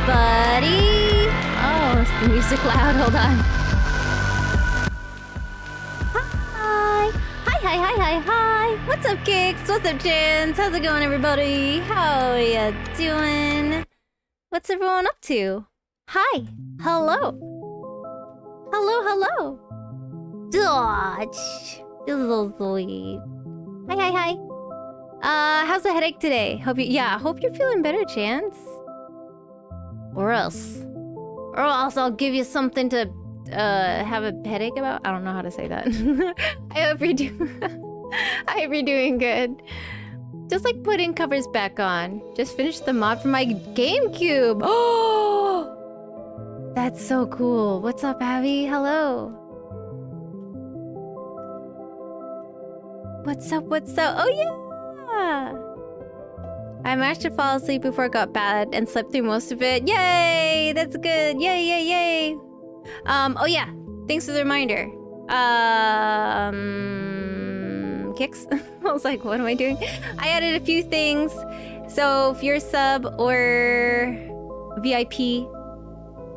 everybody. Oh, is the music loud? Hold on. Hi. Hi. What's up, Kicks? What's up, Chins? How's it going, everybody? How are ya doing? What's everyone up to? Hi. Hello. Hello. Dodge. This is so sweet. Hi. How's the headache today? Hope you're feeling better, Chance. Or else I'll give you something to have a headache about. I don't know how to say that. I hope you're doing good. Just like putting covers back on. Just finished the mod for my GameCube. Oh, that's so cool. What's up, Abby? Hello. What's up? Oh yeah. I managed to fall asleep before it got bad and slept through most of it. Yay! That's good. Yay. Oh yeah. Thanks for the reminder. Kicks? I was like, what am I doing? I added a few things. So if you're a sub or VIP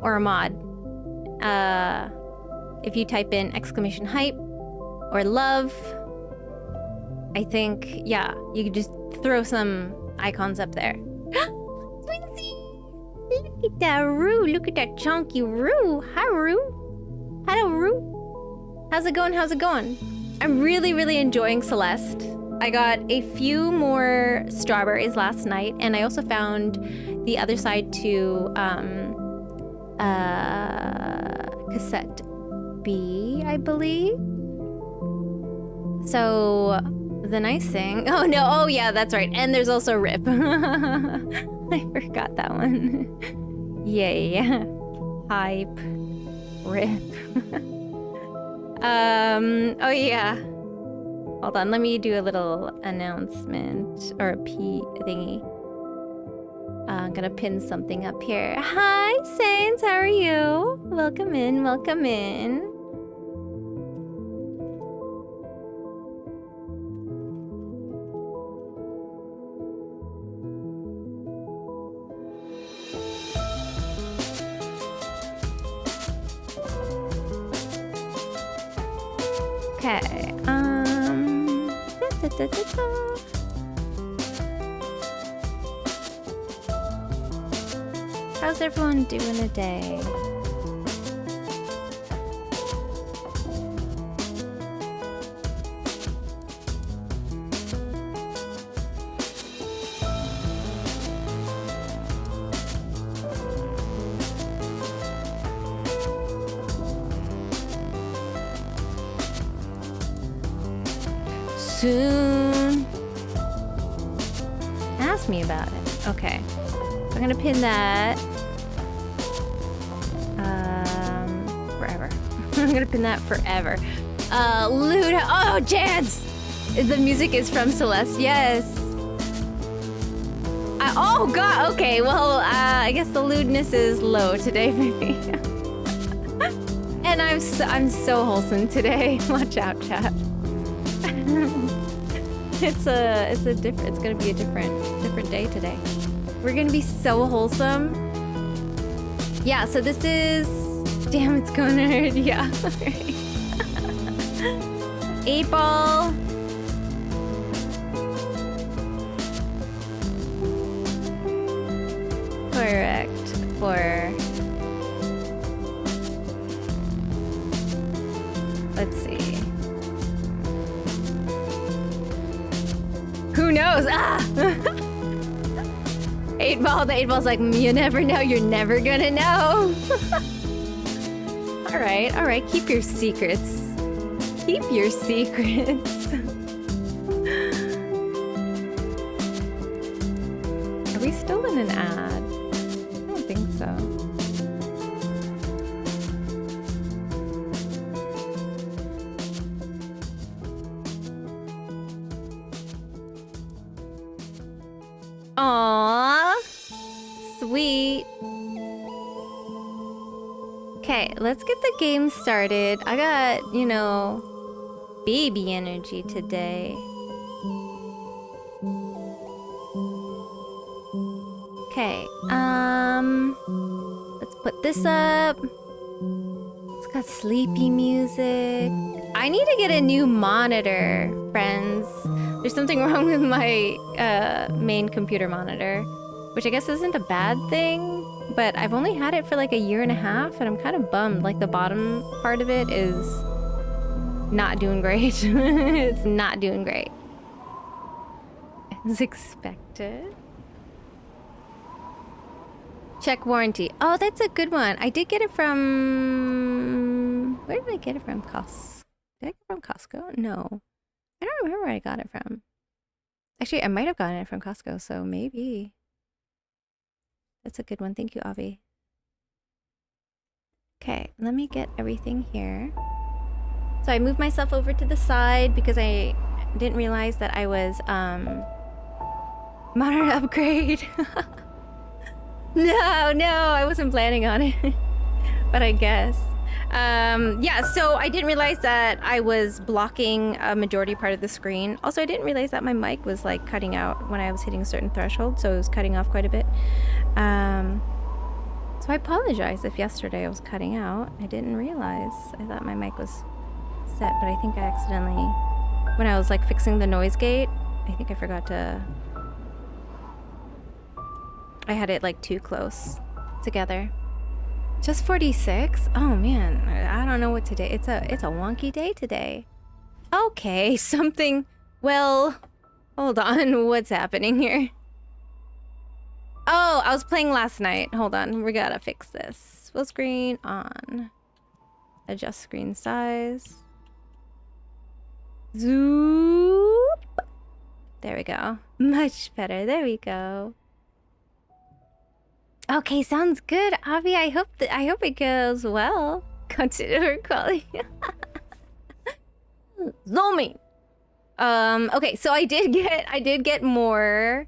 or a mod, if you type in !hype or love, I think, yeah, you could just throw some icons up there. Twinsie! Look at that Roo. Look at that chunky Roo. Hi, Roo. Hello, Roo. How's it going? I'm really enjoying Celeste. I got a few more strawberries last night, and I also found the other side to cassette B, I believe. So The nice thing. Oh no, oh yeah, that's right. And there's also RIP. I forgot that one. Yay. Hype. RIP. Oh yeah. Hold on, let me do a little announcement or a P thingy. I'm gonna pin something up here. Hi, Saints, how are you? Welcome in, welcome in. Okay, how's everyone doing today? Soon. Ask me about it. Okay. I'm gonna pin that. Forever. I'm gonna pin that forever. Luda. Oh, Jans! The music is from Celeste. Yes. Oh, God. Okay. Well, I guess the lewdness is low today for me. And I'm so wholesome today. Watch out, chat. It's gonna be a different day today. We're gonna be so wholesome. Yeah, so this is, damn, it's going nerd. Yeah. 8 ball. Correct. For, let's see. Who knows? Ah! 8 ball, the 8 ball's like, you never know, you're never gonna know. Alright, keep your secrets. Keep your secrets. Are we still in an ad? I don't think so. Aww. Sweet. Okay, let's get the game started. I got, you know, baby energy today. Okay, let's put this up. It's got sleepy music. I need to get a new monitor, friends. There's something wrong with my main computer monitor, which I guess isn't a bad thing, but I've only had it for like a year and a half, and I'm kind of bummed. Like, the bottom part of it is not doing great. It's not doing great. As expected. Check warranty. Oh, that's a good one. I did get it from... Where did I get it from? Did I get it from Costco? No. I don't remember where I got it from. Actually, I might have gotten it from Costco, so maybe. That's a good one. Thank you, Avi. Okay, let me get everything here. So I moved myself over to the side because I didn't realize that I was, monitor upgrade. No, I wasn't planning on it. But I guess. Yeah, so I didn't realize that I was blocking a majority part of the screen. Also, I didn't realize that my mic was like cutting out when I was hitting a certain threshold, so it was cutting off quite a bit. So I apologize if yesterday I was cutting out. I didn't realize. I thought my mic was set, but I think I accidentally, when I was like fixing the noise gate, I think I forgot to, I had it like too close together. Just 46? Oh man, I don't know what today. It's a wonky day today. Okay, something. Well, hold on. What's happening here? Oh, I was playing last night. Hold on, we gotta fix this. Full screen on. Adjust screen size. Zoop. There we go. Much better. There we go. Okay, sounds good, Avi. I hope it goes well. Consider calling. Zombie. Okay, so I did get more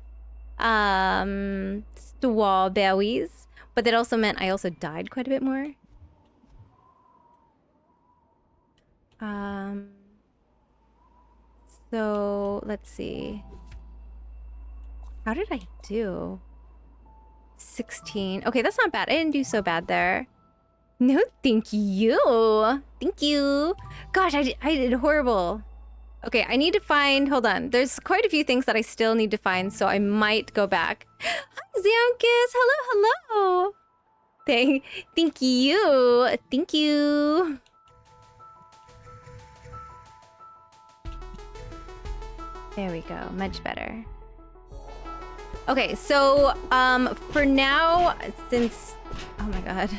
strawberries, but that also meant I also died quite a bit more. So let's see. How did I do? 16. Okay, that's not bad. I didn't do so bad there. No, thank you. Thank you. Gosh, I did horrible. Okay, I need to find... Hold on. There's quite a few things that I still need to find, so I might go back. Hi, Xeonkis. Hello, hello. Thank you. Thank you. There we go. Much better. Okay, so for now, since... Oh my god.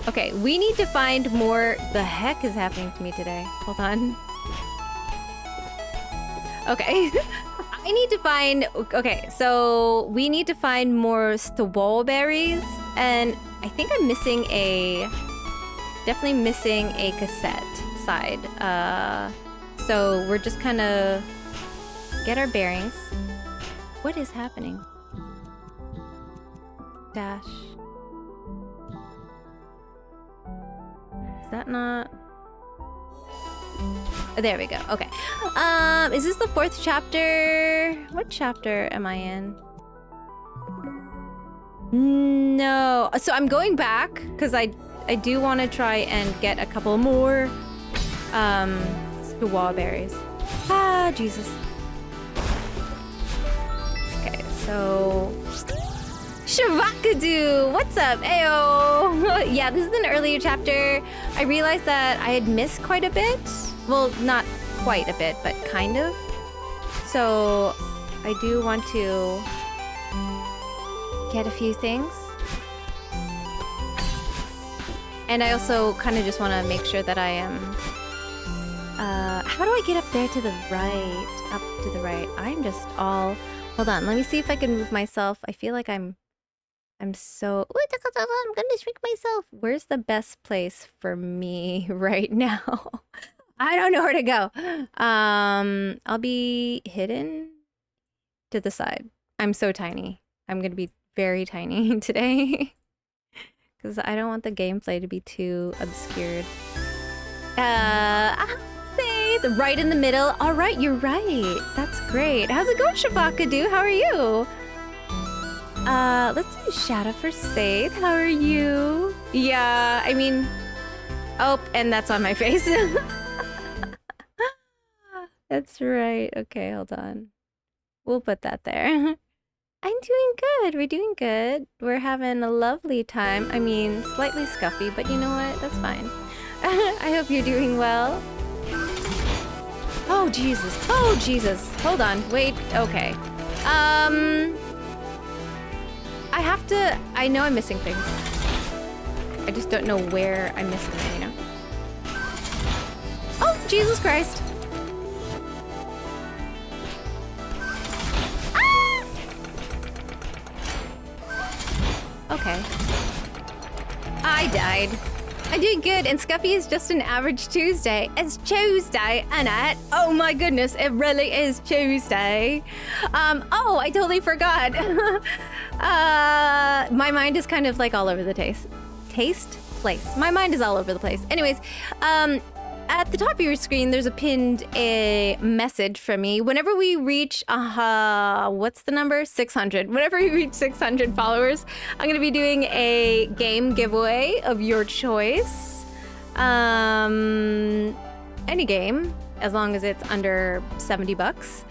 Okay, we need to find more... The heck is happening to me today? Hold on. Okay. I need to find... Okay, so we need to find more strawberries, and I think I'm missing a... Definitely missing a cassette side. So we're just kind of... Get our bearings. What is happening? Dash. Is that not... There we go. Okay. Is this the 4th chapter? What chapter am I in? No. So I'm going back because I do want to try and get a couple more strawberries. Ah, Jesus. Okay, so Shavakadu, what's up? Ayo. Yeah, this is an earlier chapter. I realized that I had missed quite a bit. Well, not quite a bit, but kind of. So I do want to get a few things. And I also kind of just want to make sure that I am... how do I get up there to the right? Up to the right. I'm just all... Hold on, let me see if I can move myself. I feel like I'm so... I'm gonna shrink myself. Where's the best place for me right now? I don't know where to go. I'll be hidden to the side. I'm so tiny. I'm gonna be very tiny today. Because I don't want the gameplay to be too obscured. Faith, right in the middle. All right, you're right. That's great. How's it going, Shabakadu? How are you? Let's do a shout out for Faith. How are you? Yeah, I mean... Oh, and that's on my face. That's right. Okay, hold on. We'll put that there. I'm doing good. We're doing good. We're having a lovely time. I mean, slightly scuffy, but you know what? That's fine. I hope you're doing well. Oh, Jesus. Oh, Jesus. Hold on. Wait. Okay. I have to... I know I'm missing things. I just don't know where I'm missing them, you know? Oh, Jesus Christ. Okay. I died. I'm doing good, and Scuffy is just an average Tuesday. It's Tuesday, Annette. Oh my goodness, it really is Tuesday. Oh, I totally forgot. My mind is kind of like all over the place. My mind is all over the place. Anyways, at the top of your screen, there's a pinned message from me. Whenever we reach, what's the number? 600. Whenever we reach 600 followers, I'm going to be doing a game giveaway of your choice. Any game, as long as it's under 70 bucks.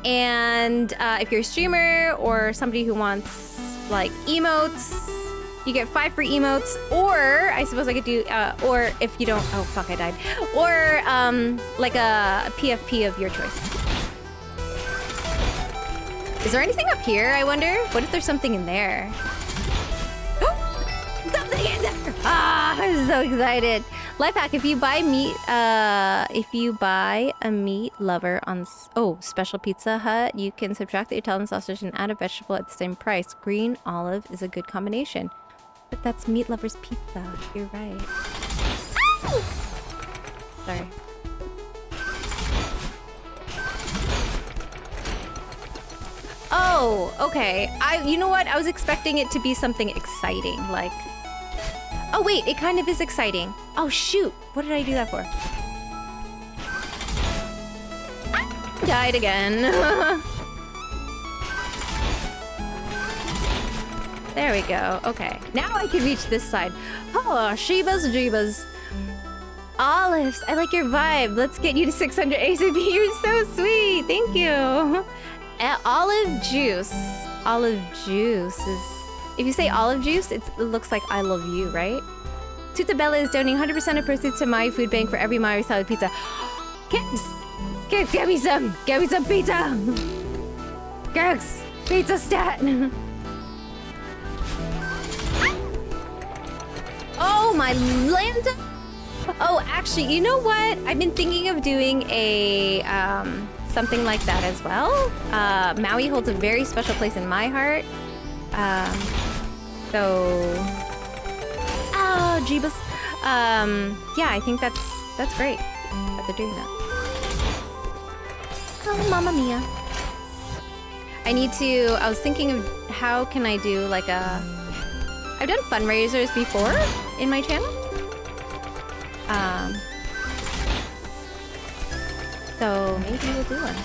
And if you're a streamer or somebody who wants like emotes, you get 5 free emotes, or I suppose I could do, or if you don't, oh fuck, I died. Or like a PFP of your choice. Is there anything up here, I wonder? What if there's something in there? Something in there! Ah, so excited. Life hack: if you buy a meat lover on special Pizza Hut, you can subtract the Italian sausage and add a vegetable at the same price. Green olive is a good combination. But that's meat lover's pizza. You're right. Sorry. Oh, okay. You know what? I was expecting it to be something exciting, like... Oh, wait, it kind of is exciting. Oh, shoot. What did I do that for? I died again. There we go. Okay. Now I can reach this side. Oh, Shebas Jeebas. Olives, I like your vibe. Let's get you to 600 ACP. You're so sweet. Thank you. Olive juice. Olive juice is... If you say olive juice, it looks like I love you, right? Tutabella is donating 100% of proceeds to my food bank for every Mario salad pizza. Kids! Kids, get me some! Get me some pizza! Gags! Pizza stat! Oh, my Lanta! Oh, actually, you know what? I've been thinking of doing a, something like that as well. Maui holds a very special place in my heart. Oh, Jeebus. Yeah, I think that's great that they're doing that. Oh, Mamma Mia. I was thinking of how can I do like I've done fundraisers before in my channel. So maybe we'll do one.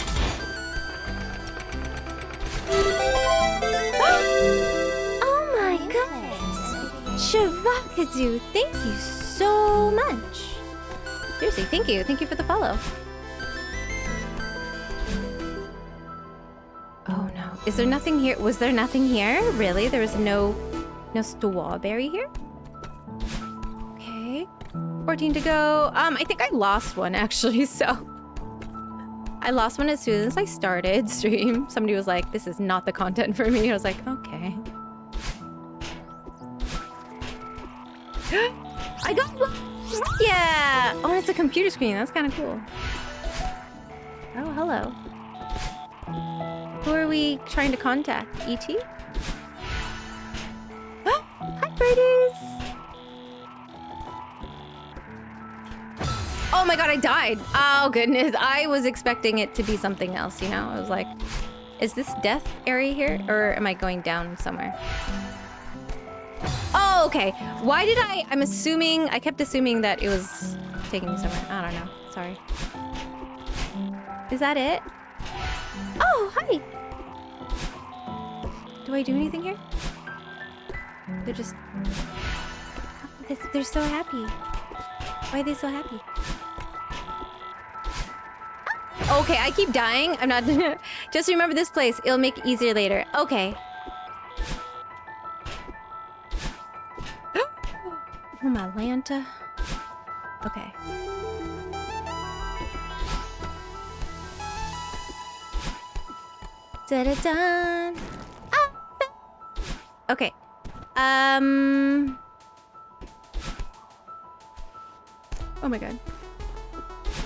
Oh my goodness! Shavakadu, thank you so much. Seriously, thank you. Thank you for the follow. Oh no. Is there nothing here? Was there nothing here? Really? There was no strawberry here? Okay. 14 to go. I think I lost one actually, so... I lost one as soon as I started stream. Somebody was like, this is not the content for me. I was like, okay. I got one! Yeah! Oh, it's a computer screen. That's kind of cool. Oh, hello. Who are we trying to contact? E.T.? Hi, birdies! Oh my god, I died! Oh goodness, I was expecting it to be something else, you know? I was like, is this death area here? Or am I going down somewhere? Oh, okay. Why did I kept assuming that it was taking me somewhere. I don't know, sorry. Is that it? Oh, hi! Do I do anything here? They're just... They're so happy. Why are they so happy? Okay, I keep dying. I'm not... Just remember this place. It'll make it easier later. Okay. Oh, my Lanta. Okay. Da-da-dun. Ah! Okay. Oh my god.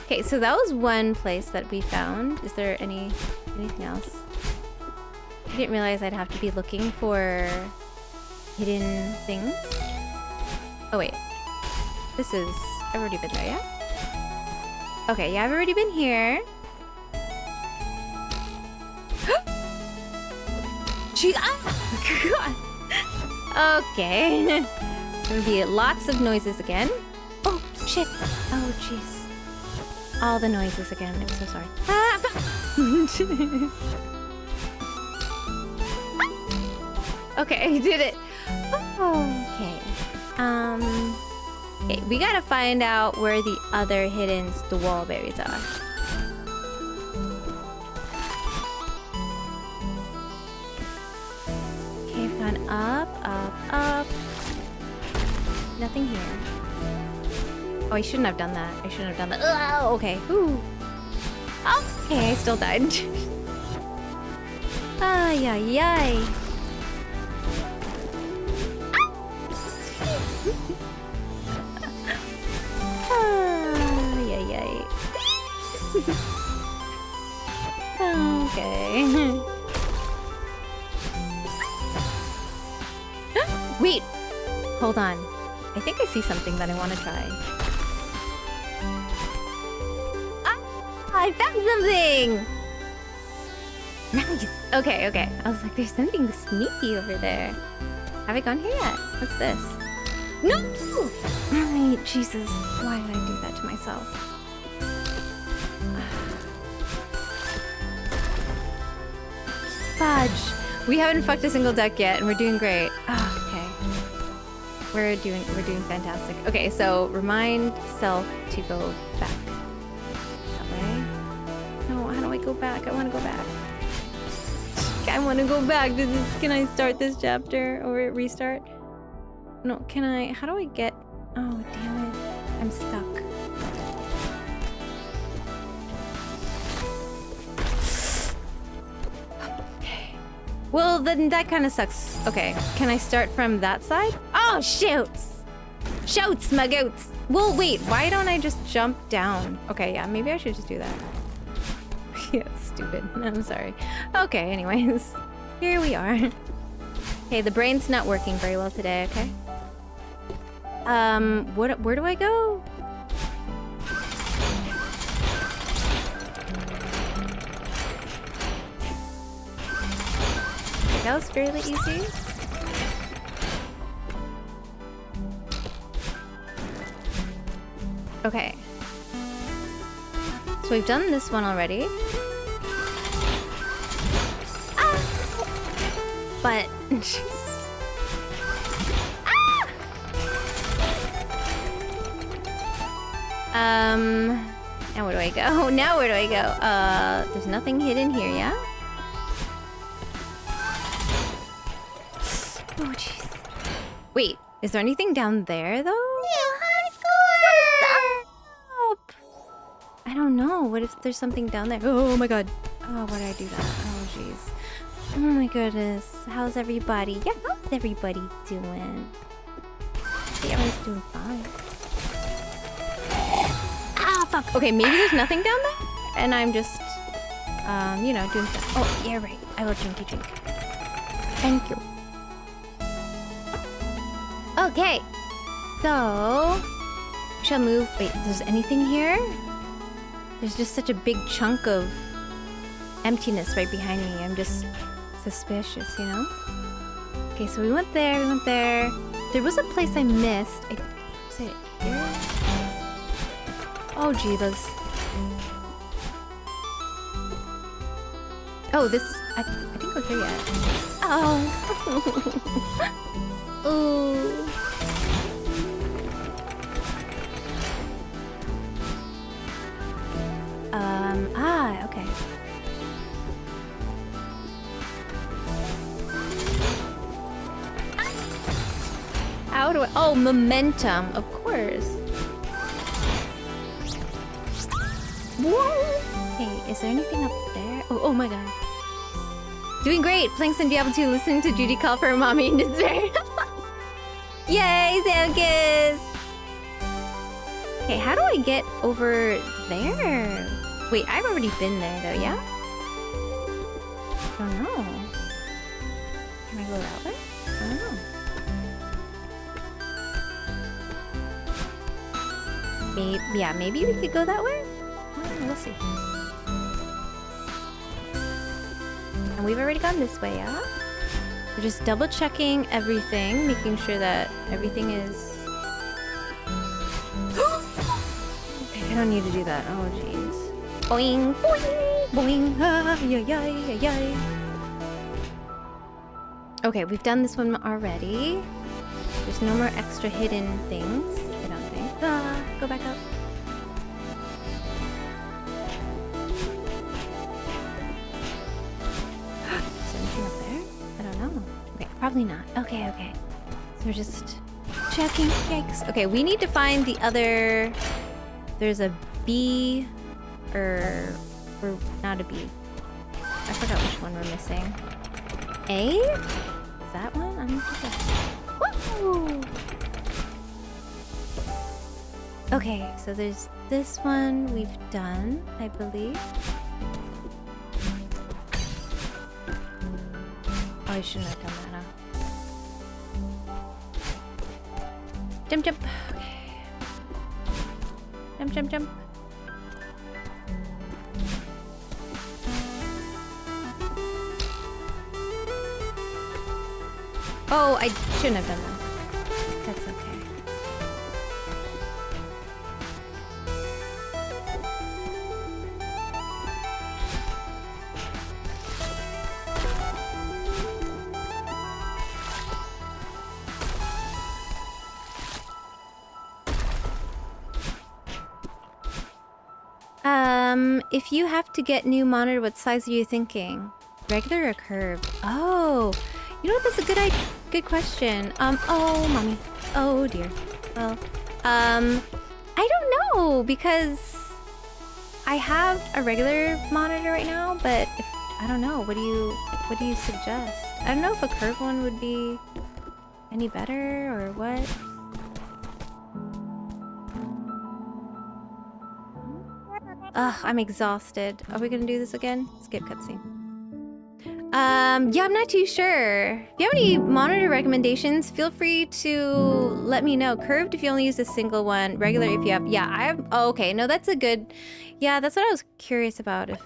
Okay, so that was one place that we found. Is there anything else? I didn't realize I'd have to be looking for hidden things. Oh wait. I've already been there, yeah? Okay, yeah, I've already been here. God. Okay. There'll be lots of noises again. Oh, shit. Oh, jeez. All the noises again. I'm so sorry. Okay, I did it. Okay. Okay, we gotta find out where the other hidden strawberries are. Okay, I've gone up, up, up. Nothing here. Oh, I shouldn't have done that. I shouldn't have done that. Oh, okay. Ooh. Okay, I still died. Ay, ay, ay. Okay. Wait! Hold on. I think I see something that I want to try. Ah! I found something! Nice! Okay, okay. I was like, there's something sneaky over there. Have I gone here yet? What's this? No! Alright, Jesus. Why did I do that to myself? Fudge! We haven't fucked a single duck yet, and we're doing great. Oh, okay. We're doing fantastic. Okay, so remind self to go back. That way. No, how do I go back? I want to go back. I want to go back. Can I start this chapter or restart? No, can I? How do I get? Oh, damn it! I'm stuck. Well, then that kind of sucks. Okay, can I start from that side? Oh, shoots! Shoots, my goats! Well, wait, why don't I just jump down? Okay, yeah, maybe I should just do that. Yeah, stupid. I'm sorry. Okay, anyways. Here we are. Okay, the brain's not working very well today, okay? Where do I go? That was fairly easy. Okay. So we've done this one already. Ah! But... ah! Now where do I go? Now where do I go? There's nothing hidden here, yeah? Oh, jeez. Wait, is there anything down there, though? New high score! Stop! I don't know. What if there's something down there? Oh my god. Oh, why did I do that? Oh, jeez. Oh my goodness. How's everybody? Yeah, how's everybody doing? Everyone's doing fine. Ah, fuck. Okay, maybe there's nothing down there? And I'm just, you know, doing stuff. Oh, yeah, right. I will drink. Thank you. Okay, so we shall move. Wait, there's anything here? There's just such a big chunk of emptiness right behind me. I'm just suspicious, you know? Okay, so we went there. There was a place I missed. Was it here? Oh, jeebus. Oh, this... I think we're here yet. Oh. Ooh. Okay. How do I... Oh, momentum, of course. Whoa! Hey, is there anything up there? Oh my god. Doing great! Playing some Diablo 2, listening to Judy call for her mommy in despair. Yay, Samkis! Okay, how do I get over there? Wait, I've already been there though, yeah? I don't know. Can I go that way? I don't know. Maybe, yeah, maybe we could go that way? We'll see. And we've already gone this way, yeah? We're just double checking everything, making sure that everything is... Okay, I don't need to do that. Oh, jeez. Boing, boing, boing, ah, yay, yay, yay. Okay, we've done this one already. There's no more extra hidden things, I don't think. Ah, go back up. Is there anything up there? I don't know. Okay, probably not. Okay. So we're just checking. Yikes. Okay, we need to find the other... There's a B... Or not a B. I forgot which one we're missing. A? Is that one? I'm not sure. Woo! Okay, so there's this one we've done, I believe. Oh, I shouldn't have done that, huh? Jump, jump. Okay. Jump, jump, jump. Oh, I shouldn't have done that. That's okay. If you have to get new monitor, what size are you thinking? Regular or curved? Oh, you know what? That's a good question. Oh, mommy. Oh dear. Well, I don't know because I have a regular monitor right now, but if, I don't know. What do you suggest? I don't know if a curved one would be any better or what. Ugh, I'm exhausted. Are we gonna do this again? Skip cutscene. Yeah, I'm not too sure. If you have any monitor recommendations, feel free to let me know. Curved if you only use a single one. Regular if you have... Yeah, I have... Oh, okay. No, that's a good... Yeah, that's what I was curious about. If...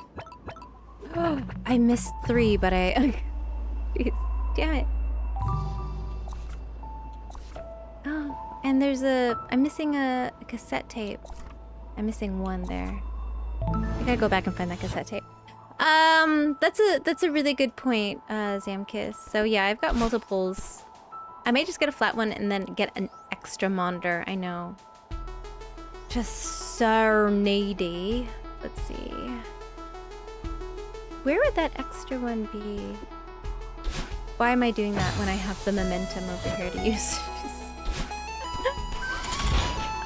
Oh, I missed 3, but I... Jeez, damn it. Oh, and there's a... I'm missing a cassette tape. I'm missing 1 there. I gotta go back and find that cassette tape. That's a really good point, Zamkiss. So yeah, I've got multiples. I may just get a flat one and then get an extra monitor. I know. Just so needy. Let's see. Where would that extra one be? Why am I doing that when I have the momentum over here to use?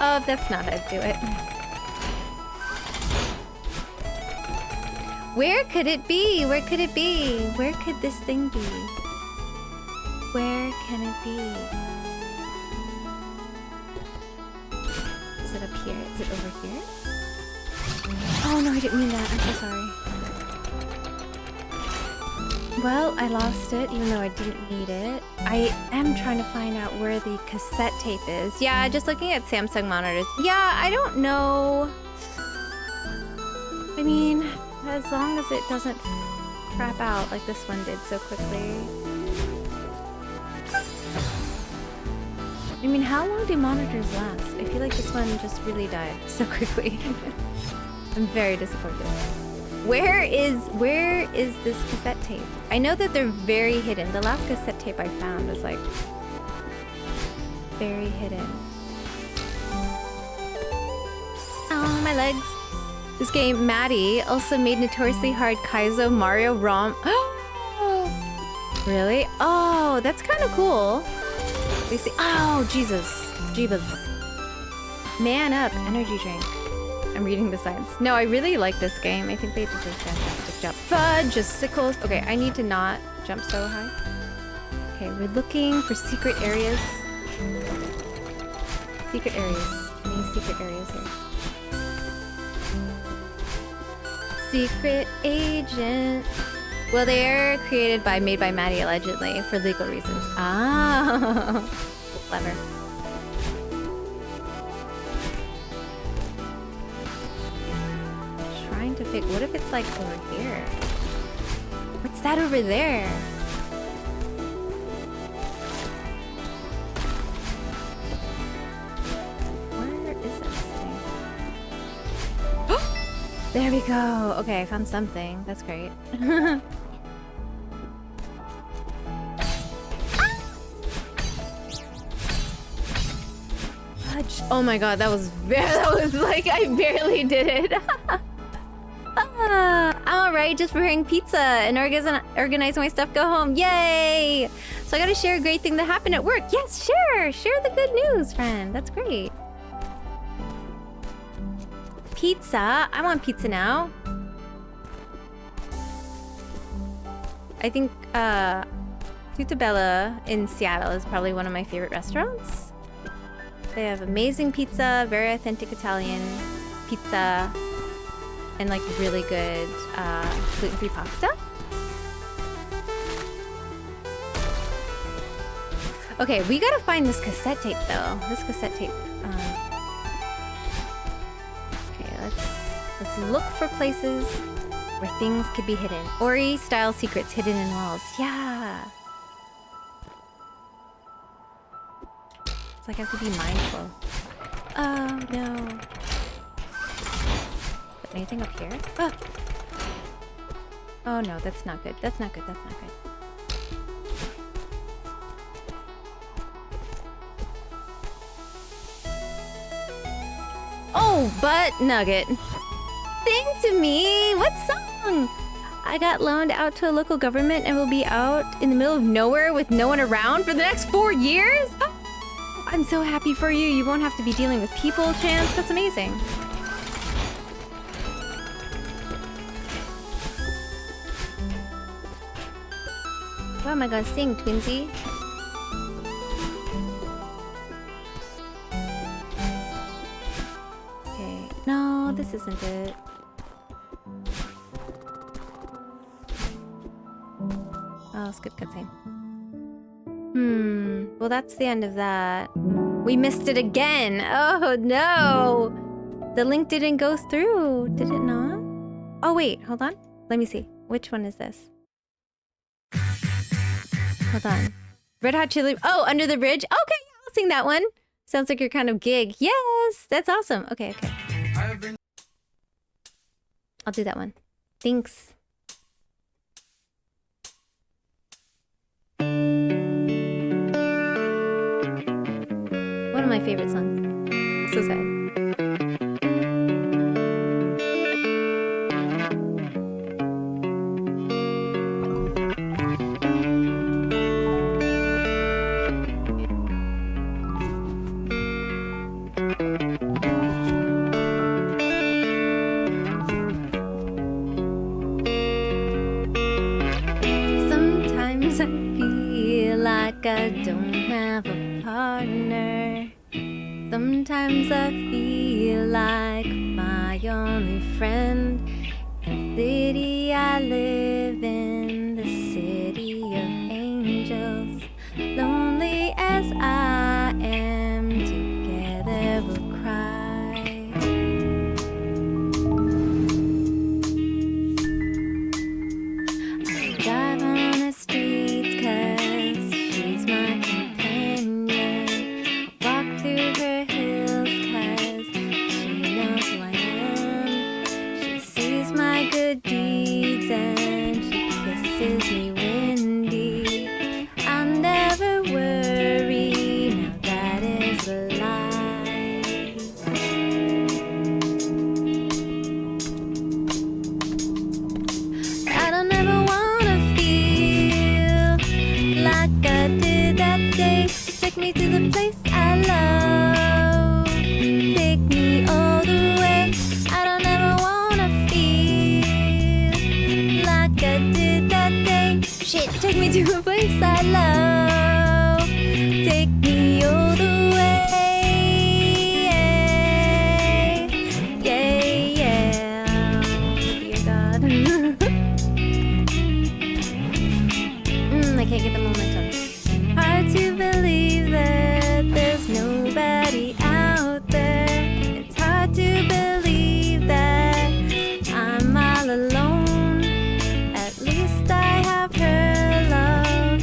Oh, that's not how to do it. Where could it be? Where could it be? Where could this thing be? Where can it be? Is it up here? Is it over here? Oh no, I didn't mean that. I'm so sorry. Well, I lost it, even though I didn't need it. I am trying to find out where the cassette tape is. Yeah, just looking at Samsung monitors. Yeah, I don't know. I mean... As long as it doesn't crap out like this one did so quickly. I mean, how long do monitors last? I feel like this one just really died so quickly. I'm very disappointed. Where is this cassette tape? I know that they're very hidden. The last cassette tape I found was like very hidden. Oh, my legs. This game, Maddie, also made notoriously hard Kaizo Mario ROM. Really? Oh, that's kind of cool. We see. Oh, Jesus. Jeebus. Man up, energy drink. I'm reading the signs. No, I really like this game. I think they did a fantastic job. Fudge-sicles. Okay, I need to not jump so high. Okay, we're looking for secret areas. Secret areas. Any secret areas here? Secret agent. Well, they are made by Maddie, allegedly, for legal reasons. Ah, clever. Trying to pick. What if it's like over here? What's that over there? There we go. Okay, I found something. That's great. Oh my god, that was like I barely did it. I'm alright, just preparing pizza and organizing my stuff. Go home. Yay! So I gotta share a great thing that happened at work. Yes, share the good news, friend. That's great. Pizza. I want pizza now. I think Tutabella in Seattle is probably one of my favorite restaurants. They have amazing pizza, very authentic Italian pizza, and like really good gluten-free pasta. Okay, we gotta find this cassette tape though. This cassette tape. Okay, let's look for places where things could be hidden. Ori style secrets hidden in walls. Yeah. It's like I have to be mindful. Oh no. Anything up here? Ah. Oh no, that's not good. That's not good. That's not good. Oh, butt nugget. Sing to me. What song? I got loaned out to a local government and will be out in the middle of nowhere with no one around for the next 4 years? Oh, I'm so happy for you. You won't have to be dealing with people, Chance. That's amazing. What am I gonna sing, Twinsy? Okay, no, this isn't it. Oh, skip cutscene. Well, that's the end of that. We missed it again! Oh no! The link didn't go through, did it not? Oh wait, hold on. Let me see. Which one is this? Hold on. Red Hot Chili... Oh, Under the Bridge? Okay, I'll sing that one. Sounds like your kind of gig. Yes! That's awesome. Okay, okay. I'll do that one. Thanks. One of my favorite songs. So sad. I don't have a partner. Sometimes I feel like my only friend. The city I live in, the city of angels. Lonely as I am, together we'll cry. I drive on the streets 'cause she's my companion. Walk through her hills 'cause she knows who I am. She sees my good deeds and she kisses me windy. I'll never worry, now that is a lie. I don't ever wanna feel like I did that day. Take me to the place I love. Take me all the way. I don't ever wanna feel like I did that day. Shit, take me to a place I love. Take me all the way. Yeah, yeah. Dear God. I can't get the momentum. Hard to believe that there's nobody out there. It's hard to believe that I'm all alone. At least I have her love.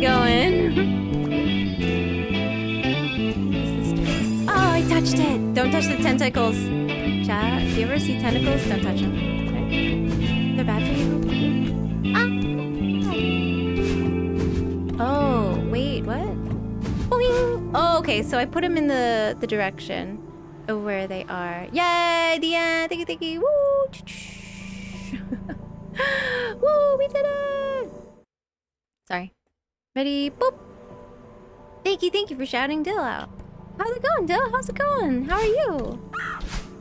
going? Oh, I touched it. Don't touch the tentacles. Chat, if you ever see tentacles, don't touch them. Okay? They're bad for you. Oh, wait, what? Boing! Oh, okay, so I put them in the direction of where they are. Yay, the end! Thank you, woo! Woo, we did it! Sorry. Ready, boop! Thank you for shouting Dill out. How's it going, Dill? How's it going? How are you?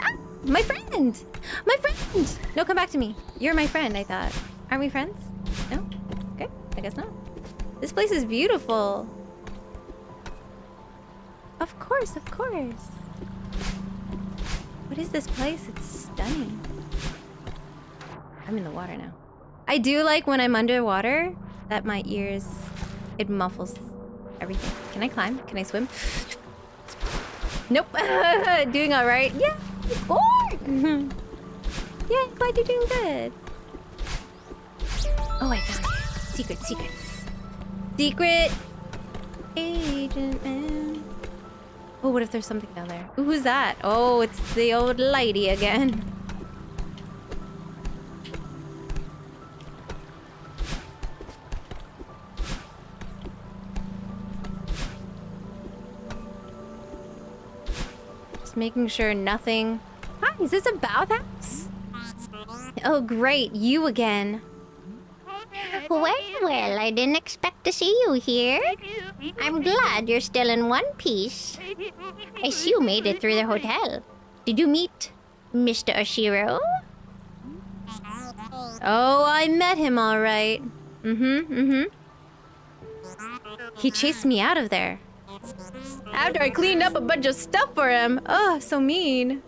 Ah, my friend! My friend! No, come back to me. You're my friend, I thought. Aren't we friends? No? Okay, I guess not. This place is beautiful. Of course, of course. What is this place? It's stunning. I'm in the water now. I do like when I'm underwater that my ears, it muffles everything. Can I climb? Can I swim? Nope. Doing all right. Yeah, score. Yeah, glad you're doing good. Oh, I found it. Secrets. Secret agent man. Oh, what if there's something down there? Ooh, who's that? Oh, it's the old lady again. Just making sure nothing... Hi, is this a bathhouse? Oh, great. You again. Well, I didn't expect to see you here. I'm glad you're still in one piece. I see you made it through the hotel. Did you meet Mr. Oshiro? Oh, I met him all right. He chased me out of there. After I cleaned up a bunch of stuff for him. Oh, so mean.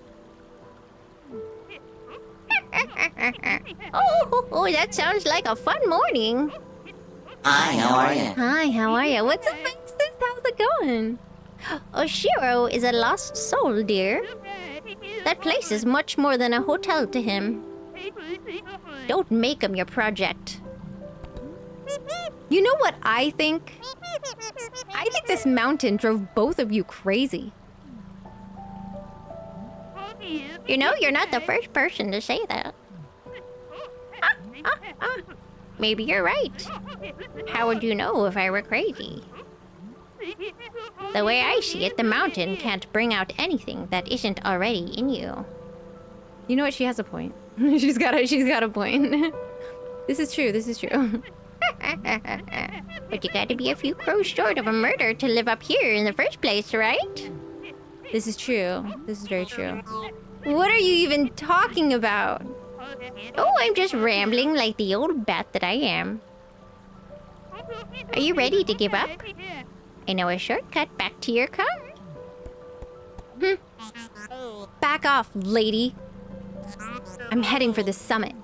Oh, that sounds like a fun morning. Hi, how are you? Hi, how are you? What's up, Maxis? How's it going? Oshiro is a lost soul, dear. That place is much more than a hotel to him. Don't make him your project. You know what I think? I think this mountain drove both of you crazy. You know, you're not the first person to say that. Maybe you're right. How would you know if I were crazy? The way I see it, the mountain can't bring out anything that isn't already in you. You know what? She has a point. she's got a point. This is true. But you gotta be a few crows short of a murder to live up here in the first place, right? This is true. This is very true. What are you even talking about? Oh, I'm just rambling like the old bat that I am. Are you ready to give up? I know a shortcut back to your car. Back off, lady. I'm heading for the summit.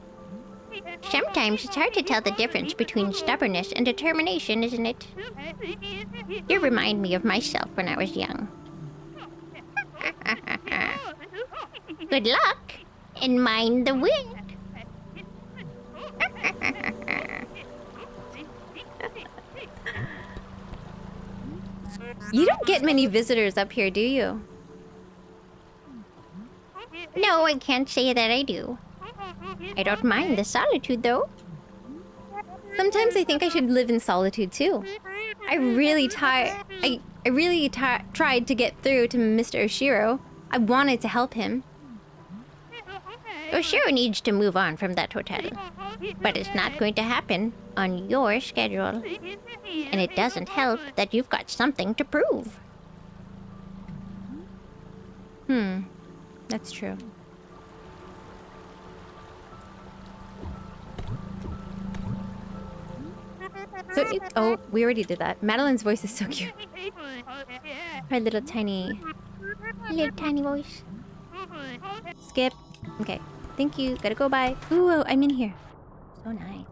Sometimes it's hard to tell the difference between stubbornness and determination, isn't it? You remind me of myself when I was young. Good luck, and mind the wind. You don't get many visitors up here, do you? No, I can't say that I do. I don't mind the solitude, though. Sometimes I think I should live in solitude, too. I really tried to get through to Mr. Oshiro. I wanted to help him. Oshiro needs to move on from that hotel. But it's not going to happen on your schedule. And it doesn't help that you've got something to prove. That's true. So oh, we already did that. Madeline's voice is so cute. Her little tiny voice. skip. Okay. Thank you. Gotta go by. Ooh, I'm in here. So nice.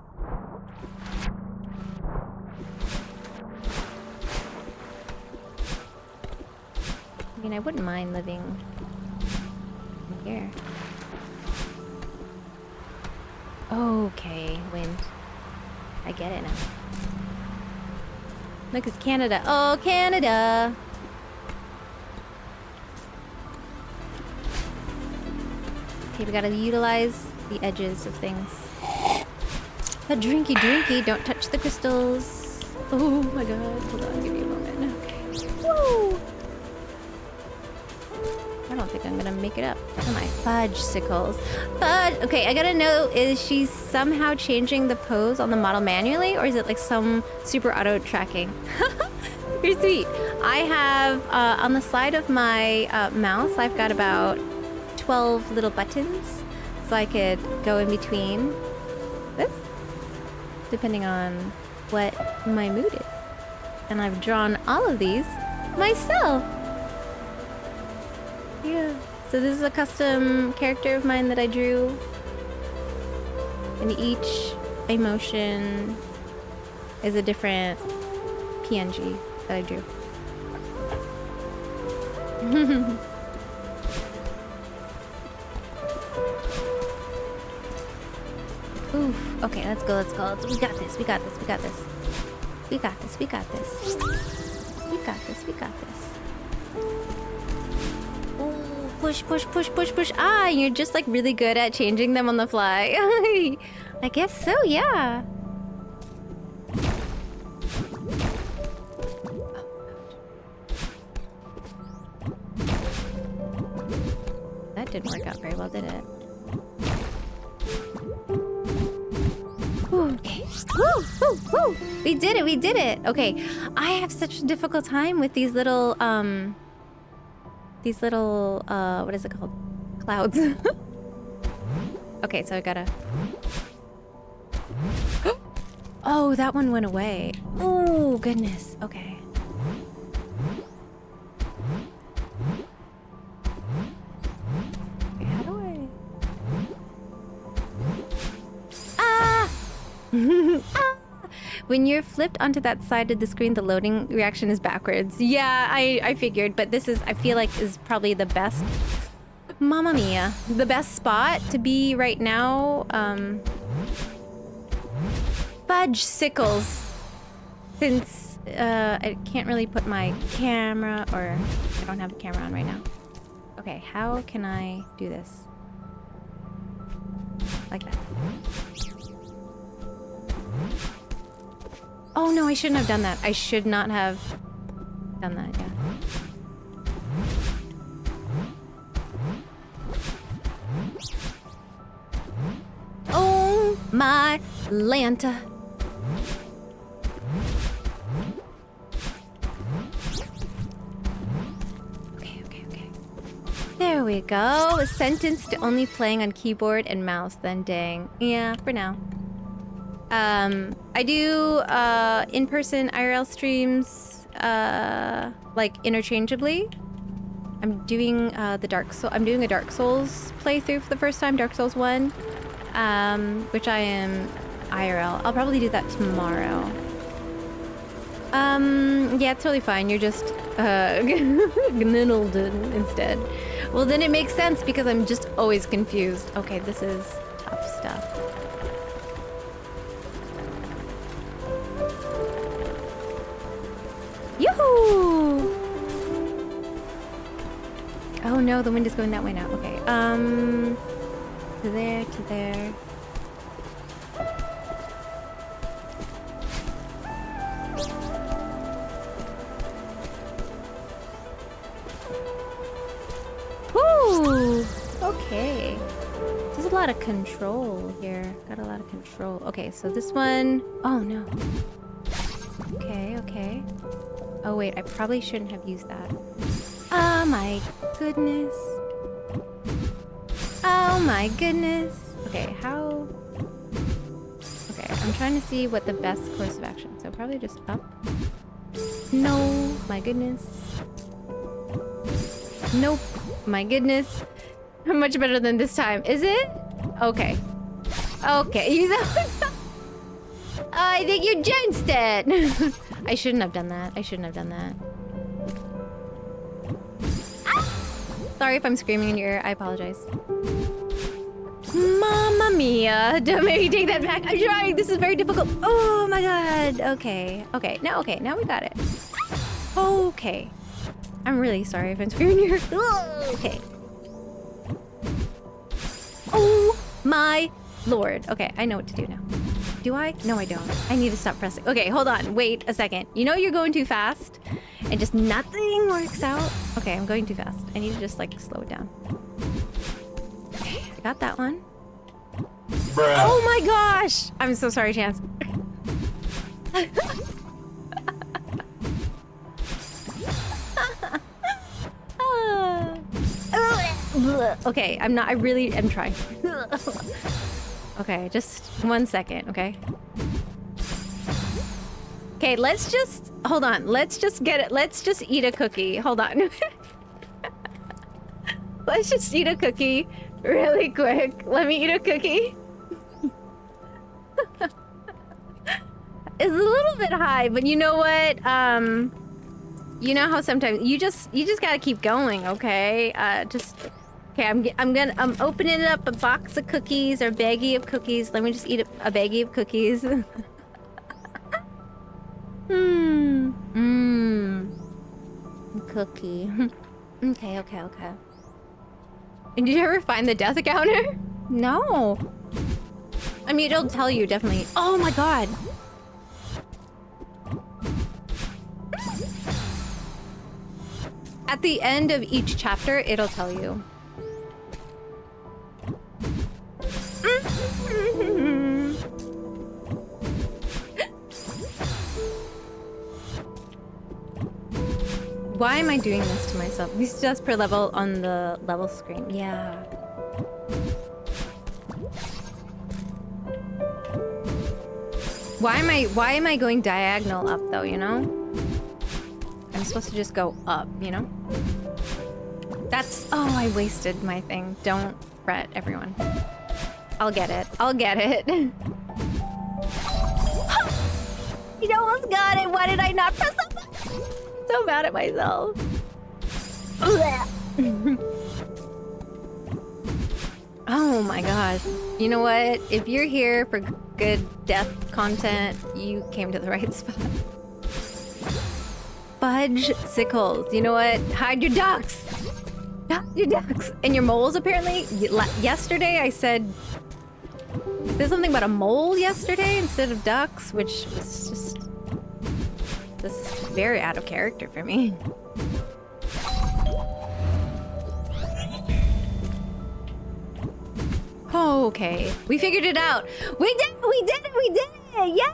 I mean, I wouldn't mind living here. Okay, wind. I get it now. Look, it's Canada. Oh, Canada! Okay, we gotta utilize the edges of things. A drinky drinky, don't touch the crystals. Oh my god, hold on, give me a moment. Okay. Woo! I don't think I'm gonna make it up. Look at my fudge sickles. Fudge! Okay, I gotta know, is she somehow changing the pose on the model manually, or is it like some super auto tracking? You're sweet. I have, on the side of my mouse, I've got about 12 little buttons, so I could go in between this, depending on what my mood is. And I've drawn all of these myself. Yeah. So this is a custom character of mine that I drew. And each emotion is a different PNG that I drew. Oof. Okay, let's go, let's go. We got this, we got this, we got this. We got this, we got this. We got this, we got this. Ooh, push, push, push, push, push. Ah, you're just like really good at changing them on the fly. I guess so, yeah. That didn't work out very well, did it? Okay. Woo, woo, woo. We did it, we did it. Okay. I have such a difficult time with these little, what is it called? Clouds. Okay, so I gotta... Oh, that one went away. Oh, goodness. Okay. Okay, how do I... Ah! Ah! When you're flipped onto that side of the screen, the loading reaction is backwards. Yeah, I figured, but this is, I feel like, is probably the best... Mamma mia. The best spot to be right now, fudge sickles. Since, I can't really put my camera, or I don't have the camera on right now. Okay, how can I do this? Like that. Oh no, I shouldn't have done that. I should not have done that, yeah. Oh my Lanta. Okay, okay, okay. There we go. Sentenced to only playing on keyboard and mouse, then dang. Yeah, for now. I do in-person IRL streams like interchangeably. I'm doing I'm doing a Dark Souls playthrough for the first time, Dark Souls 1, which I am IRL. I'll probably do that tomorrow. Yeah, it's totally fine. You're just gniddled instead. Well, then it makes sense because I'm just always confused. Okay, this is tough stuff. Yoo-hoo! Oh no, the wind is going that way now. Okay, to there, to there. Woo! Okay. There's a lot of control here. Got a lot of control. Okay, so this one... Oh no. Okay, okay. Oh wait, I probably shouldn't have used that. Oh my goodness. Oh my goodness. Okay, how... Okay, I'm trying to see what the best course of action. So probably just up. No, my goodness. Nope, my goodness. Much better than this time. Is it? Okay. Okay. I think you jinxed it. I shouldn't have done that. I shouldn't have done that. Ah! Sorry if I'm screaming in your ear. I apologize. Mamma mia. Don't make me take that back. I'm trying. This is very difficult. Oh my god. Okay. Okay. Now we got it. Okay. I'm really sorry if I'm screwing your... Okay. Oh my lord. Okay, I know what to do now. Do I? No, I don't. I need to stop pressing. Okay, hold on. Wait a second. You know you're going too fast and just nothing works out. Okay, I'm going too fast. I need to just like slow it down. Okay, I got that one. Bruh. Oh my gosh! I'm so sorry, Chance. Okay, I'm not. I really am trying. Okay, just 1 second, okay? Okay, let's just... Hold on. Let's just get it. Let's just eat a cookie. Hold on. Let's just eat a cookie really quick. Let me eat a cookie. It's a little bit high, but you know what? You know how sometimes you just gotta keep going, okay? Okay, I'm opening up a box of cookies or baggie of cookies. Let me just eat a baggie of cookies. Cookie. Okay. And did you ever find the death counter? No. I mean, it'll tell you definitely. Oh my god. At the end of each chapter, it'll tell you. Why am I doing this to myself? This is just per level on the level screen. Yeah. Why am I going diagonal up though, you know? I'm supposed to just go up, you know? That's... Oh, I wasted my thing. Don't fret, everyone. I'll get it. I'll get it. You almost got it. Why did I not press the button? So mad at myself. Oh my gosh. You know what? If you're here for good death content, you came to the right spot. Fudge sickles. You know what? Hide your ducks. Hide your ducks. And your moles, apparently. Yesterday I said something about a mole yesterday instead of ducks, which was just very out of character for me. Okay, we figured it out. We did it! Yay!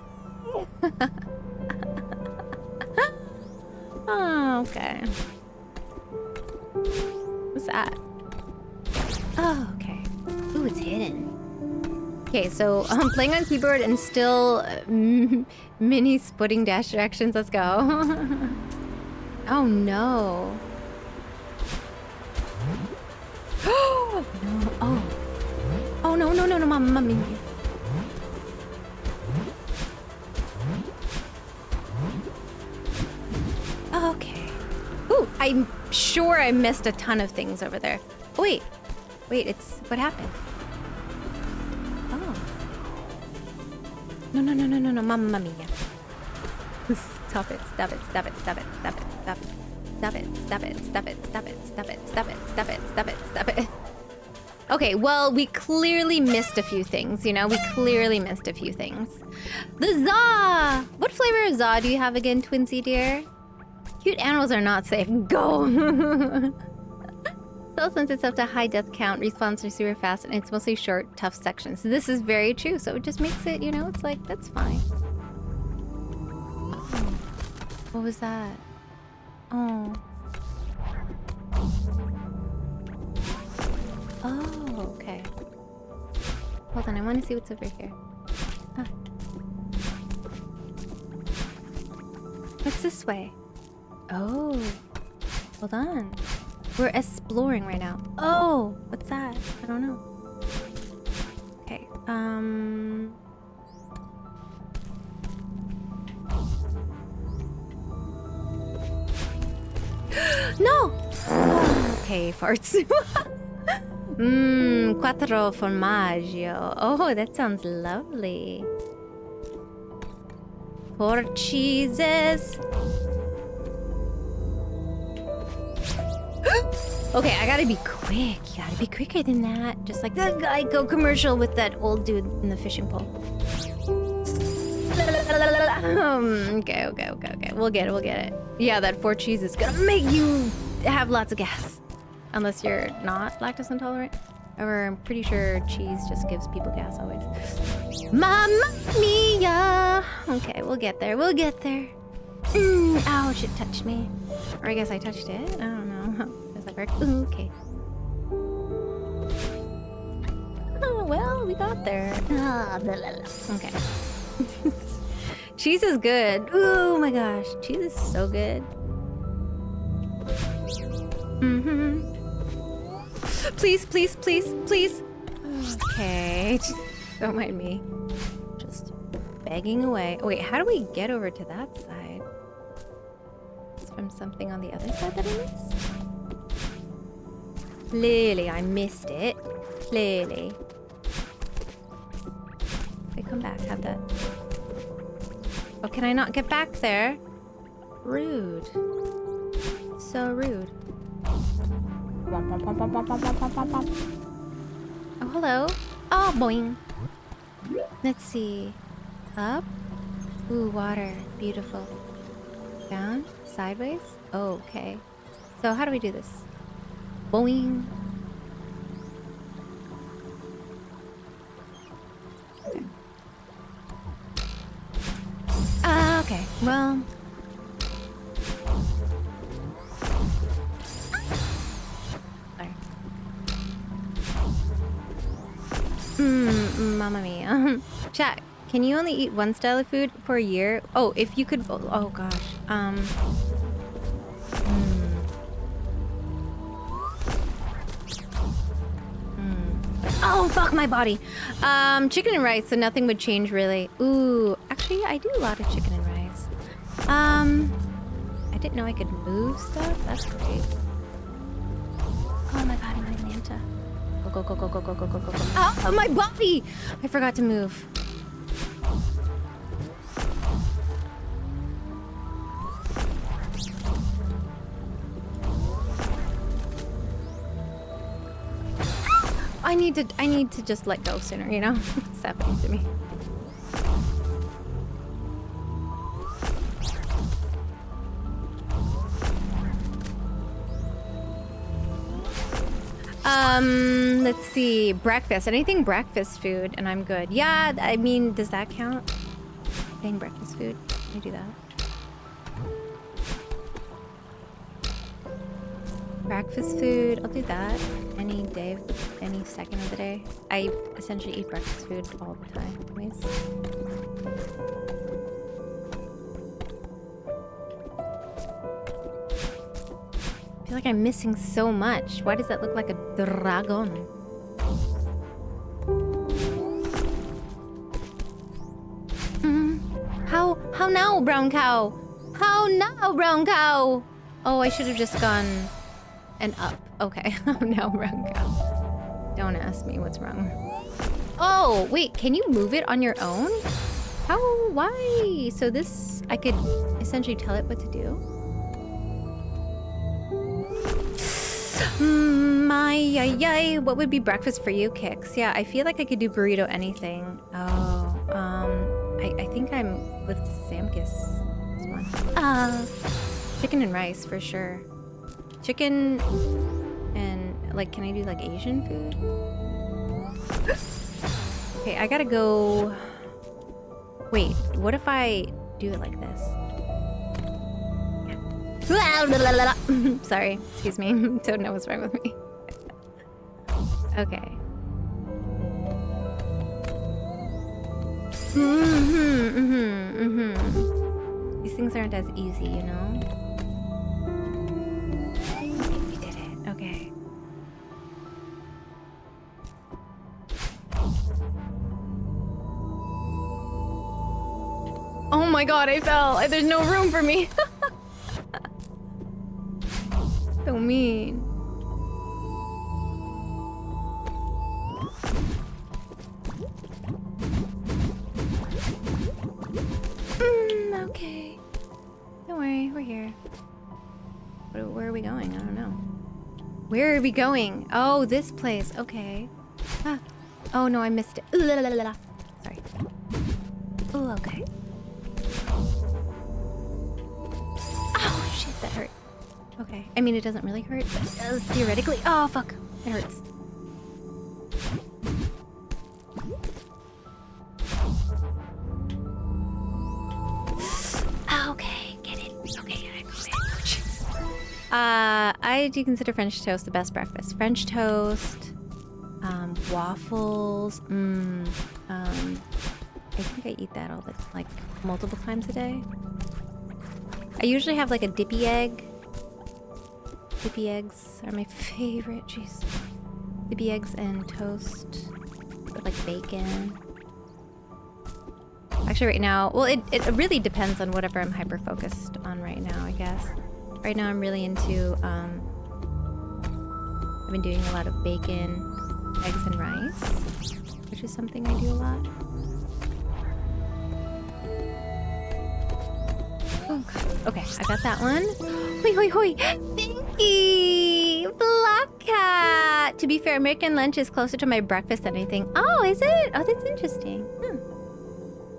Oh, okay. What's that? Oh, okay. Ooh, it's hidden. Okay, so I'm playing on keyboard and still mini splitting dash directions. Let's go. Oh no. Oh no. Oh. Oh no, mamma mia. Okay. Ooh, I'm sure I missed a ton of things over there. Oh, wait, it's... What happened? Oh. No, mamma mia. Stop it. Okay, well, we clearly missed a few things, you know? We clearly missed a few things. The za! What flavor of za do you have again, Twinsy dear? Cute animals are not safe. Go! So since it's up to high death count, respawns are super fast, and it's mostly short, tough sections. So this is very true, so it just makes it, you know, it's like, that's fine. Oh. What was that? Oh. Oh, okay. Hold on, I want to see what's over here. Huh. What's this way? Oh. Hold on. We're exploring right now. Oh! What's that? I don't know. Okay, No! Okay, farts. Quattro formaggio. Oh, that sounds lovely. 4 cheeses. Okay, I gotta be quick. You gotta be quicker than that. Just like the Geico commercial with that old dude in the fishing pole. Okay. We'll get it. Yeah, that 4 cheese is gonna make you have lots of gas. Unless you're not lactose intolerant. Or I'm pretty sure cheese just gives people gas always. Mamma mia! Okay, we'll get there. Ouch, it touched me. Or I guess I touched it. I don't know. Does that work? Ooh, okay. Oh, well, we got there. Okay. Cheese is good. Oh my gosh, cheese is so good. Please. Okay, don't mind me. Just begging away. Oh, wait, how do we get over to that side? It's from something on the other side that I missed? Clearly, I missed it. Clearly. Wait, come back. Have that. Oh, can I not get back there? Rude. So rude. Oh, hello. Oh, boing. Let's see. Up. Ooh, water. Beautiful. Down. Sideways. Oh, okay. So how do we do this? Boing. Okay. Well. Mamma mia. Chat, can you only eat one style of food for a year? Oh, if you could... Oh, gosh. Oh, fuck my body. Chicken and rice, so nothing would change, really. Ooh, actually, I do a lot of chicken and rice. I didn't know I could move stuff. That's great. Oh my god, I'm in Atlanta. Go. Oh, my body! I forgot to move. I need to just let go sooner, you know? It's happening to me. Let's see. Breakfast. Anything breakfast food, and I'm good. Yeah, I mean, does that count? Saying breakfast food? Can I do that? Breakfast food. I'll do that any day, any second of the day. I essentially eat breakfast food all the time, anyways. I feel like I'm missing so much. Why does that look like a dragon? How now, brown cow? How now, brown cow? Oh, I should have just gone and up. Okay, how now, brown cow? Don't ask me what's wrong. Oh, wait, can you move it on your own? How? Why? So this, I could essentially tell it what to do? What would be breakfast for you, Kix? Yeah, I feel like I could do burrito anything. Oh, I think I'm with Samkus. This one. Chicken and rice for sure. Chicken and like, can I do like Asian food? Okay, I gotta go. Wait, what if I do it like this? Sorry, excuse me. Don't know what's wrong with me. Okay. These things aren't as easy, you know? We did it. Okay. Oh my god, I fell. There's no room for me. So mean. Where are we going? I don't know. Where are we going? Oh, this place. Okay. Ah. Oh no, I missed it. Sorry. Oh, okay. Oh shit, that hurt. Okay. I mean, it doesn't really hurt, but it does theoretically. Oh fuck, it hurts. Okay, get it. Okay, I got it. I do consider French toast the best breakfast. French toast, waffles. I think I eat that all the like multiple times a day. I usually have like a dippy egg. Dippy eggs are my favorite. Jeez, dippy eggs and toast with like bacon. Actually, right now, well, it really depends on whatever I'm hyper focused on right now, I guess. Right now, I'm really into. I've been doing a lot of bacon, eggs, and rice, which is something I do a lot. Oh god. Okay, I got that one. Hoi hoi hoi! Binky! Black cat! To be fair, American lunch is closer to my breakfast than anything. Oh, is it? Oh, that's interesting.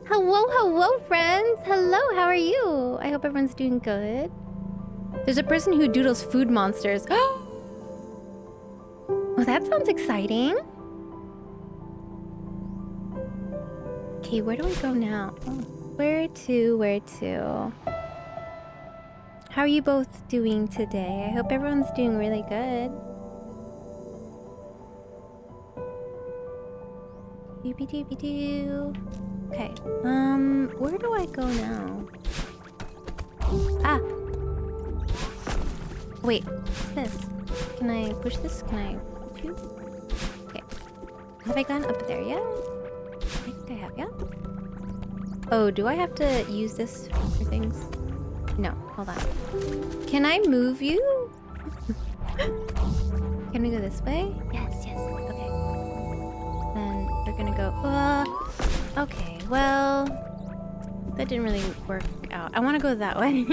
Hello, hello, friends! Hello, how are you? I hope everyone's doing good. There's a person who doodles food monsters. Oh, that sounds exciting. Okay, where do we go now? Oh, where to? How are you both doing today? I hope everyone's doing really good. Doobie doobie doo. Okay, where do I go now? Ah! Wait, what's this? Can I push this? Can I push you? Okay. Have I gone up there yet? I think I have, yeah? Oh, do I have to use this for things? No, hold on. Can I move you? Can we go this way? Yes, yes. Okay. Then we're gonna go, okay, well, that didn't really work out. I want to go that way.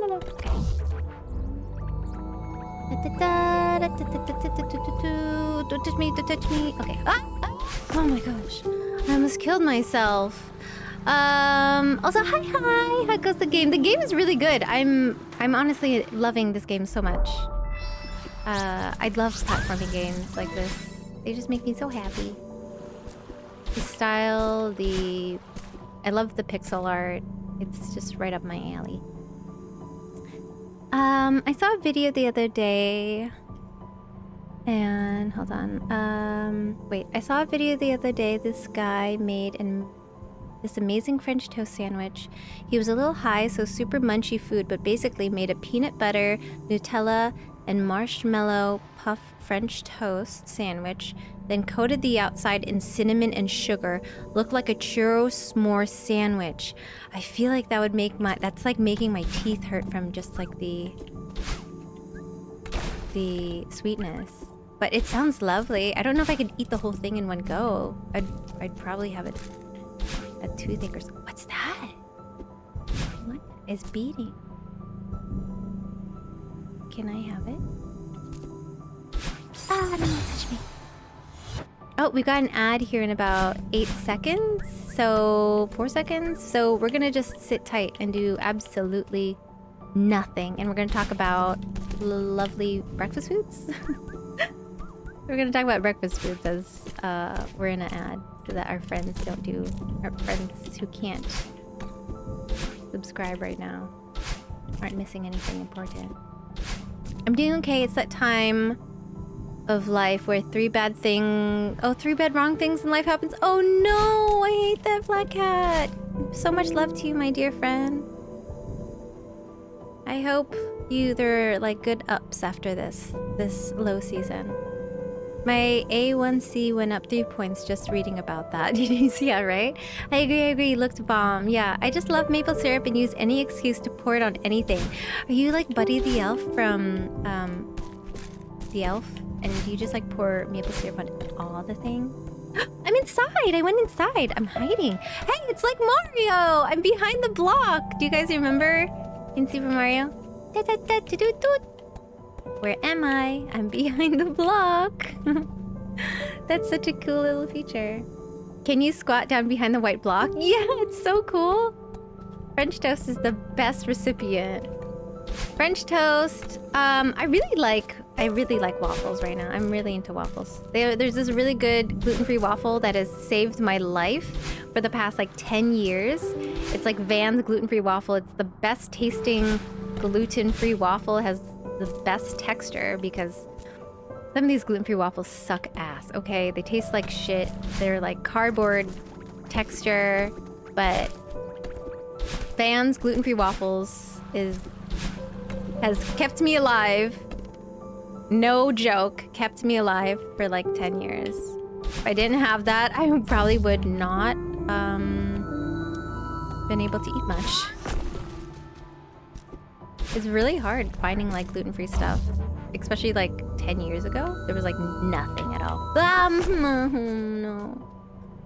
Okay. Don't touch me, don't touch me. Okay. Oh my gosh. I almost killed myself. Also, hi. How goes the game? The game is really good. I'm honestly loving this game so much. I love platforming games like this. They just make me so happy. The style, I love the pixel art. It's just right up my alley. I saw a video the other day. And hold on. Wait, I saw a video the other day. This guy made this amazing French toast sandwich. He was a little high, so super munchy food, but basically made a peanut butter, Nutella, and marshmallow puff French toast sandwich, then coated the outside in cinnamon and sugar. Looked like a churro s'more sandwich. I feel like that would make that's like making my teeth hurt from just like the sweetness. But it sounds lovely. I don't know if I could eat the whole thing in one go. I'd probably have a toothache or something. What's that? What is beating? Can I have it? Ah, don't touch me. Oh, we got an ad here in about 8 seconds. So 4 seconds. So we're gonna just sit tight and do absolutely nothing. And we're gonna talk about lovely breakfast foods. We're gonna talk about breakfast foods as we're in an ad, so that our friends who can't subscribe right now aren't missing anything important. I'm doing okay. It's that time of life where 3 bad wrong things in life happens. Oh no, I hate that black cat. So much love to you, my dear friend. I hope there are like good ups after this low season. My A1C went up 3 points just reading about that. Yeah, right? I agree. Looked bomb. Yeah, I just love maple syrup and use any excuse to pour it on anything. Are you like Buddy the Elf from The Elf? And do you just like pour maple syrup on all the things? I'm inside! I went inside. I'm hiding. Hey, it's like Mario! I'm behind the block. Do you guys remember in Super Mario? Where am I? I'm behind the block. That's such a cool little feature. Can you squat down behind the white block? Yeah, it's so cool. French toast is the best recipient. French toast. I really like waffles right now. I'm really into waffles. There's this really good gluten-free waffle that has saved my life for the past like 10 years. It's like Van's gluten-free waffle. It's the best tasting gluten-free waffle. It has the best texture because some of these gluten-free waffles suck ass, okay? They taste like shit. They're like cardboard texture, but Van's gluten-free waffles has kept me alive. No joke, kept me alive for like 10 years. If I didn't have that, I probably would not been able to eat much. It's really hard finding like gluten-free stuff, especially like 10 years ago. There was like nothing at all. No.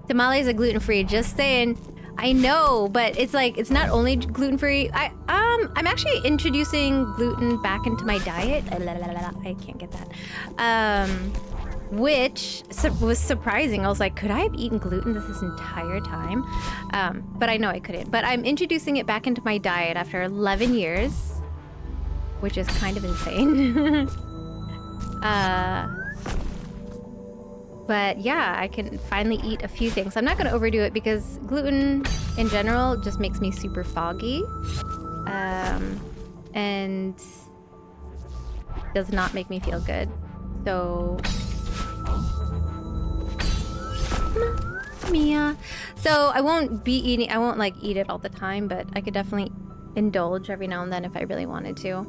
Tamales are gluten-free, just saying. I know, but it's like, it's not only gluten-free. I'm actually introducing gluten back into my diet. I can't get that. Which was surprising. I was like, could I have eaten gluten this entire time? But I know I couldn't. But I'm introducing it back into my diet after 11 years, which is kind of insane. But yeah, I can finally eat a few things. I'm not gonna overdo it because gluten in general just makes me super foggy. And does not make me feel good. So Mia. So I won't like eat it all the time, but I could definitely indulge every now and then if I really wanted to.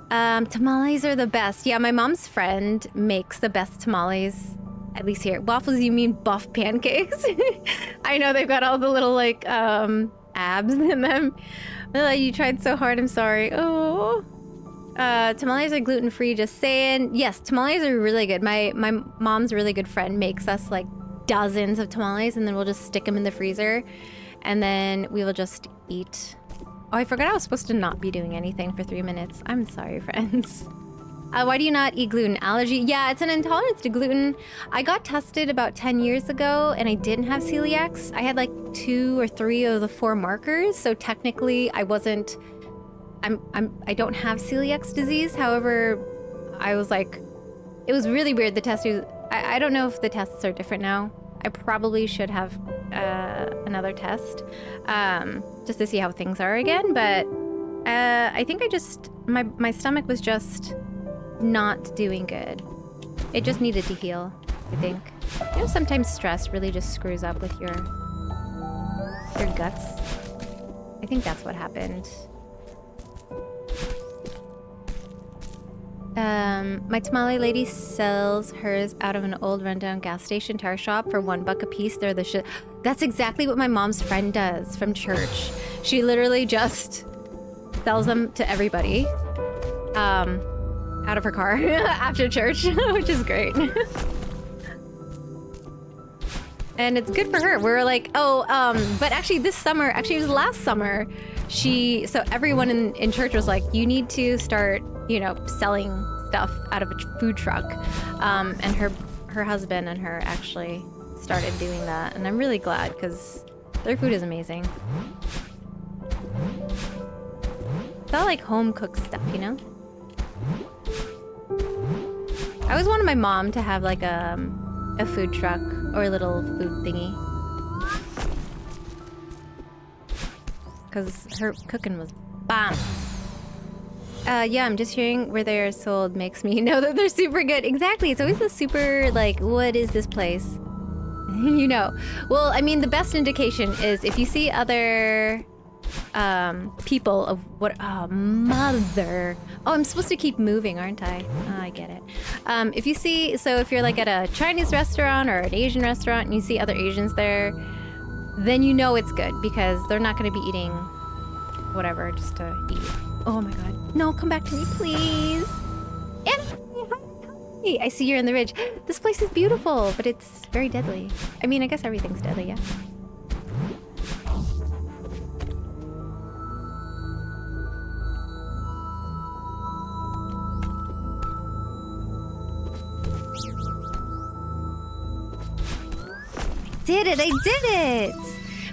Tamales are the best. Yeah, my mom's friend makes the best tamales. At least here. Waffles, you mean buff pancakes? I know they've got all the little like abs in them. You tried so hard, I'm sorry. Oh. Tamales are gluten-free, just saying. Yes, tamales are really good. My mom's really good friend makes us like dozens of tamales and then we'll just stick them in the freezer and then we will just eat. Oh, I forgot I was supposed to not be doing anything for 3 minutes. I'm sorry, friends. Why do you not eat gluten? Allergy? Yeah, it's an intolerance to gluten. I got tested about 10 years ago and I didn't have celiacs. I had like 2 or 3 of the 4 markers. So technically I don't have celiac disease. However, I was like, it was really weird. The test was, I don't know if the tests are different now. I probably should have another test just to see how things are again. But I think my stomach was just not doing good. It just needed to heal, I think. You know, sometimes stress really just screws up with your guts. I think that's what happened. My tamale lady sells hers out of an old rundown gas station tire shop for $1 a piece. They're the shit. That's exactly what my mom's friend does from church. She literally just sells them to everybody. Out of her car after church, which is great. And it's good for her. We're like, but actually this summer, it was last summer, so everyone in church was like, you need to start, you know, selling stuff out of a food truck. And her husband and her actually started doing that. And I'm really glad because their food is amazing. It's all like home cooked stuff, you know? I always wanted my mom to have like a food truck or a little food thingy. Because her cooking was bomb. Yeah, I'm just hearing where they're sold makes me know that they're super good. Exactly, it's always the super like, what is this place? You know. Well, I mean, the best indication is if you see other people of what, mother. Oh, I'm supposed to keep moving, aren't I? Oh, I get it. If you see, so if you're like at a Chinese restaurant or an Asian restaurant and you see other Asians there, then you know it's good because they're not going to be eating whatever just to eat. Oh my god. No, come back to me, please. Hey, I see you're in the ridge. This place is beautiful, but it's very deadly. I mean, I guess everything's deadly, yeah. did it! I did it!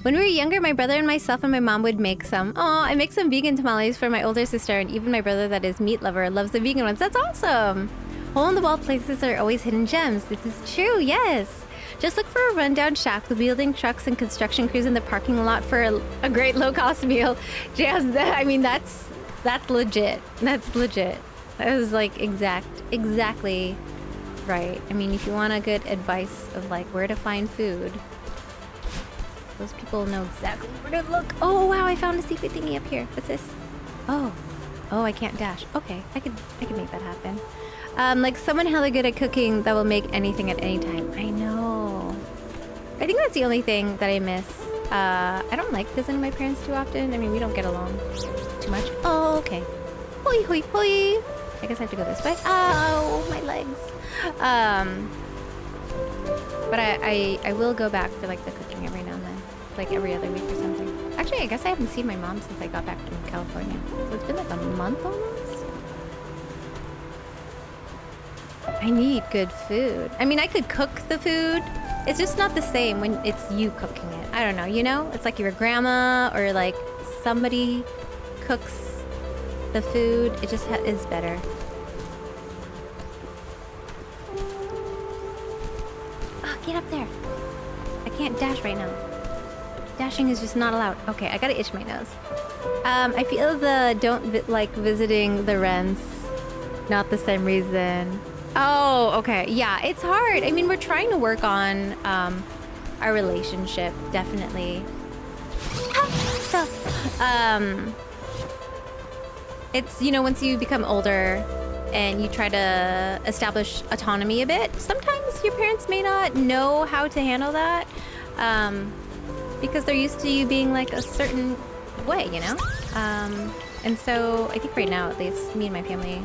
When we were younger, my brother and myself and my mom would make some. Oh, I make some vegan tamales for my older sister, and even my brother that is meat lover loves the vegan ones. That's awesome! Hole-in-the-wall places are always hidden gems. This is true, yes. Just look for a rundown shack with wielding trucks and construction crews in the parking lot for a great low-cost meal. Just, I mean, that's legit. That's legit. That was like exactly right. I mean, if you want a good advice of like where to find food, those people know exactly where to look. Oh wow, I found a secret thingy up here. What's this? Oh, I can't dash. Okay, I could make that happen. Like someone hella good at cooking that will make anything at any time. I know. I think that's the only thing that I miss. I don't like visiting my parents too often. I mean, we don't get along too much. Oh, okay. Hoi, hoi, hoi. I guess I have to go this way. Oh, my legs. But I will go back for like the cooking every now and then. Like every other week or something. Actually, I guess I haven't seen my mom since I got back from California. So it's been like a month almost. I need good food. I mean, I could cook the food. It's just not the same when it's you cooking it. I don't know, you know? It's like your grandma or like somebody cooks the food. It just is better. Oh, get up there. I can't dash right now. Dashing is just not allowed. Okay, I gotta itch my nose. I feel the don't like visiting the rents. Not the same reason. Oh, okay. Yeah, it's hard. I mean, we're trying to work on our relationship, definitely. So, it's, you know, once you become older and you try to establish autonomy a bit, sometimes your parents may not know how to handle that because they're used to you being like a certain way, you know? And so I think right now, at least, me and my family,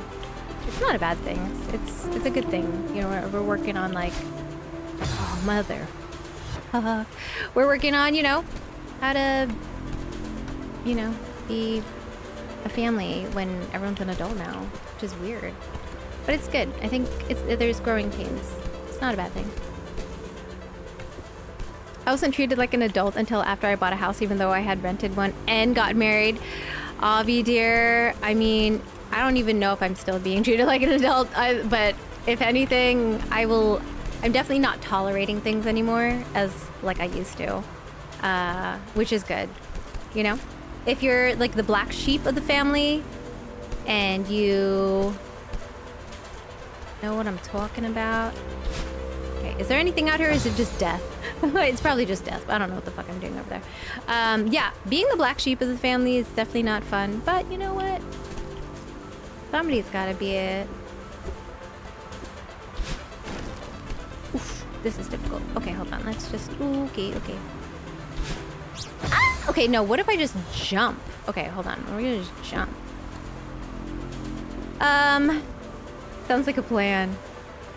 it's not a bad thing. It's a good thing. You know, we're working on like, oh mother, we're working on, you know, how to, you know, be a family when everyone's an adult now, which is weird, but it's good. I think there's growing pains. It's not a bad thing. I wasn't treated like an adult until after I bought a house, even though I had rented one and got married. Avi dear, I mean, I don't even know if I'm still being treated like an adult, but if anything, I'm definitely not tolerating things anymore as like I used to, which is good, you know? If you're like the black sheep of the family and you know what I'm talking about. Okay, is there anything out here or is it just death? It's probably just death, but I don't know what the fuck I'm doing over there. Yeah, being the black sheep of the family is definitely not fun, but you know what? Somebody's gotta be it. Oof, this is difficult. Okay, hold on. Let's just... Okay. Ah! Okay, no. What if I just jump? Okay, hold on. We're gonna just jump. Sounds like a plan.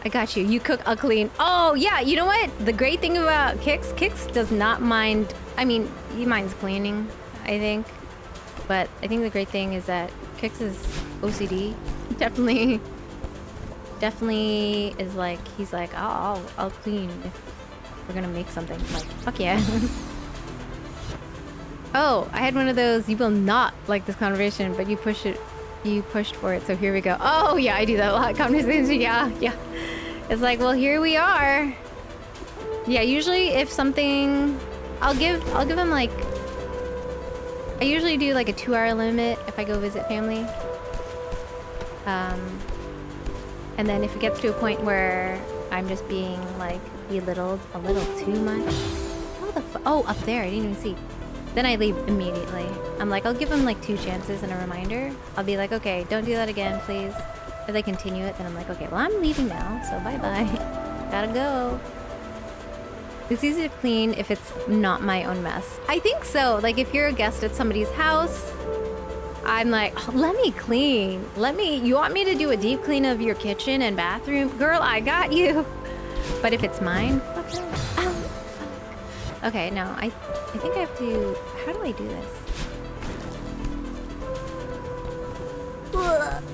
I got you. You cook, I'll clean. Oh, yeah. You know what? The great thing about Kix does not mind... I mean, he minds cleaning, I think. But I think the great thing is that Kix is OCD. Definitely is like, he's like, oh, I'll clean if we're gonna make something. I'm like, fuck yeah. Oh, I had one of those, you will not like this conversation, but you pushed for it, so here we go. Oh yeah, I do that a lot. Conversation, yeah. It's like, well, here we are. Yeah, usually if something, I'll give him like, I usually do like a 2-hour limit if I go visit family. And then if it gets to a point where I'm just being like belittled a little too much. How the oh, up there, I didn't even see. Then I leave immediately. I'm like, I'll give him like 2 chances and a reminder. I'll be like, okay, don't do that again, please. If they continue it, then I'm like, okay, well, I'm leaving now, so bye-bye. Gotta go. It's easy to clean if it's not my own mess. I think so. Like, if you're a guest at somebody's house, I'm like, oh, let me clean. You want me to do a deep clean of your kitchen and bathroom? Girl, I got you. But if it's mine, fuck. Okay, no, I think I have to, how do I do this?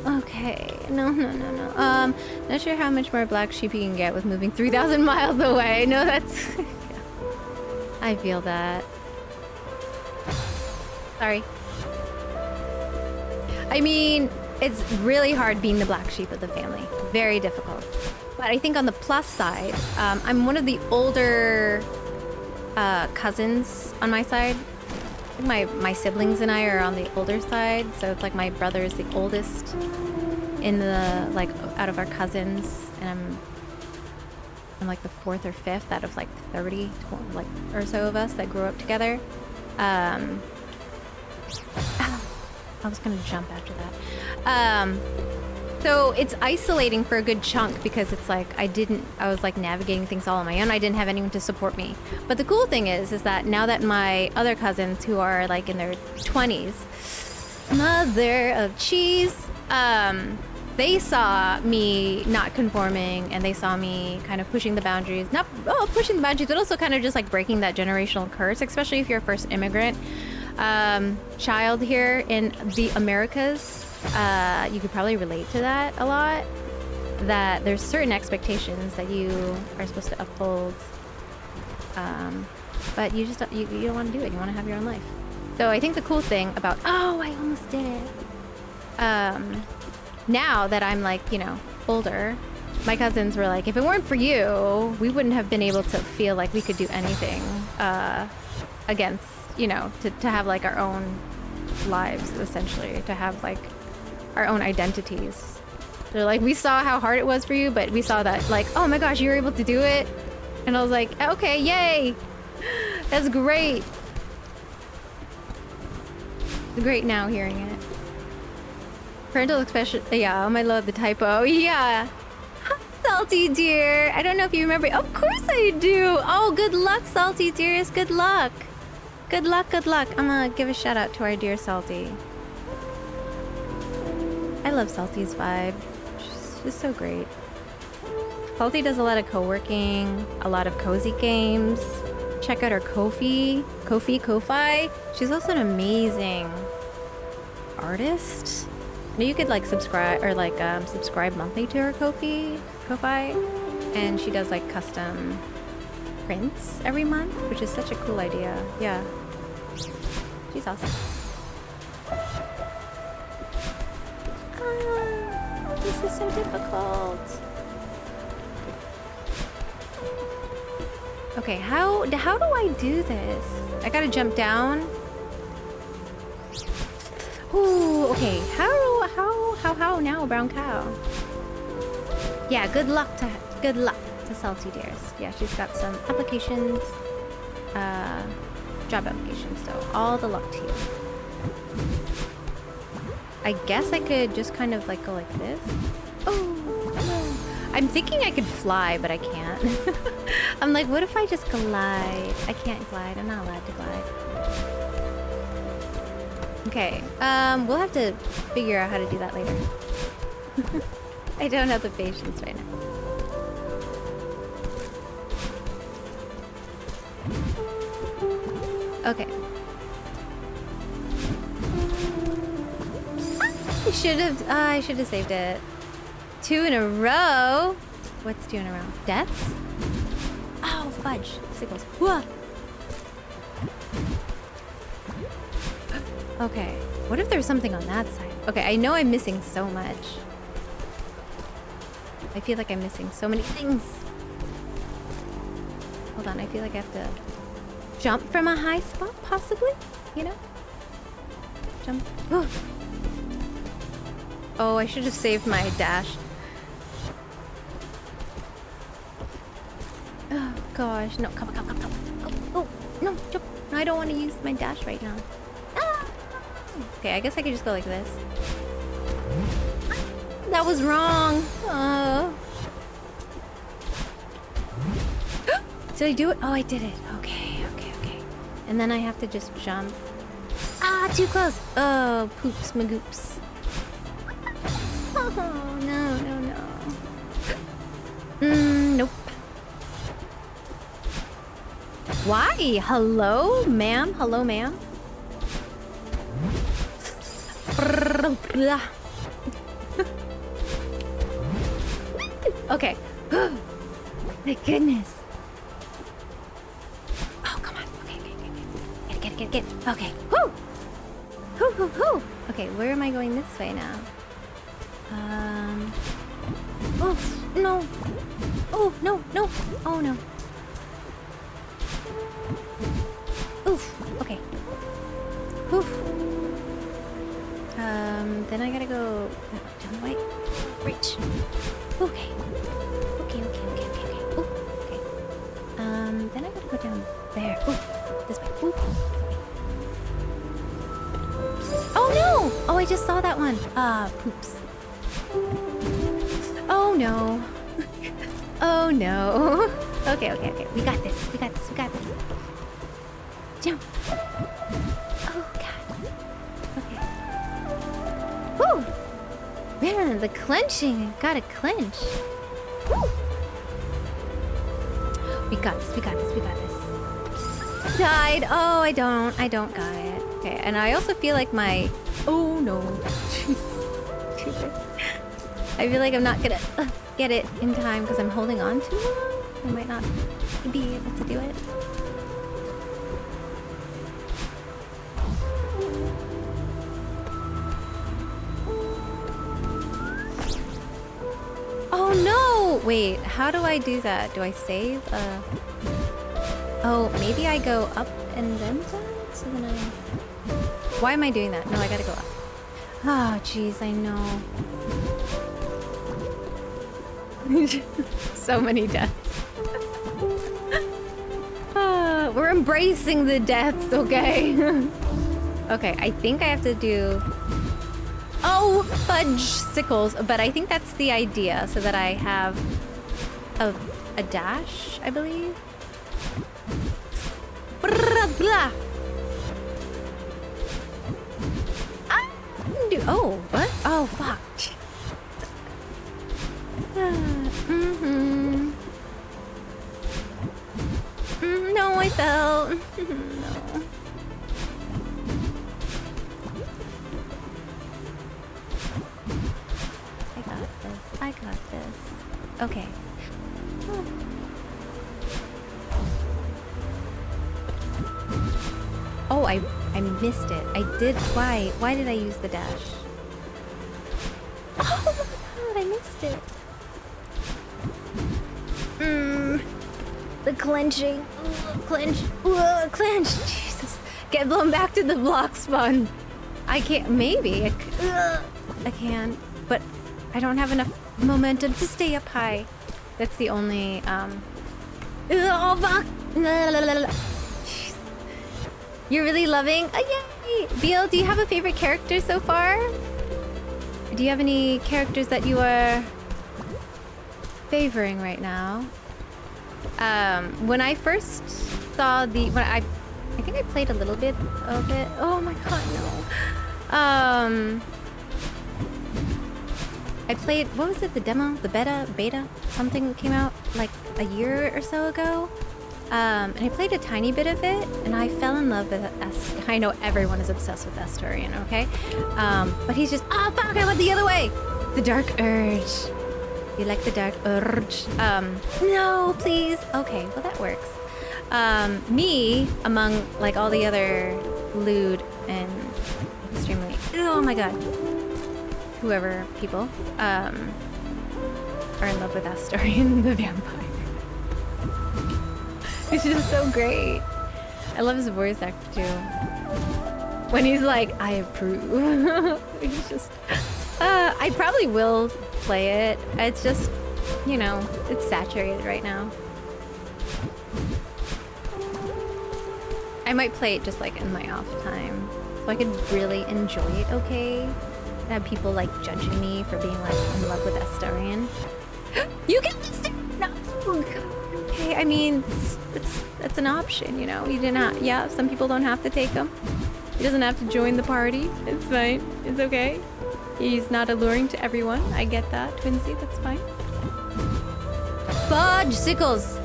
Okay, no. Not sure how much more black sheep you can get with moving 3,000 miles away. No, that's... Yeah. I feel that. Sorry. I mean, it's really hard being the black sheep of the family. Very difficult. But I think on the plus side, I'm one of the older cousins on my side. I think my siblings and I are on the older side, so it's like my brother is the oldest in the, like, out of our cousins, and I'm like the 4th or 5th out of like 30 like or so of us that grew up together. I was gonna jump after that. So it's isolating for a good chunk because it's like I was like navigating things all on my own. I didn't have anyone to support me. But the cool thing is that now that my other cousins who are like in their 20s, mother of cheese, they saw me not conforming and they saw me kind of pushing the boundaries. Not pushing the boundaries, but also kind of just like breaking that generational curse, especially if you're a first immigrant child here in the Americas. You could probably relate to that a lot. That there's certain expectations that you are supposed to uphold, but you just you don't want to do it. You want to have your own life. So I think the cool thing about I almost did it. Now that I'm like, you know, older, my cousins were like, if it weren't for you, we wouldn't have been able to feel like we could do anything against, you know, to have like our own lives, essentially, to have like our own identities. They're like, we saw how hard it was for you, but we saw that like, oh my gosh, you were able to do it. And I was like, okay, yay. That's great. It's great now hearing it. Parental expression, yeah, I love the typo, yeah. Salty dear, I don't know if you remember. Of course I do. Oh, good luck, Salty dearest, good luck. Good luck, good luck. I'm gonna give a shout out to our dear Salty. I love Salty's vibe. She's so great. Salty does a lot of co-working, a lot of cozy games. Check out her Ko-fi. She's also an amazing artist. Maybe you could like subscribe or like subscribe monthly to her Ko-fi, and she does like custom prints every month, which is such a cool idea. Yeah, she's awesome. This is so difficult. Okay, how do I do this? I gotta jump down. Ooh, okay. How now, brown cow? Yeah, good luck to Salty Dears. Yeah, she's got some applications, job applications, so all the luck to you. I guess I could just kind of like go like this. Oh, no. I'm thinking I could fly, but I can't. I'm like, what if I just glide? I can't glide. I'm not allowed to glide. Okay, we'll have to figure out how to do that later. I don't have the patience right now. Okay. I should have saved it. 2 in a row? What's 2 in a row? Deaths? Oh, fudge. Sickles. Whoa. Okay. What if there's something on that side? Okay, I know I'm missing so much. I feel like I'm missing so many things. Hold on, I feel like I have to jump from a high spot, possibly? You know? Jump. Ooh. Oh, I should have saved my dash. Oh, gosh. No, come on. Go. Oh, no, jump. No, I don't want to use my dash right now. Ah. Okay, I guess I could just go like this. That was wrong. Oh. Did I do it? Oh, I did it. Okay. And then I have to just jump. Ah, too close. Oh, poops magoops. Oh, no. Nope. Why? Hello, ma'am? Hello, ma'am? Okay. My goodness. Oh, come on. Get. Okay. Whoo! Whoo! Okay, where am I going this way now? Oh, no! Oh, no! Oh, no. Oof. Okay. Oof. Then I gotta go down the way. Reach. Okay. Okay. Ooh, okay. Then I gotta go down there. Ooh, this way. Ooh. Oh no! Oh, I just saw that one. Poops. Oh no. Oh no. Okay. We got this. Jump. Oh god. Okay. Woo! Man, the clenching. Gotta clench. Woo! We got this. Died. Oh, I don't got it. Okay, and I also feel like my... Oh no. I feel like I'm not gonna get it in time because I'm holding on too long. I might not be able to do it. Oh no! Wait, how do I do that? Do I save? Oh, maybe I go up and then down? So then I... Why am I doing that? No, I gotta go up. Oh, jeez, I know. So many deaths. We're embracing the deaths, okay? Okay, I think I have to do... Oh, fudge sickles. But I think that's the idea, so that I have a dash, I believe. Blah. Oh, what? Oh, fuck. No, I fell. No. I got this. Okay. Oh, I missed it. I did. Why? Why did I use the dash? Oh my god, I missed it. The clenching. Clench. Clench. Jesus. Get blown back to the block spawn. I can't. Maybe. I can. But I don't have enough momentum to stay up high. That's the only, Oh, fuck. Jeez. You're really loving? Yay! Beal, do you have a favorite character so far? Do you have any characters that you are favoring right now? When I first saw I think I played a little bit of it. Oh my god, no. I played, what was it, the demo? The beta? Something came out like a year or so ago. And I played a tiny bit of it, and I fell in love with I know everyone is obsessed with Asturian, okay? But he's just, oh fuck, I went the other way! The Dark Urge. You like the Dark Urge? No, please. Okay, well that works. Me, among like all the other lewd and extremely, oh my god, whoever people, are in love with Asturian the vampire. It's just so great. I love his voice actor too. When he's like, I approve. He's just... I probably will play it. It's just, you know, it's saturated right now. I might play it just like in my off time. So I could really enjoy it, okay? And have people like judging me for being like in love with Asturian. You can listen! No! Okay, I mean, it's an option, you know? You didn't yeah, some people don't have to take him. He doesn't have to join the party. It's fine. It's okay. He's not alluring to everyone. I get that, Twinsy. That's fine. Fudge sickles!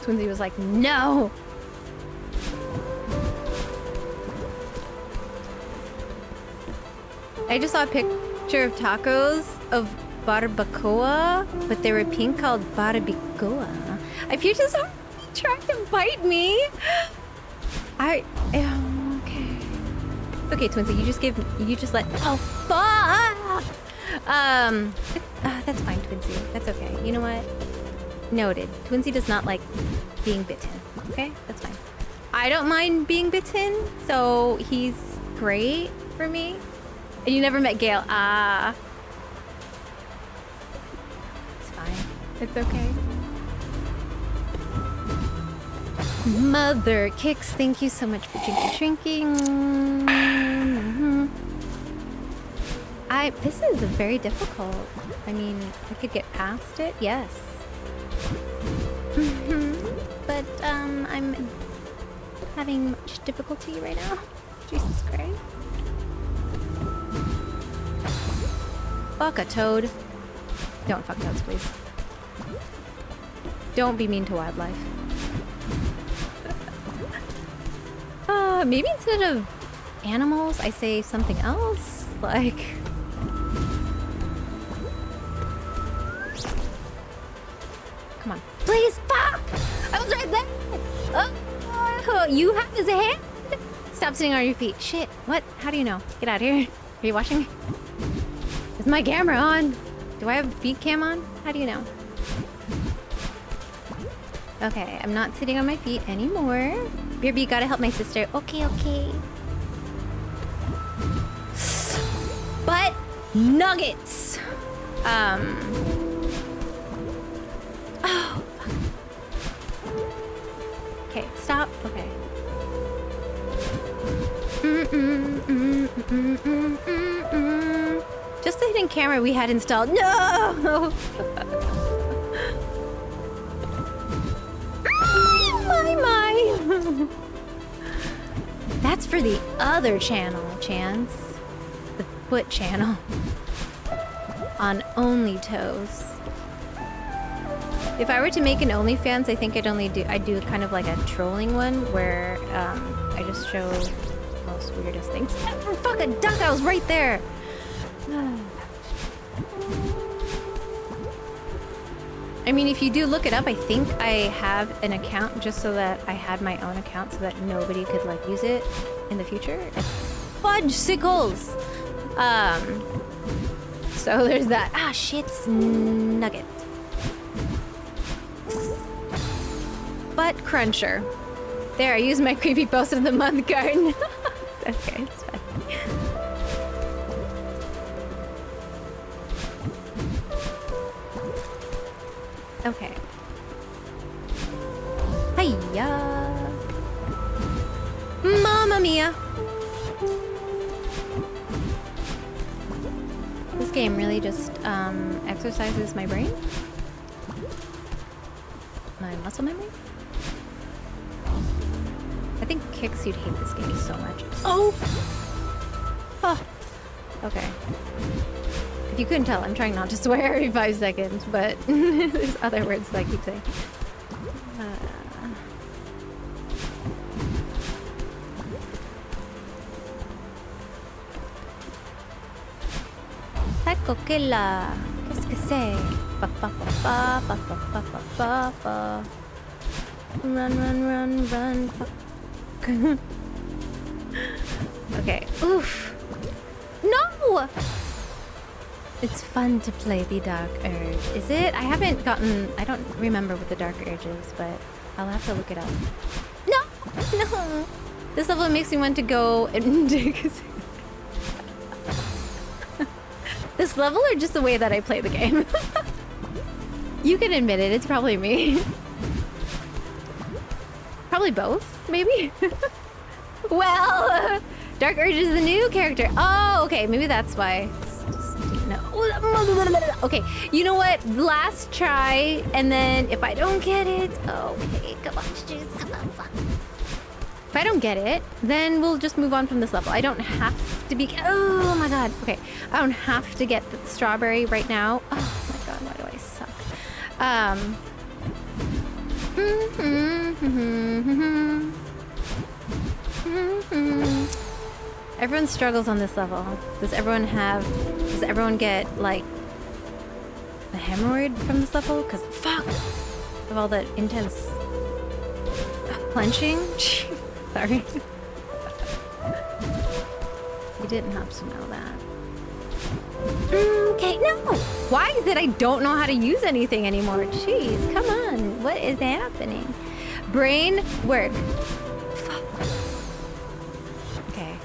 Twinsy was like, no! I just saw a picture of tacos of barbacoa, but they were pink, called barbacoa. I feel just so Trying to bite me. I am okay. Okay, Twinsy, you just let. Oh fuck! That's fine, Twinsy. That's okay. You know what? Noted. Twinsy does not like being bitten. Okay, that's fine. I don't mind being bitten, so he's great for me. And you never met Gail. It's fine. It's okay. Mother Kicks, thank you so much for drinking. This is very difficult. I mean, I could get past it, yes. But I'm having much difficulty right now. Jesus Christ. Fuck a toad. Don't fuck toads, please. Don't be mean to wildlife. Maybe instead of animals, I say something else, like... Come on. Please, fuck! I was right there! Oh, you have his hand? Stop sitting on your feet. Shit, what? How do you know? Get out of here. Are you watching me? Is my camera on? Do I have feet cam on? How do you know? Okay, I'm not sitting on my feet anymore. BRB, gotta help my sister. Okay, okay. But nuggets. Oh. Okay, stop. Okay. Just the hidden camera we had installed. No. My. That's for the other channel, Chance. The foot channel. On Only Toes. If I were to make an OnlyFans, I think I'd do kind of like a trolling one where I just show the most weirdest things. Oh, fuck a duck, I was right there. I mean, if you do look it up, I think I have an account just so that I had my own account so that nobody could like use it in the future. Fudge sickles! So there's that. Ah, shit's nugget. Butt cruncher. There, I used my creepy post of the month card. Okay, it's fine. Okay. Hiya! Mamma mia! This game really just exercises my brain. My muscle memory. I think Kix, you'd hate this game so much. Oh! Oh! Okay. If you couldn't tell, I'm trying not to swear every 5 seconds, but there's other words that I keep saying. Taco Killa. Qu'est-ce que c'est? Pa pa pa pa pa pa pa pa pa pa. Run, run, run, run. Okay. Oof. No! It's fun to play the Dark Urge. Is it? I don't remember what the Dark Urge is, but I'll have to look it up. No! No! This level makes me want to go and dig. This level or just the way that I play the game? You can admit it, it's probably me. Probably both, maybe? Well, Dark Urge is the new character. Oh, okay, maybe that's why. No. Okay, you know what? Last try, and then if I don't get it... Okay, come on, jeez, come on, fuck. If I don't get it, then we'll just move on from this level. I don't have to be... Oh my god. Okay, I don't have to get the strawberry right now. Oh my god, why do I suck? Everyone struggles on this level. Does everyone get like a hemorrhoid from this level? Cause fuck of all the intense clenching? Sorry. You didn't have to know that. Okay, no! Why is it I don't know how to use anything anymore? Jeez, come on. What is happening? Brain work. Fuck. Okay.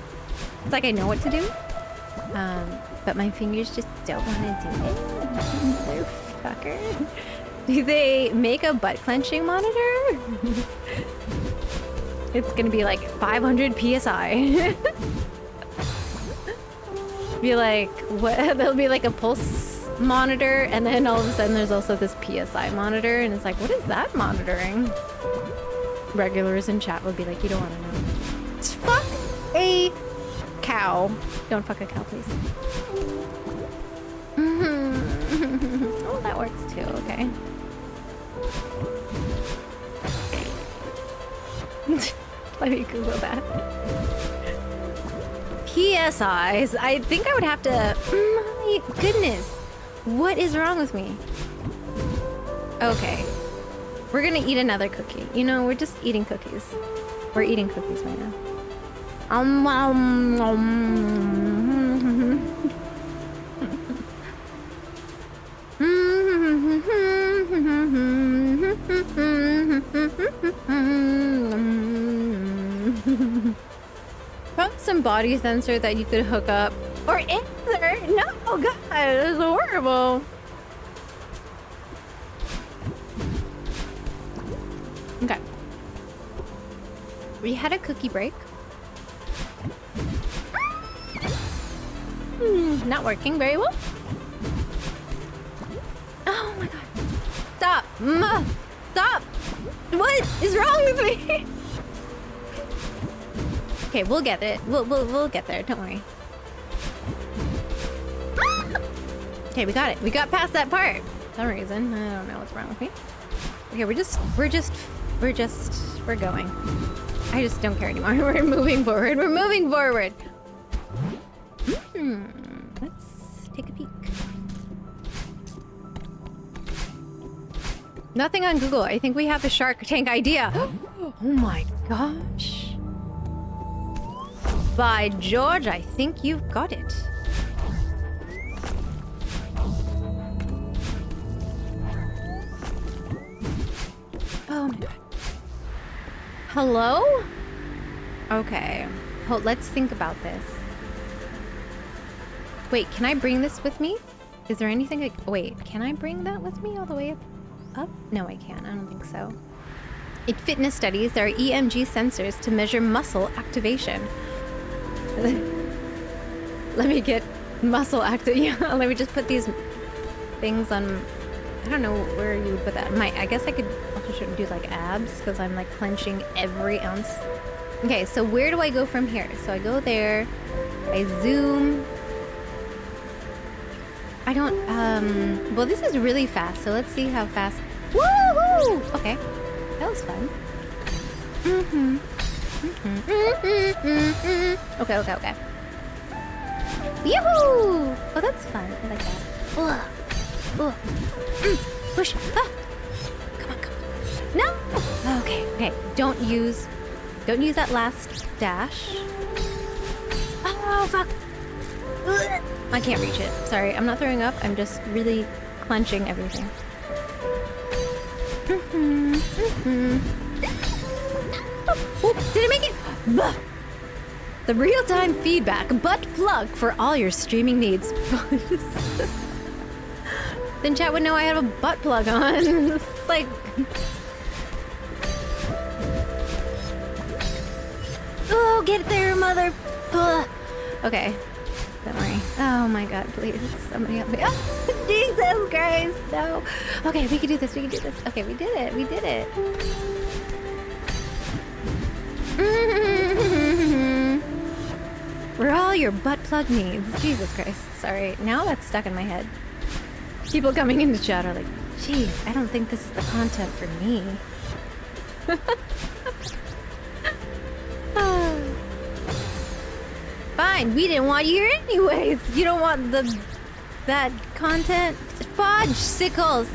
It's like I know what to do. But my fingers just don't want to do it. Motherfucker. Do they make a butt clenching monitor? It's gonna be like 500 PSI. Be like, what? There'll be like a pulse monitor, and then all of a sudden there's also this PSI monitor, and it's like, what is that monitoring? Regulars in chat would be like, you don't want to know. Fuck a cow. Don't fuck a cow, please. Oh, that works too. Okay. Let me Google that. PSIs. I think I would have to. My goodness. What is wrong with me? Okay. We're gonna eat another cookie. You know, we're just eating cookies. We're eating cookies right now. Found some body sensor that you could hook up. Or answer! No, God, this is horrible. Okay. We had a cookie break. Not working very well. Oh my God. Stop. Stop. What is wrong with me? Okay, we'll get it. We'll get there. Don't worry. Okay, we got it. We got past that part. For some reason. I don't know what's wrong with me. Okay, we're going. I just don't care anymore. We're moving forward. We're moving forward. Let's take a peek. Nothing on Google. I think we have the Shark Tank idea. Oh my gosh. By George, I think you've got it. Oh my God. Hello? Okay. Let's think about this. Wait, can I bring this with me? Is there anything like... Wait, can I bring that with me all the way up? No, I can't. I don't think so. In fitness studies, there are EMG sensors to measure muscle activation. Let me get muscle active. Yeah, let me just put these things on... I don't know where you would put that. I guess I could also do like abs because I'm like clenching every ounce. Okay, so where do I go from here? So I go there. I zoom. I don't, well, this is really fast, so let's see how fast. Woohoo! Okay, that was fun. Okay. Yoo-hoo! Oh, that's fun. I like that. Push. Ah. Come on. No! Okay. Don't use that last dash. Oh, fuck. I can't reach it. Sorry, I'm not throwing up. I'm just really clenching everything. Oh, did I make it? The real-time feedback butt plug for all your streaming needs. Then chat would know I have a butt plug on. It's like... Oh, get there, mother... Okay. Don't worry. Oh my God, please. Somebody help me. Oh, Jesus Christ, no. Okay, we can do this. Okay, we did it. For all your butt plug needs. Jesus Christ. Sorry. Now that's stuck in my head. People coming into chat are like, geez, I don't think this is the content for me. Fine, we didn't want you here anyways. You don't want that content. Fudge sickles.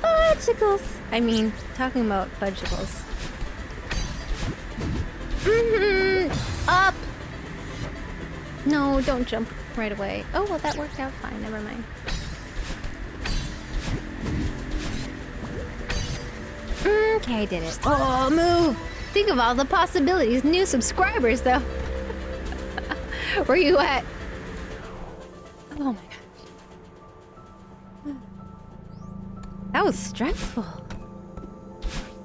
Fudgicles! I mean, talking about fudgicles. Up! No, don't jump right away. Oh, well, that worked out fine. Never mind. Okay, I did it. Oh, move! Think of all the possibilities. New subscribers, though. Where you at? Oh my gosh. That was stressful.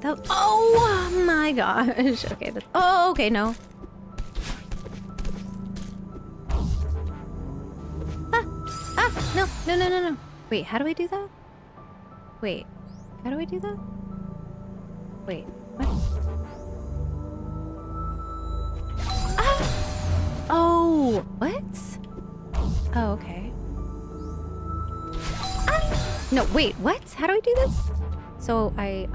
Oh my gosh. Okay. Oh, okay, no. No. Wait, how do I do that? Wait, how do I do that? Wait, what? Oh, what? Oh, okay. No, wait, what? How do I do this? So I,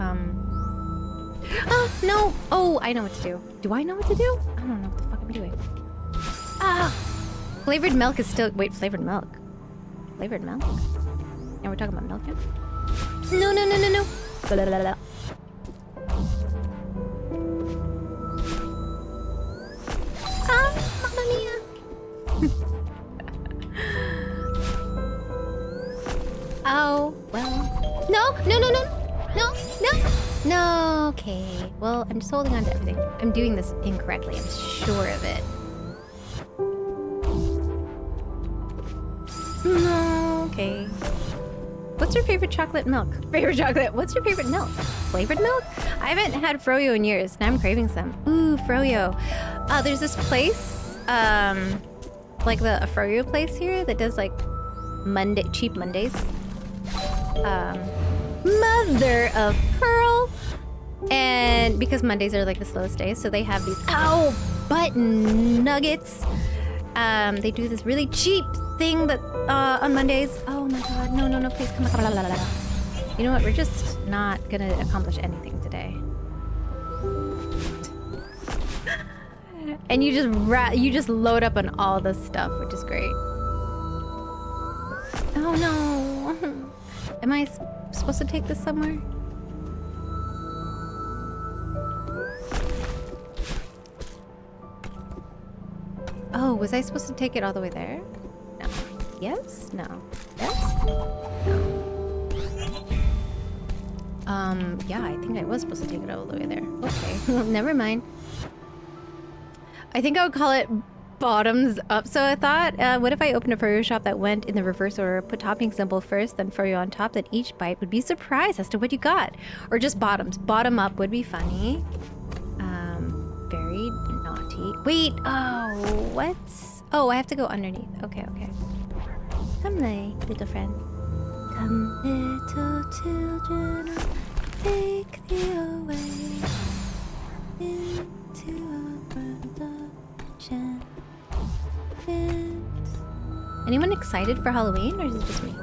no. Oh, I know what to do. Do I know what to do? I don't know what the fuck I'm doing. Flavored milk is still, wait, flavored milk. Flavored milk? And we're talking about milk now? No. Blah, blah, blah, blah. Mamma mia. Oh, well. No. Okay. Well, I'm just holding on to everything. I'm doing this incorrectly. I'm sure of it. No, okay. What's your favorite chocolate milk? Favorite chocolate? What's your favorite milk? Flavored milk? I haven't had froyo in years. Now I'm craving some. Ooh, froyo. There's this place, like a froyo place here that does like cheap Mondays. Mother of pearl. And because Mondays are like the slowest days, so they have these button nuggets. They do this really cheap thing that on Mondays. Oh my god, no, please come on. You know what? We're just not gonna accomplish anything today. And you just load up on all this stuff, which is great. Oh no. Am I supposed to take this somewhere? Oh, was I supposed to take it all the way there? No. Yes? No. Yes? No. Yeah, I think I was supposed to take it all the way there. Okay, well, never mind. I think I would call it bottoms up. So I thought, what if I opened a furry shop that went in the reverse order, put topping symbol first, then furry on top, then each bite would be surprised as to what you got. Or just bottoms. Bottom up would be funny. Very naughty. Wait, oh, what? Oh, I have to go underneath. Okay. Come, my little friend. Come, little children, take thee away into a world of enchantment. Anyone excited for Halloween, or is it just me?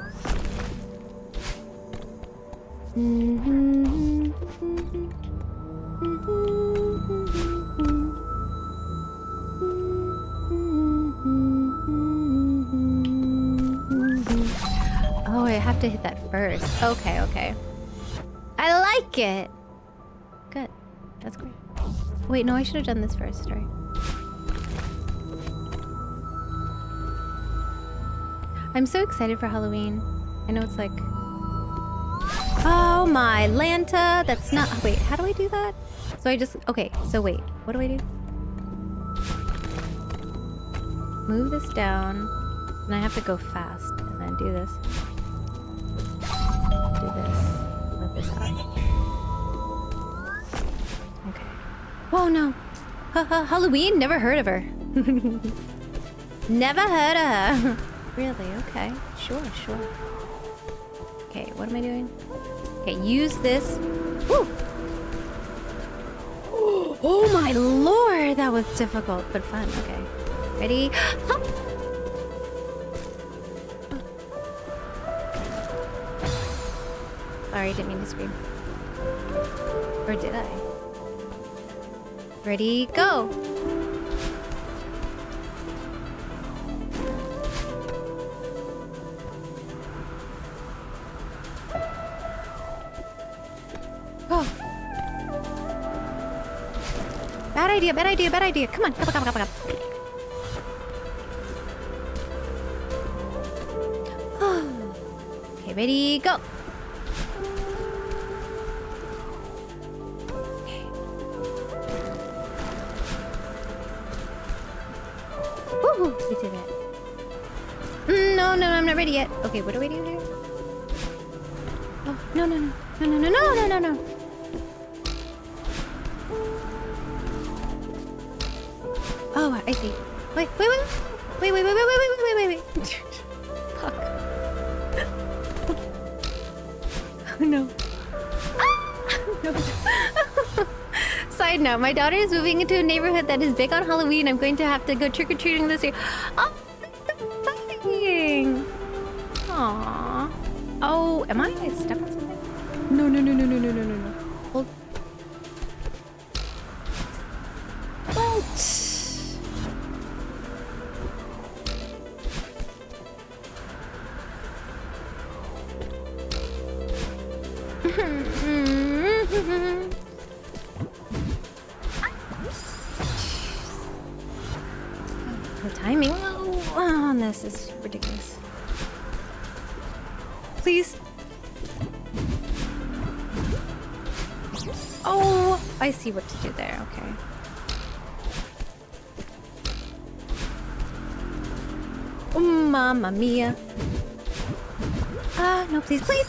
Oh, I have to hit that first. Okay. I like it. Good. That's great. Wait, no, I should have done this first, right? I'm so excited for Halloween. I know it's like... Oh my Lanta! That's not... Wait, how do I do that? So I just... Okay, so wait. What do I do? Move this down. And I have to go fast. And then do this. Do this. Let this out. Okay. Whoa, no! Halloween? Never heard of her. Never heard of her. Really? Okay. Sure. Okay, what am I doing? Okay, use this. Woo! Oh my lord! That was difficult, but fun. Okay. Ready? Hop! Sorry, didn't mean to scream. Or did I? Ready, go! idea, bad idea, bad idea. Come on, come on, come on, come on. Okay, ready, go. Okay. Woohoo, we did it. No, no, I'm not ready yet. Okay, what do we do here? Oh, no, no, no, no, no, no, no, no, no, no. Oh, I see. Wait, wait, wait, wait, wait, wait, wait, wait, wait, wait, wait, wait. Fuck. Oh no. Ah! No. Side note: my daughter is moving into a neighborhood that is big on Halloween. I'm going to have to go trick or treating this year. Oh, that's exciting. Aww. Oh, am I stuck on something? No, no, no, no, no, no, no, no, no. Hold. Bolt. The timing on this is ridiculous. Please. Oh, I see what to do there. Okay. Oh, Mamma mia. No, please, please.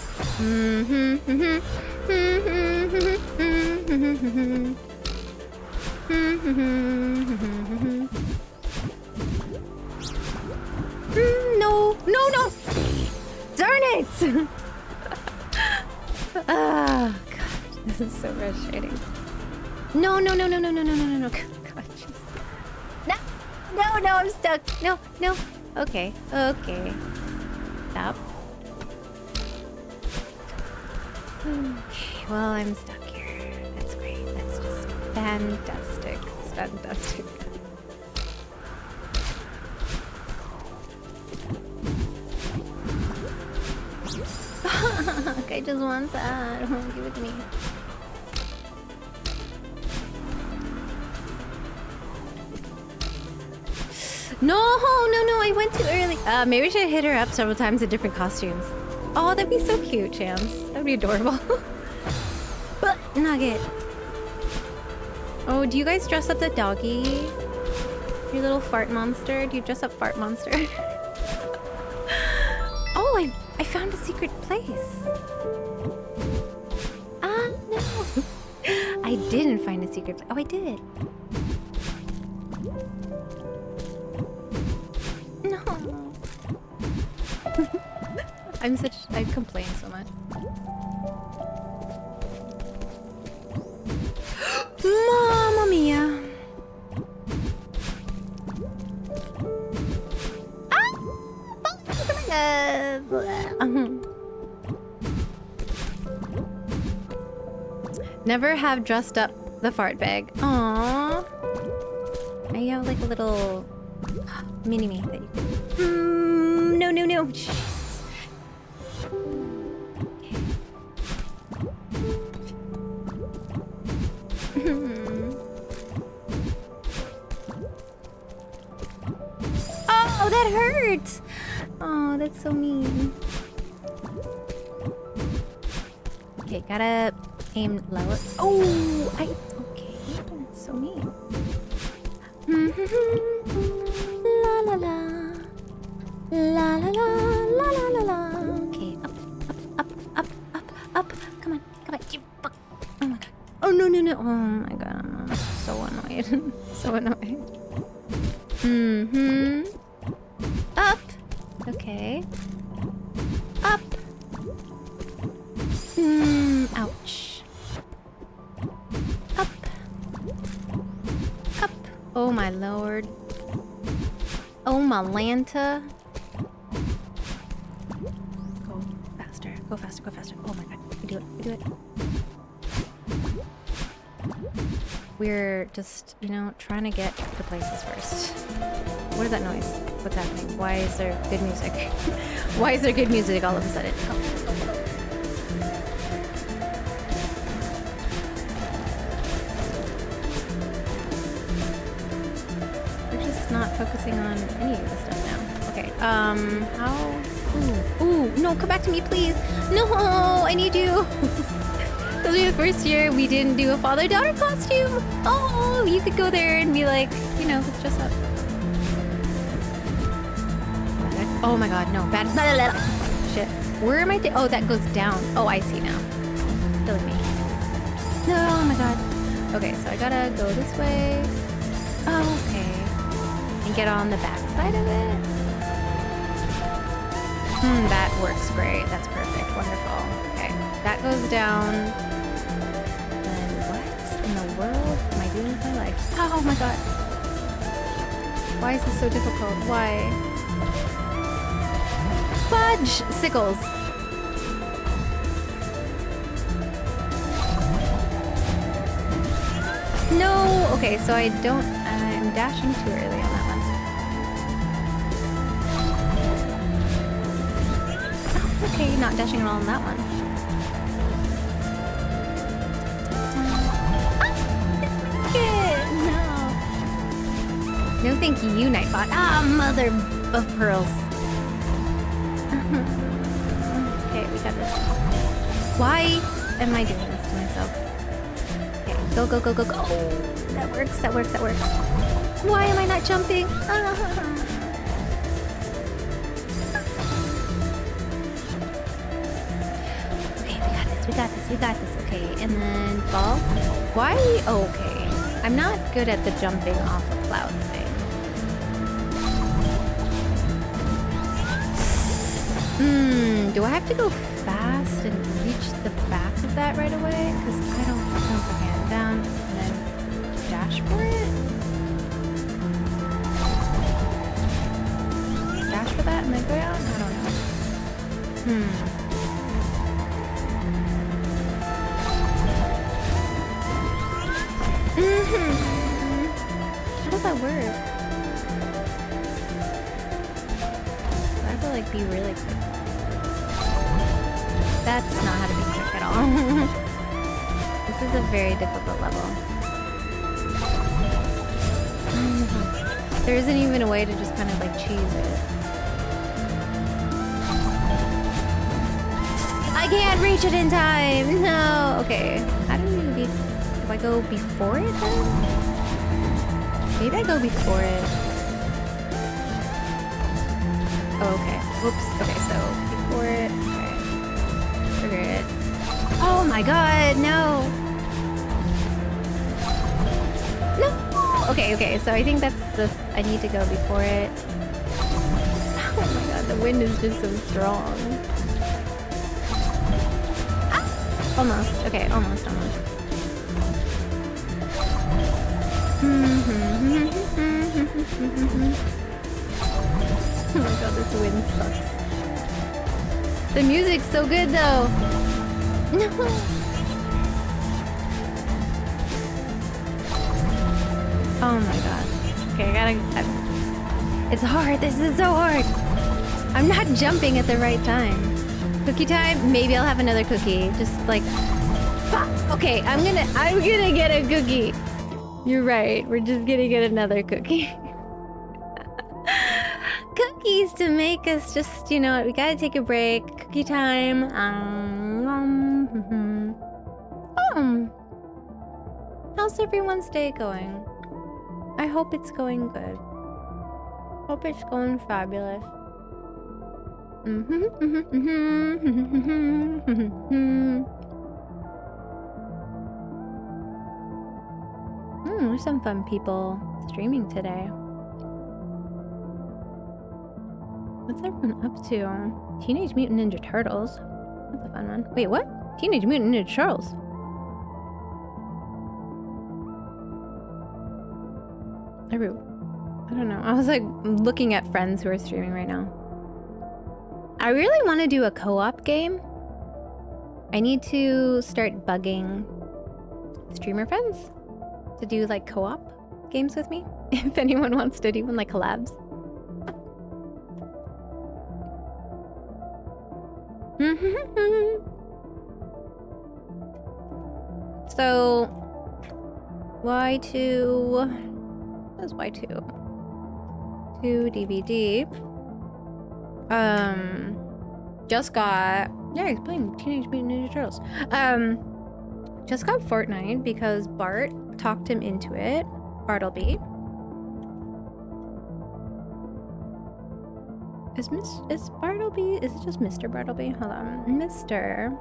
No, no, no. Darn it. Ah, God, this is so frustrating. No, no, no, no, no, no, no, no, no, no. God, jeez. No, no, no, I'm stuck. No, no. Okay, okay. Stop. Okay, well, I'm stuck here. That's great. That's just fantastic. It's fantastic. I just want that. Give it to me. No, no, no, I went too early. Maybe we should hit her up several times in different costumes. Oh, that'd be so cute, Chance. That'd be adorable. But Nugget. Oh, do you guys dress up the doggy? Your little fart monster? Do you dress up fart monster? Oh, I found a secret place. Ah, no. I didn't find a secret place. Oh, I did. No. I complain so much. Mamma mia. Never have dressed up the fart bag. Aww. Now you have like a little mini me that you can. No, no, no. Oh, that hurt! Oh, that's so mean. Okay, gotta aim lower. Oh, okay, that's so mean. La la la. La la la la la la la. Okay, up, up, up, up, up, up. Come on, come on. You fuck. Oh my god. Oh no, no, no. Oh my god, I'm so annoyed. So annoyed. Up. Okay. Up. Ouch. Up. Up. Oh my lord. Oh my Lanta. Go faster. Go faster. Go faster. Oh my god. We do it. We do it. We're just, you know, trying to get the places first. What is that noise? What's happening? Why is there good music? Why is there good music all of a sudden? Go. focusing on any of the stuff now. Okay, how? Ooh, no, come back to me, please. No, I need you. This will be the first year we didn't do a father-daughter costume. Oh, you could go there and be like, you know, let's dress up. Oh my god, no, bad. Shit. Where am I? Oh, that goes down. Oh, I see now. Killing me. No, oh my god. Okay, so I gotta go this way. Oh, okay. And get on the back side of it. That works great. That's perfect. Wonderful. Okay, that goes down. And what in the world am I doing with my life? Oh my god. Why is this so difficult? Why? Fudge! Sickles. No! Okay, so I'm dashing too early on that one. Oh, okay, not dashing at all on that one. No. No thank you, Nightbot. Ah, mother of pearls. Okay, we got this. Why am I doing this to myself? Okay, go, go, go, go, go. Oh, that works, that works, that works. Why am I not jumping? Okay, we got this, we got this, we got this. Okay, and then fall. Why? Oh, okay. I'm not good at the jumping off a cloud thing. Do I have to go fast and reach the back of that right away? Because I don't know if I can. Down and then dash for it? Dash for that and then go down? I don't know. How does that work? I have to like be really quick. That's not how to be quick at all. This is a very difficult level. There isn't even a way to just kind of like cheese it. I can't reach it in time! No! Okay. How do we... Do I go before it then? Maybe I go before it. Oh, okay. Whoops. Okay, so before it. Okay. It. Oh my god, no! No! Okay, okay, so I think that's the... I need to go before it. Oh my god, the wind is just so strong. Ah! Almost. Okay, almost, almost. Oh my god, this wind sucks. The music's so good though. No. Oh my god. Okay, it's hard. This is so hard. I'm not jumping at the right time. Cookie time? Maybe I'll have another cookie. Just like... Okay, I'm gonna get a cookie. You're right. We're just gonna get another cookie. Cookies to make us just, you know, we gotta take a break. Cookie time. How's everyone's day going? I hope it's going good. Hope it's going fabulous. There's some fun people streaming today. What's everyone up to? Teenage Mutant Ninja Turtles. That's a fun one. Wait, what? Teenage Mutant Ninja Turtles? I don't know. I was like looking at friends who are streaming right now. I really want to do a co-op game. I need to start bugging streamer friends to do like co-op games with me. If anyone wants to do one, like collabs. So Y2. What is Y2? 2 DVD. Just got... Yeah, he's playing Teenage Mutant Ninja Turtles. Just got Fortnite because Bart talked him into it. Bartleby. Is Bartleby... Is it just Mr. Bartleby? Hold on. Mr.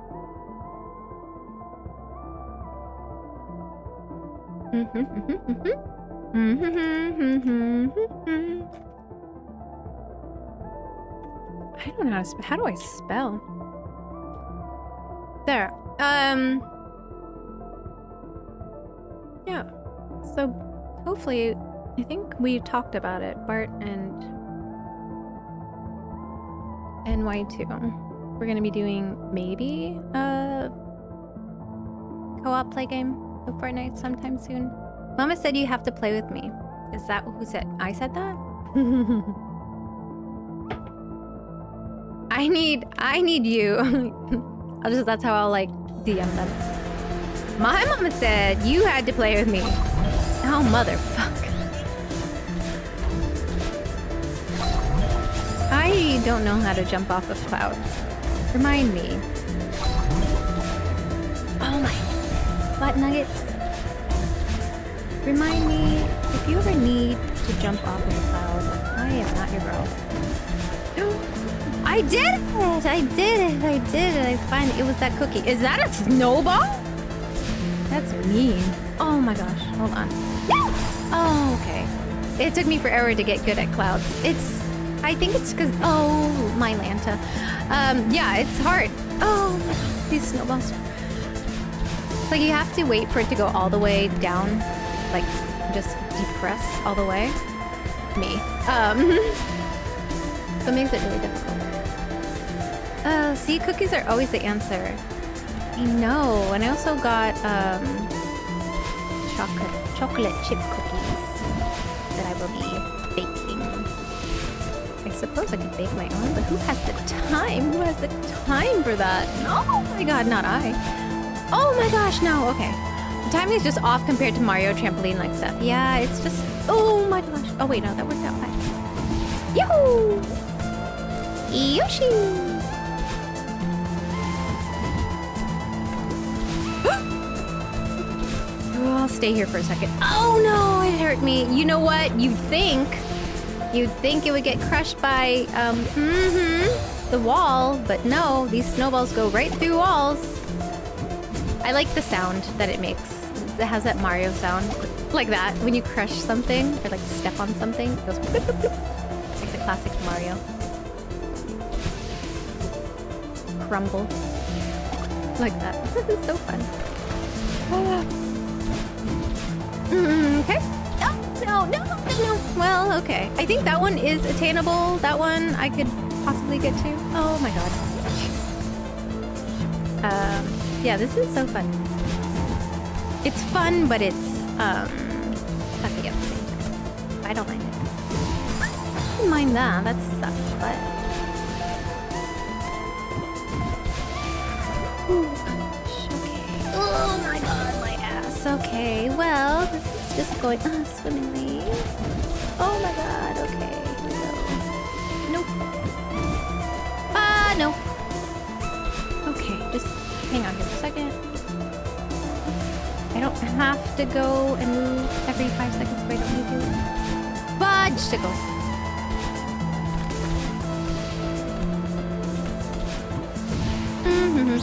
I don't know how to spell. How do I spell? There. Yeah. So hopefully, I think we talked about it, Bart and Y2. We're gonna be doing maybe a co-op play game of Fortnite sometime soon. Mama said you have to play with me. Is that who said? I said that? I need you. That's how I'll like DM them. My mama said you had to play with me. Oh, motherfuck. I don't know how to jump off of clouds. Remind me. Oh my butt nuggets. Remind me if you ever need to jump off of a cloud. I am not your girl. I did it! I did it. I finally, it was that cookie. Is that a snowball? That's mean. Oh my gosh, hold on. Oh, okay. It took me forever to get good at clouds. I think it's because, oh, my Lanta. Yeah, it's hard. Oh, these snowballs. It's like you have to wait for it to go all the way down, like just depress all the way. Me. So it makes it really difficult. See, cookies are always the answer. I know, and I also got chocolate chip cookies that I will be baking. I suppose I could bake my own, but who has the time? Who has the time for that? Oh my god, not I. Oh my gosh, no, okay. The timing is just off compared to Mario trampoline-like stuff. Yeah, it's just, oh my gosh. Oh wait, no, that worked out fine. Yahoo! Yoshi! I'll stay here for a second. Oh no, it hurt me. You know what? You'd think it would get crushed by the wall, but no, these snowballs go right through walls. I like the sound that it makes. It has that Mario sound. Like that, when you crush something or like step on something, it goes bloop, bloop, bloop. Like the classic Mario. Crumble. Like that. This is so fun. Okay. No. Well, okay. I think that one is attainable. That one I could possibly get to. Oh my god. Yeah, this is so fun. It's fun, but it's sucky at the same time. I don't mind it. I don't mind that. That sucks, but okay. Oh my god, my ass. Okay, well, this is just going swimmingly. Oh my god, okay. So, nope. No. Okay, just hang on here for a second. I don't have to go and move every 5 seconds if I don't need to. Fudgesicles.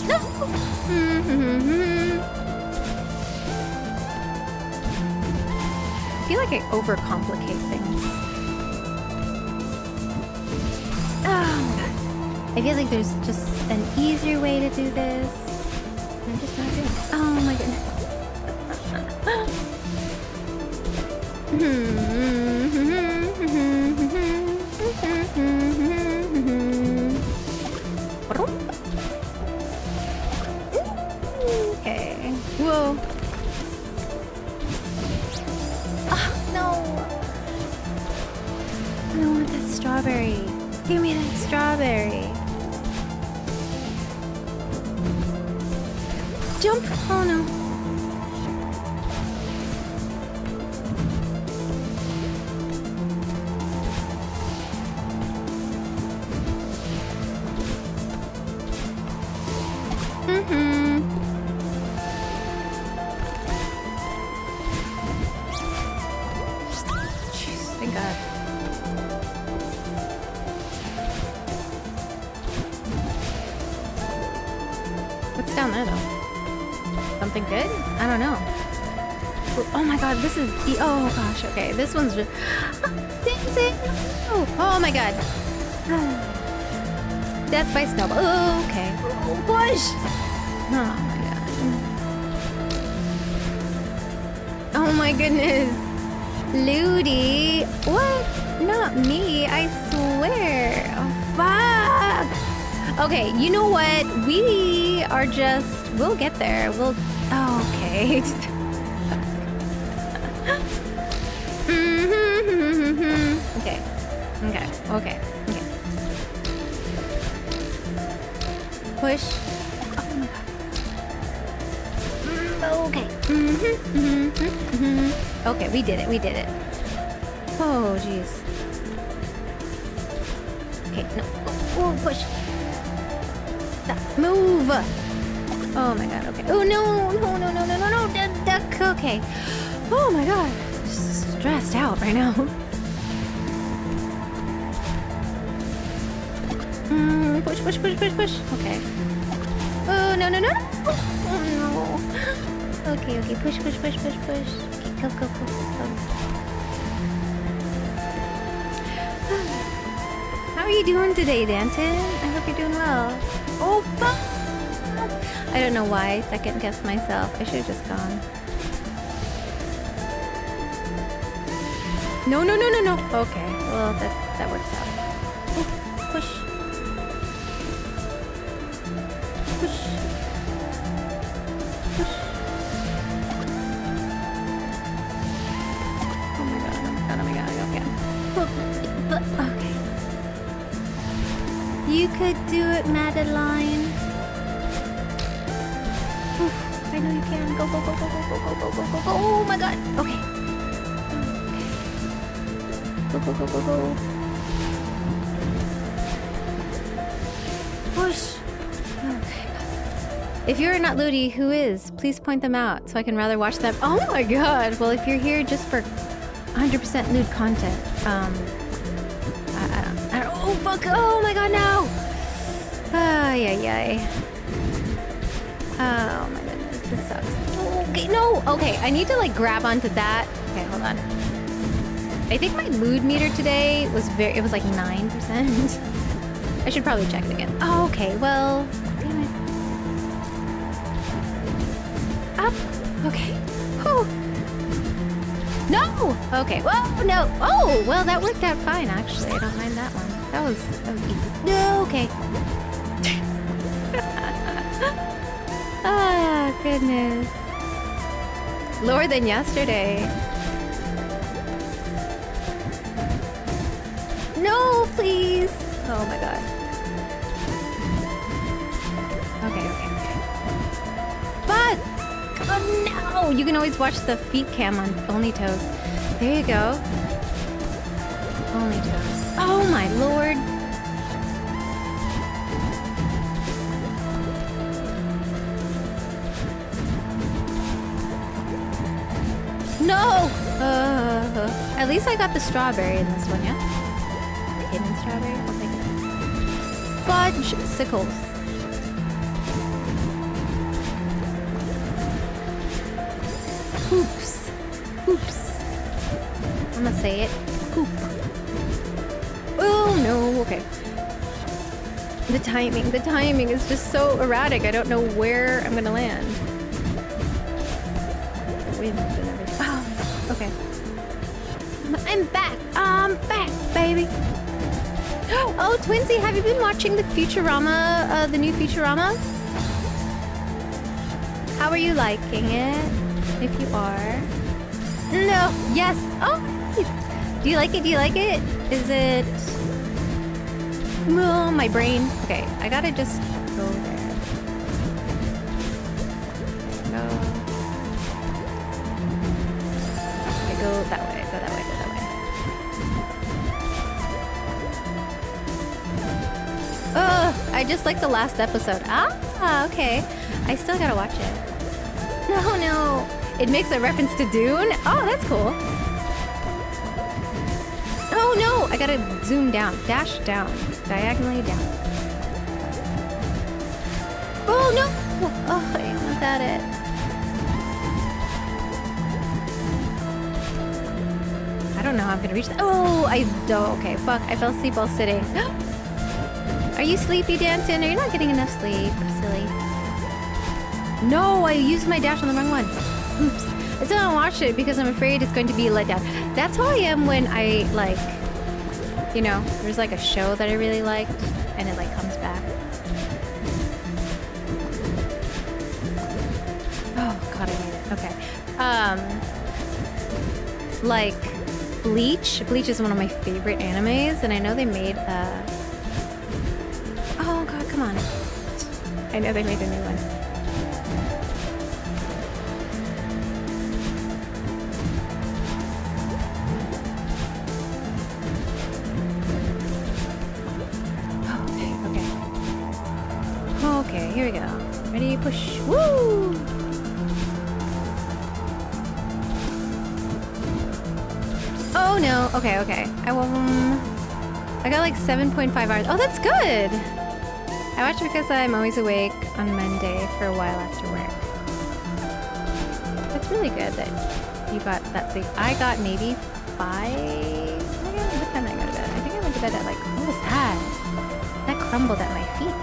No. I feel like I overcomplicate things. Oh my god. I feel like there's just an easier way to do this. I'm just not doing it. Oh my goodness. Okay. Whoa. Oh, no. I want that strawberry. Give me that strawberry. Jump. Oh no. What's down there though? Something good? I don't know. Oh my god, this is... Oh gosh, okay. This one's just... Dancing! Oh my god. Death by snowball. Oh, okay. Oh, push! Oh my god. Oh my goodness. Ludi. What? Not me, I swear. Oh, fuck! Okay, you know what? We are just... We'll get there. We'll... Oh, okay. Okay. Okay. Okay. Okay. Push. Oh my god. Okay. Okay, we did it. We did it. Oh, jeez. Okay, no. Oh, push. Stop. Move. Oh my god. Okay. Oh no! No! No! No! No! No! No! Duck. Okay. Oh my god. Just stressed out right now. Push, push, push, push, push. Okay. Oh, no, no, no. Oh, no. Okay, okay. Push, push, push, push, push. Okay, go, go, go, go. How are you doing today, Danton? I hope you're doing well. Oh, fuck. I don't know why I second-guessed myself. I should have just gone. No, no, no, no, no. Okay. Well, that works out. Oh, push. Push. Push. Oh my god, oh my god, oh my god, okay. Okay. You could do it, Madeline. Oof, I know you can. Go, go, go, go, go, go, go, go, go, go, go. Oh my god. Okay. Go, go, go, go, go. Push. Okay. If you're not Ludi, who is? Please point them out so I can rather watch them. Oh my god. Well, if you're here just for 100% lewd content, I don't. Oh fuck. Oh my god, no. Ay, ay, ay. Oh my goodness, this sucks. Okay, no. Okay, I need to like grab onto that. Okay, hold on. I think my mood meter today was it was like 9%. I should probably check it again. Oh, okay, well, damn it. Up. Okay. Whew. No. Okay. Well, no. Oh, well, that worked out fine actually. I don't mind that one. That was easy. No. Okay. Ah, goodness. Lower than yesterday. No, please. Oh my god. Okay, okay, okay. But oh no! You can always watch the feet cam on Only Toes. There you go. Only Toes. Oh my lord. No! At least I got the strawberry in this one, yeah? Hidden strawberry? I'll take it. Fudge sickles. Hoops. Hoops. I'm gonna say it. Hoop. Oh no, okay. The timing is just so erratic. I don't know where I'm gonna land. Wind and everything. Oh, okay. I'm back. I'm back, baby. Oh, Twinsy, have you been watching the Futurama, the new Futurama? How are you liking it? If you are. No. Yes. Oh, nice. Do you like it? Do you like it? Is it... Oh, my brain. Okay, I gotta just go there. Go. Okay, go that way. Go that way. Go that way. Oh, I just like the last episode. Ah, okay. I still gotta watch it. No, no. It makes a reference to Dune? Oh, that's cool. Oh, no. I gotta zoom down. Dash down. Diagonally down. Oh, no. Oh, I almost had it. I don't know how I'm gonna reach that. Oh, okay, fuck. I fell asleep while sitting. Are you sleepy, Danton? Are you not getting enough sleep? Silly. No, I used my dash on the wrong one. Oops. I still haven't watched it because I'm afraid it's going to be a letdown. That's how I am when I, like, you know, there's like a show that I really liked and it like comes back. Oh, God, I made it. Okay. Like, Bleach. Bleach is one of my favorite animes, and I know they made a... Oh, God, come on. I know they made a new one. Okay, here we go. Ready, push. Woo! Oh no. Okay. I got like 7.5 hours. Oh, that's good. I watch it because I'm always awake on Monday for a while after work. That's really good that you got that sleep. I got maybe 5. What time did I go to bed? I think I went to bed at like, what was that? That crumbled at my feet.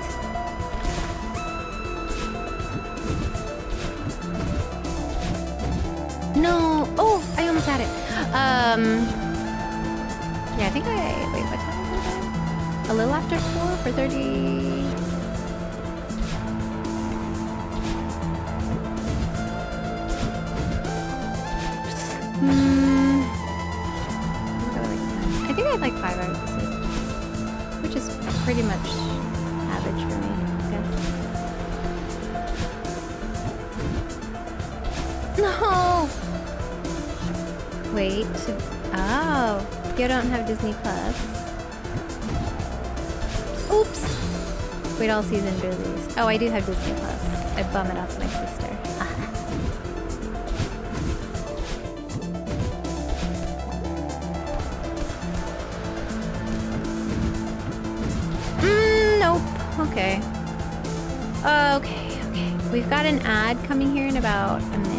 No. Oh, I almost had it. Yeah, I think wait, what time was it? A little after 4 for 30. I think I had like 5 hours of sleep, which is pretty much average for me, I guess. No! Wait. Oh. You don't have Disney Plus. Oops. Wait all season to release. Oh, I do have Disney Plus. I bum it off my sister. Nope. Okay. Okay. We've got an ad coming here in about a minute.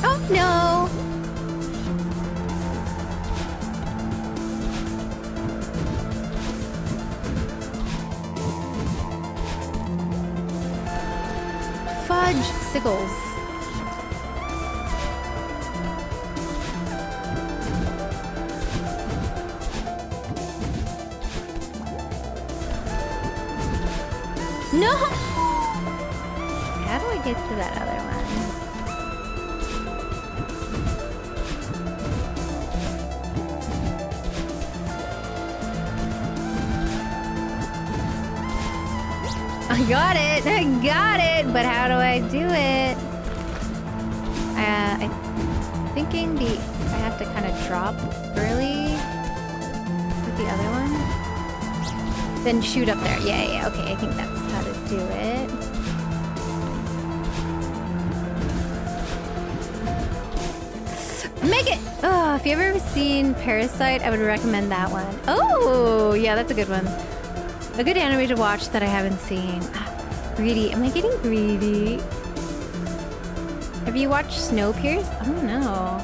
Oh, no! Fudge sickles. No! How do I get to that other one? I got it, but how do I do it? I'm thinking I have to kind of drop early with the other one. Then shoot up there. Yeah, okay, I think that's how to do it. Make it! Oh, if you've ever seen Parasite, I would recommend that one. Oh, yeah, that's a good one. A good anime to watch that I haven't seen. Greedy. Am I getting greedy? Have you watched Snowpiercer? Oh no.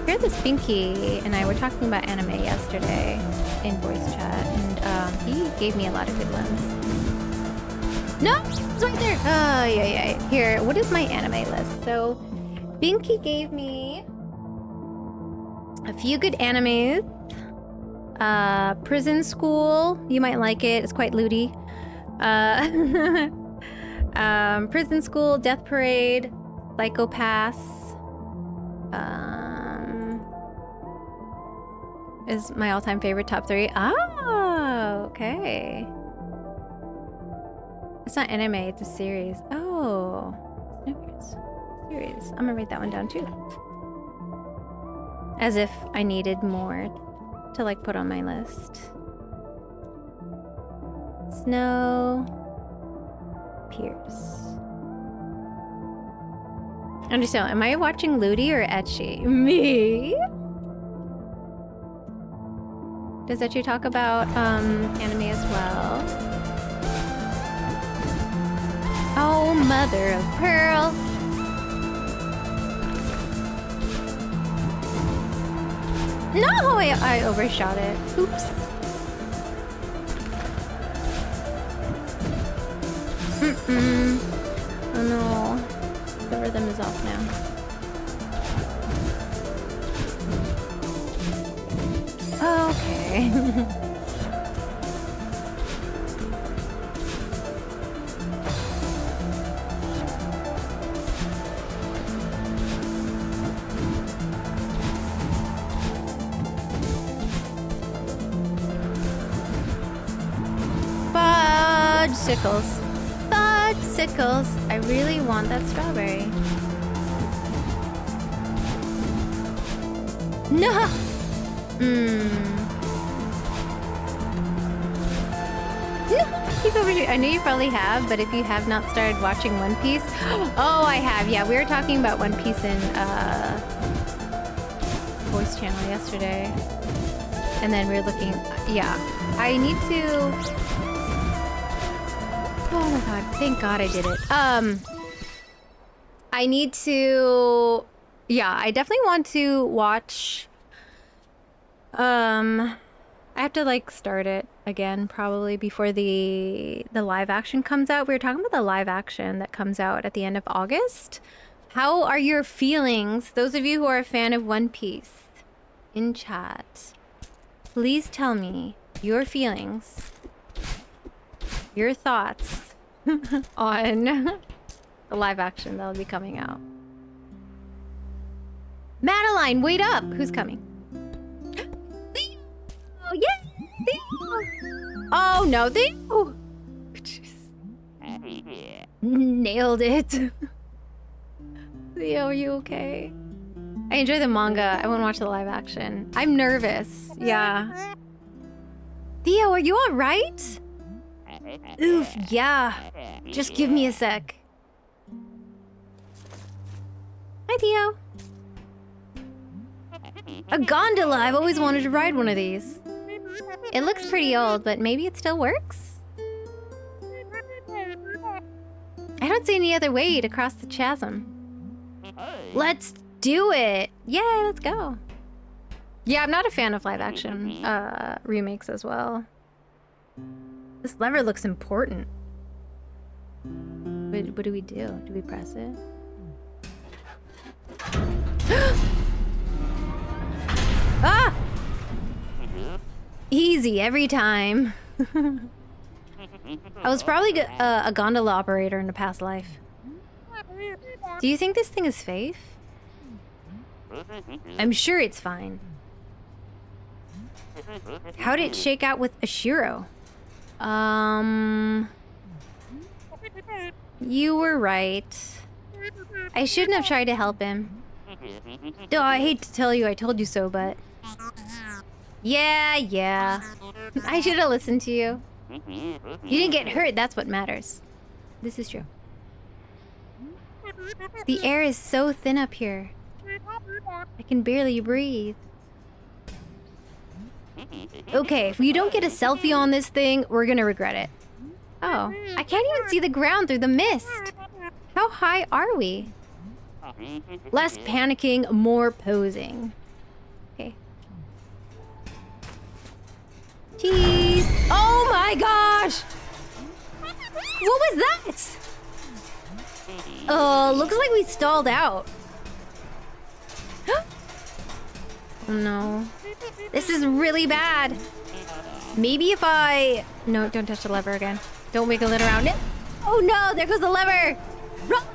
Here, this Binky and I were talking about anime yesterday in voice chat, and he gave me a lot of good ones. No, it's right there. Oh yeah. Here, what is my anime list? So, Binky gave me a few good animes. Prison School, you might like it. It's quite looty. Prison School, Death Parade, Psychopaths. Is my all-time favorite top 3. Oh, okay. It's not anime, it's a series. Oh, series. I'm gonna write that one down too. As if I needed more to like put on my list. Snowpiercer. Understand, am I watching Ludi or Ecchi? Me? Does Ecchi talk about anime as well? Oh, mother of pearl. No, I overshot it. Oops. Oh no. The rhythm is off now. Okay. Fudgesicles. Fudgesicles. I really want that strawberry. No! Keep over here. I know you probably have, but if you have not started watching One Piece... Oh, I have. Yeah, we were talking about One Piece in Voice channel yesterday. And then we were looking... Yeah. I need to... Oh my god. Thank god I did it. I need to... Yeah, I definitely want to watch... I have to like start it again probably before the live action comes out. We were talking about the live action that comes out at the end of August. How are your feelings? Those of you who are a fan of One Piece in chat, please tell me your feelings, your thoughts on the live action that'll be coming out. Madeline, wait up! Who's coming? Oh, yeah! Theo! Oh, no, Theo! Jeez. Nailed it. Theo, are you okay? I enjoy the manga. I won't watch the live action. I'm nervous. Yeah. Theo, are you alright? Oof, yeah. Just give me a sec. Hi, Theo. A gondola! I've always wanted to ride one of these. It looks pretty old, but maybe it still works? I don't see any other way to cross the chasm. Let's do it! Yay, let's go. Yeah, I'm not a fan of live action remakes as well. This lever looks important. What do we do? Do we press it? Ah! Easy every time. I was probably a gondola operator in a past life. Do you think this thing is safe? I'm sure it's fine. How did it shake out with Ashiro? You were right. I shouldn't have tried to help him. Oh, I hate to tell you I told you so, but... Yeah. I should have listened to you. You didn't get hurt, that's what matters. This is true. The air is so thin up here. I can barely breathe. Okay, if you don't get a selfie on this thing, we're gonna regret it. Oh, I can't even see the ground through the mist. How high are we? Less panicking, more posing. Okay. Jeez. Oh my gosh! What was that? Looks like we stalled out. Oh no. This is really bad. Maybe if I... No, don't touch the lever again. Don't wiggle it around it. Oh no, there goes the lever! Run!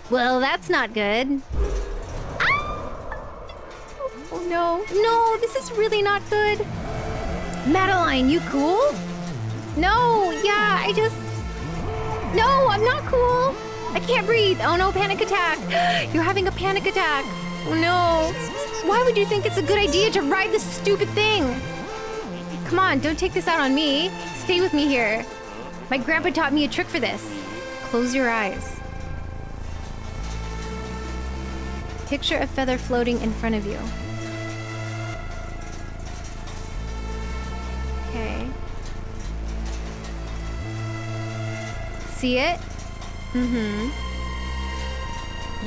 Well, that's not good. Ah! Oh no. No, this is really not good. Madeline, you cool? No, yeah, I just... No, I'm not cool. I can't breathe. Oh no, panic attack. You're having a panic attack. Oh no. Why would you think it's a good idea to ride this stupid thing? Come on, don't take this out on me. Stay with me here. My grandpa taught me a trick for this. Close your eyes. Picture a feather floating in front of you. Okay. See it? Mm-hmm.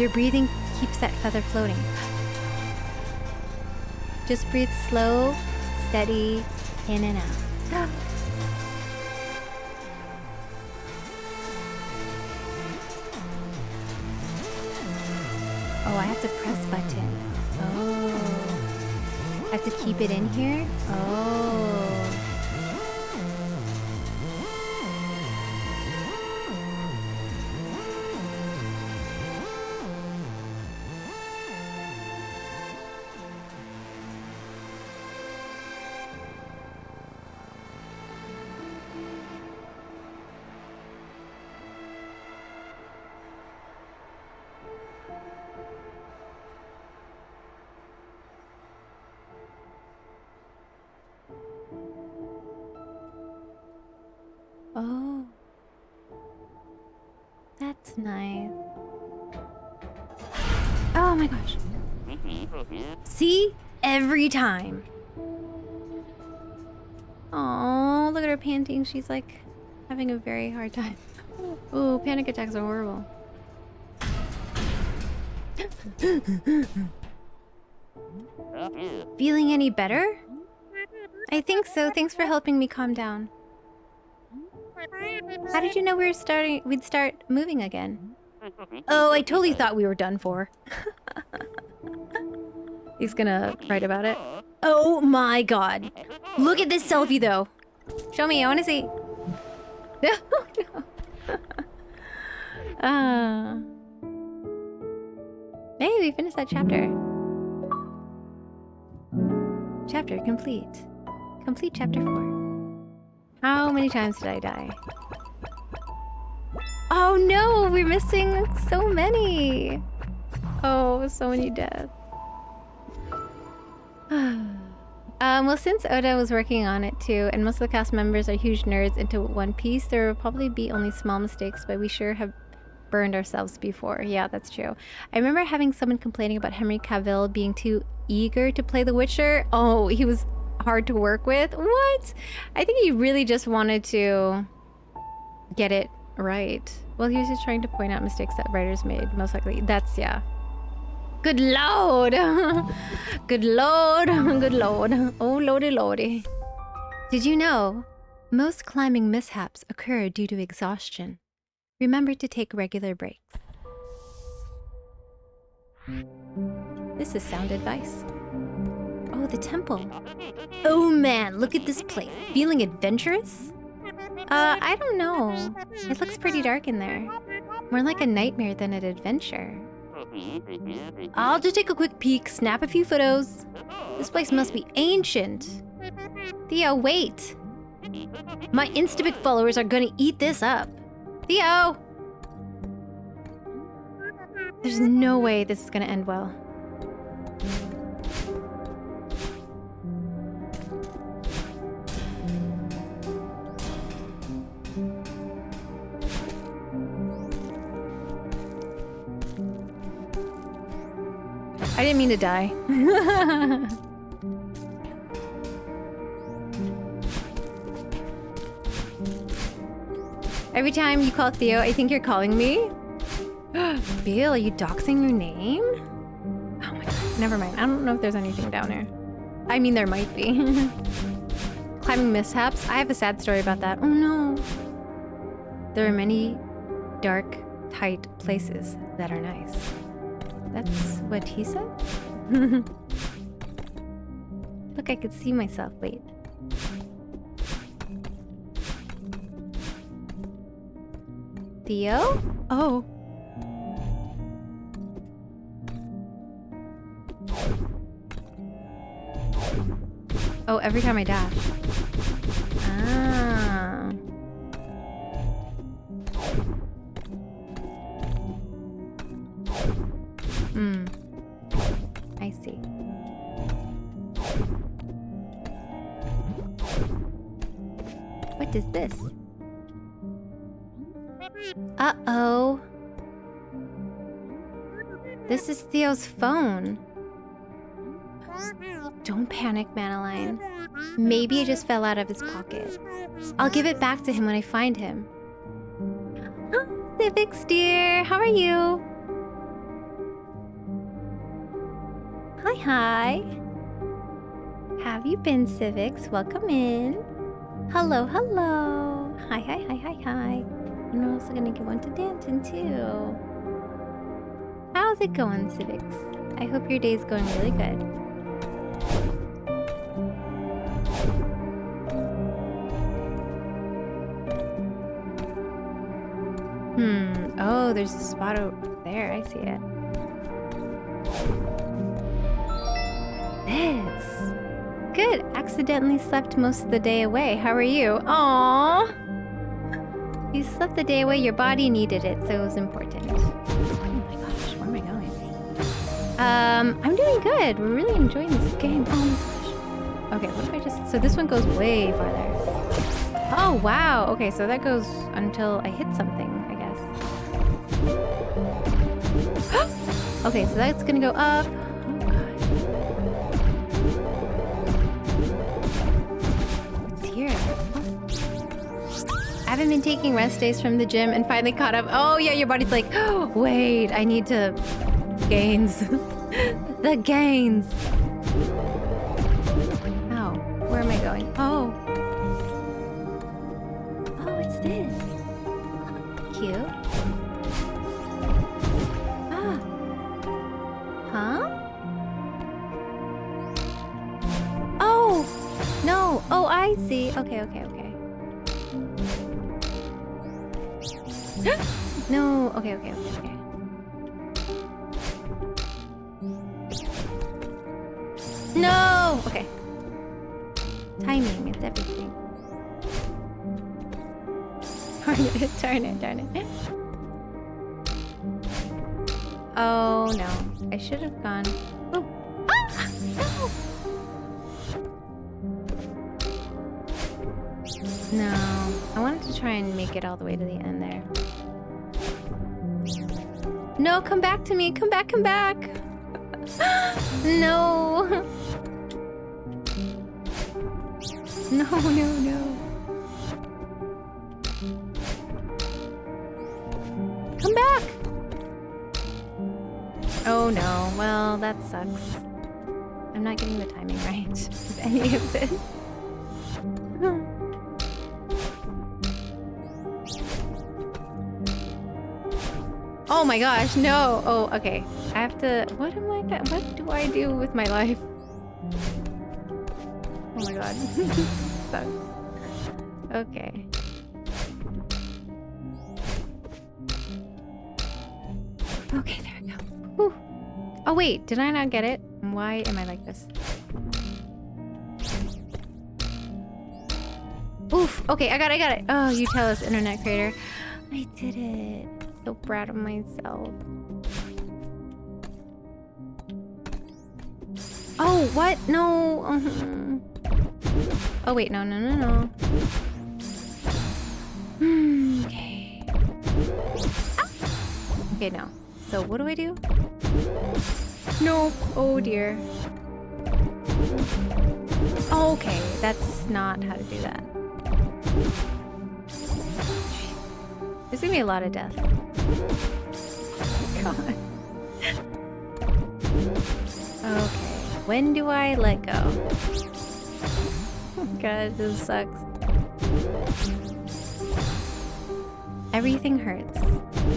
Your breathing keeps that feather floating. Just breathe slow, steady, in and out. Oh, I have to press button. Oh. I have to keep it in here? Oh. Oh, that's nice. Oh my gosh. See? Every time. Oh, look at her panting. She's like having a very hard time. Oh, panic attacks are horrible. Feeling any better? I think so. Thanks for helping me calm down. How did you know we'd start moving again? Oh, I totally thought we were done for. He's gonna write about it. Oh my god. Look at this selfie though. Show me, I wanna see. No. Hey, we finished that chapter. Chapter complete. Complete chapter 4. How many times did I die? Oh no, we're missing so many. Oh, so many deaths. Well, since Oda was working on it too, and most of the cast members are huge nerds into One Piece, there will probably be only small mistakes, but we sure have burned ourselves before. Yeah, that's true. I remember having someone complaining about Henry Cavill being too eager to play The Witcher. Oh, he was hard to work with. What? I think he really just wanted to get it right. Well, he was just trying to point out mistakes that writers made, most likely. That's, yeah. Good lord! Good lord! Good lord. Oh, lordy lordy. Did you know most climbing mishaps occur due to exhaustion? Remember to take regular breaks. This is sound advice. Oh, the temple. Oh man, look at this place. Feeling adventurous? I don't know. It looks pretty dark in there. More like a nightmare than an adventure. I'll just take a quick peek, snap a few photos. This place must be ancient. Theo, wait. My Instapic followers are gonna eat this up. Theo! There's no way this is gonna end well. I didn't mean to die. Every time you call Theo, I think you're calling me. Bill, are you doxing your name? Oh my god, never mind. I don't know if there's anything down there. I mean, there might be. Climbing mishaps? I have a sad story about that. Oh no. There are many dark, tight places that are nice. That's what he said? Look, I could see myself. Wait. Theo? Oh. Oh, every time I dash. Ah. I see. What is this? Uh-oh. This is Theo's phone. Don't panic, Madeline. Maybe it just fell out of his pocket. I'll give it back to him when I find him. Civics, dear. How are you? Hi, hi. Have you been, Civics? Welcome in. Hello, hello. Hi, hi, hi, hi, hi. I'm also gonna get one to Danton, too. How's it going, Civics? I hope your day's going really good. Oh, there's a spot over there. I see it. This. Good. Accidentally slept most of the day away. How are you? Aww. You slept the day away. Your body needed it, so it was important. Oh my gosh, where am I going? I'm doing good. We're really enjoying this game. Oh my gosh. Okay, what if I just... So this one goes way farther. Oh, wow. Okay, so that goes until I hit something, I guess. Okay, so that's gonna go up. Oh, God. What's here? I haven't been taking rest days from the gym and finally caught up. Oh, yeah, your body's like, oh, wait, I need to... Gains. The gains. Oh, where am I going? Oh. Oh, what's this? Cute. Ah. Huh? Oh! No! Oh, I see. Okay, okay, okay. No! Okay, okay, okay, okay. No! Okay. Timing is everything. Darn it, darn it. Oh no. I should have gone. Oh. Ah! No! No. I wanted to try and make it all the way to the end there. No, come back to me. Come back, come back. No. No, no, no. Come back. Oh no. Well, that sucks. I'm not getting the timing right with any of this. Oh my gosh, no. Oh, okay. I have to... What do I do with my life? Oh my god. Sucks. Okay. Okay, there we go. Whew. Oh wait, did I not get it? Why am I like this? Oof. Okay, I got it. Oh, you tell us, internet creator. I did it. So proud of myself. Oh, what? No. Oh, wait. No, no, no, no. Okay. Ah! Okay, no. So what do I do? No. Oh, dear. Okay, that's not how to do that. There's gonna be a lot of death. God. Okay. When do I let go? Oh god, this sucks. Everything hurts.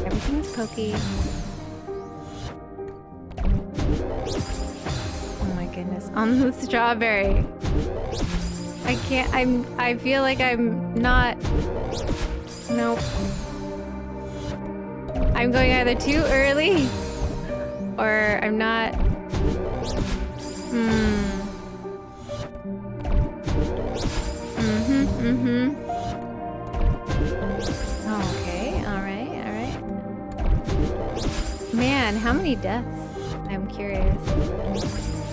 Everything's pokey. Oh my goodness. On the strawberry. I can't. I feel like I'm not. Nope. I'm going either too early or I'm not. Okay, alright. Man, how many deaths? I'm curious.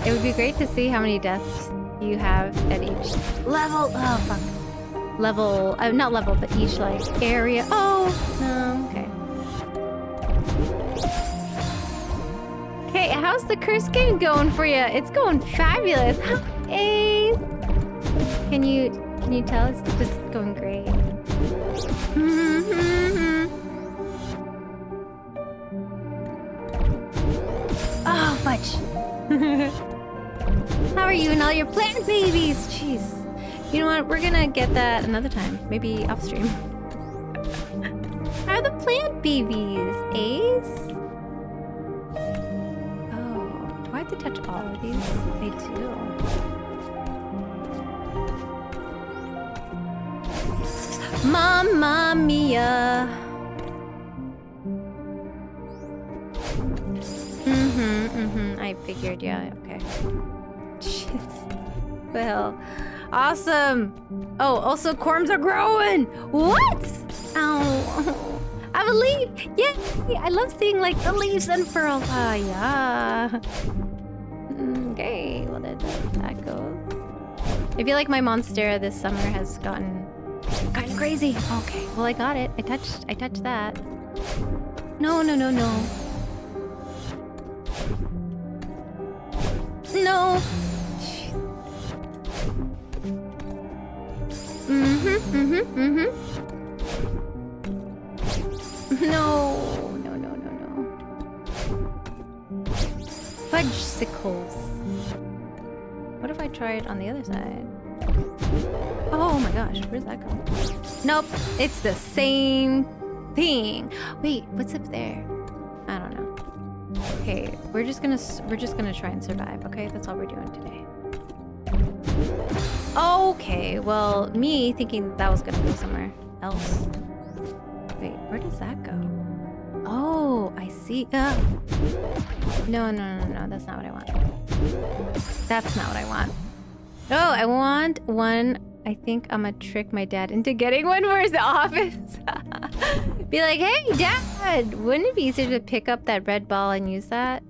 It would be great to see how many deaths you have at each level. Oh, fuck. Level, not level, but each, like, area. Oh, no, okay. Okay, how's the curse game going for you? It's going fabulous. Hey, can you tell us? It's just going great. bitch. How are you and all your plant babies? Jeez. You know what? We're gonna get that another time. Maybe off stream. How are the plant babies, Ace? Oh, do I have to touch all of these? I do. Mamma mia. I figured, yeah, okay. Jeez. Well, awesome. Oh, also corms are growing. What? Oh, I have a leaf. Yay! I love seeing like the leaves unfurl. Ah, yeah. Okay, well that goes. I feel like my monstera this summer has gotten kind of crazy. Okay, well I got it. I touched that. No. No. No. Fudgesicles. What if I tried on the other side? Oh my gosh, where's that going? Nope, it's the same thing. Wait, what's up there? I don't know. Okay, we're just gonna try and survive. Okay, that's all we're doing today. Okay, well, me thinking that was gonna go somewhere else. Wait, where does that go? Oh, I see. No, that's not what I want. That's not what I want. Oh, I want one. I think I'm gonna trick my dad into getting one for his office. Be like, hey, Dad, wouldn't it be easier to pick up that red ball and use that?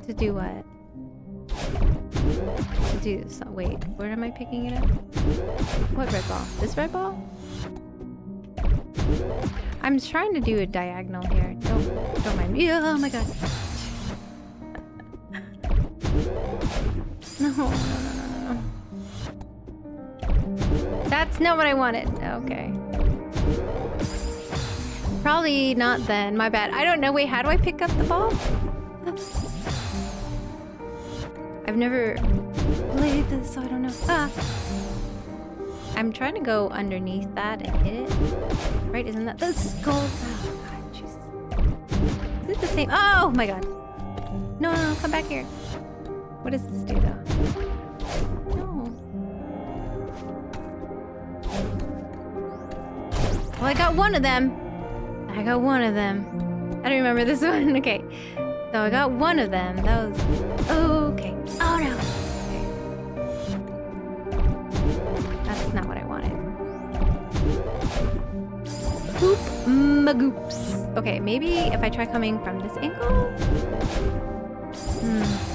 To do what? To do so. Wait, where am I picking it up? What red ball? This red ball? I'm trying to do a diagonal here. Don't mind me. Oh my god. No. That's not what I wanted. Okay. Probably not then. My bad. I don't know. Wait, how do I pick up the ball? I've never played this, so I don't know. Ah. I'm trying to go underneath that and hit it. Right? Isn't that the skull? Oh god, jeez. Is it the same? Oh my god. No, come back here. What does this do though? No. Well, I got one of them. I don't remember this one. Okay. So I got one of them. That was... Oh, okay. Oh, no. Okay. That's not what I wanted. Boop. Magoops. Okay, maybe if I try coming from this angle?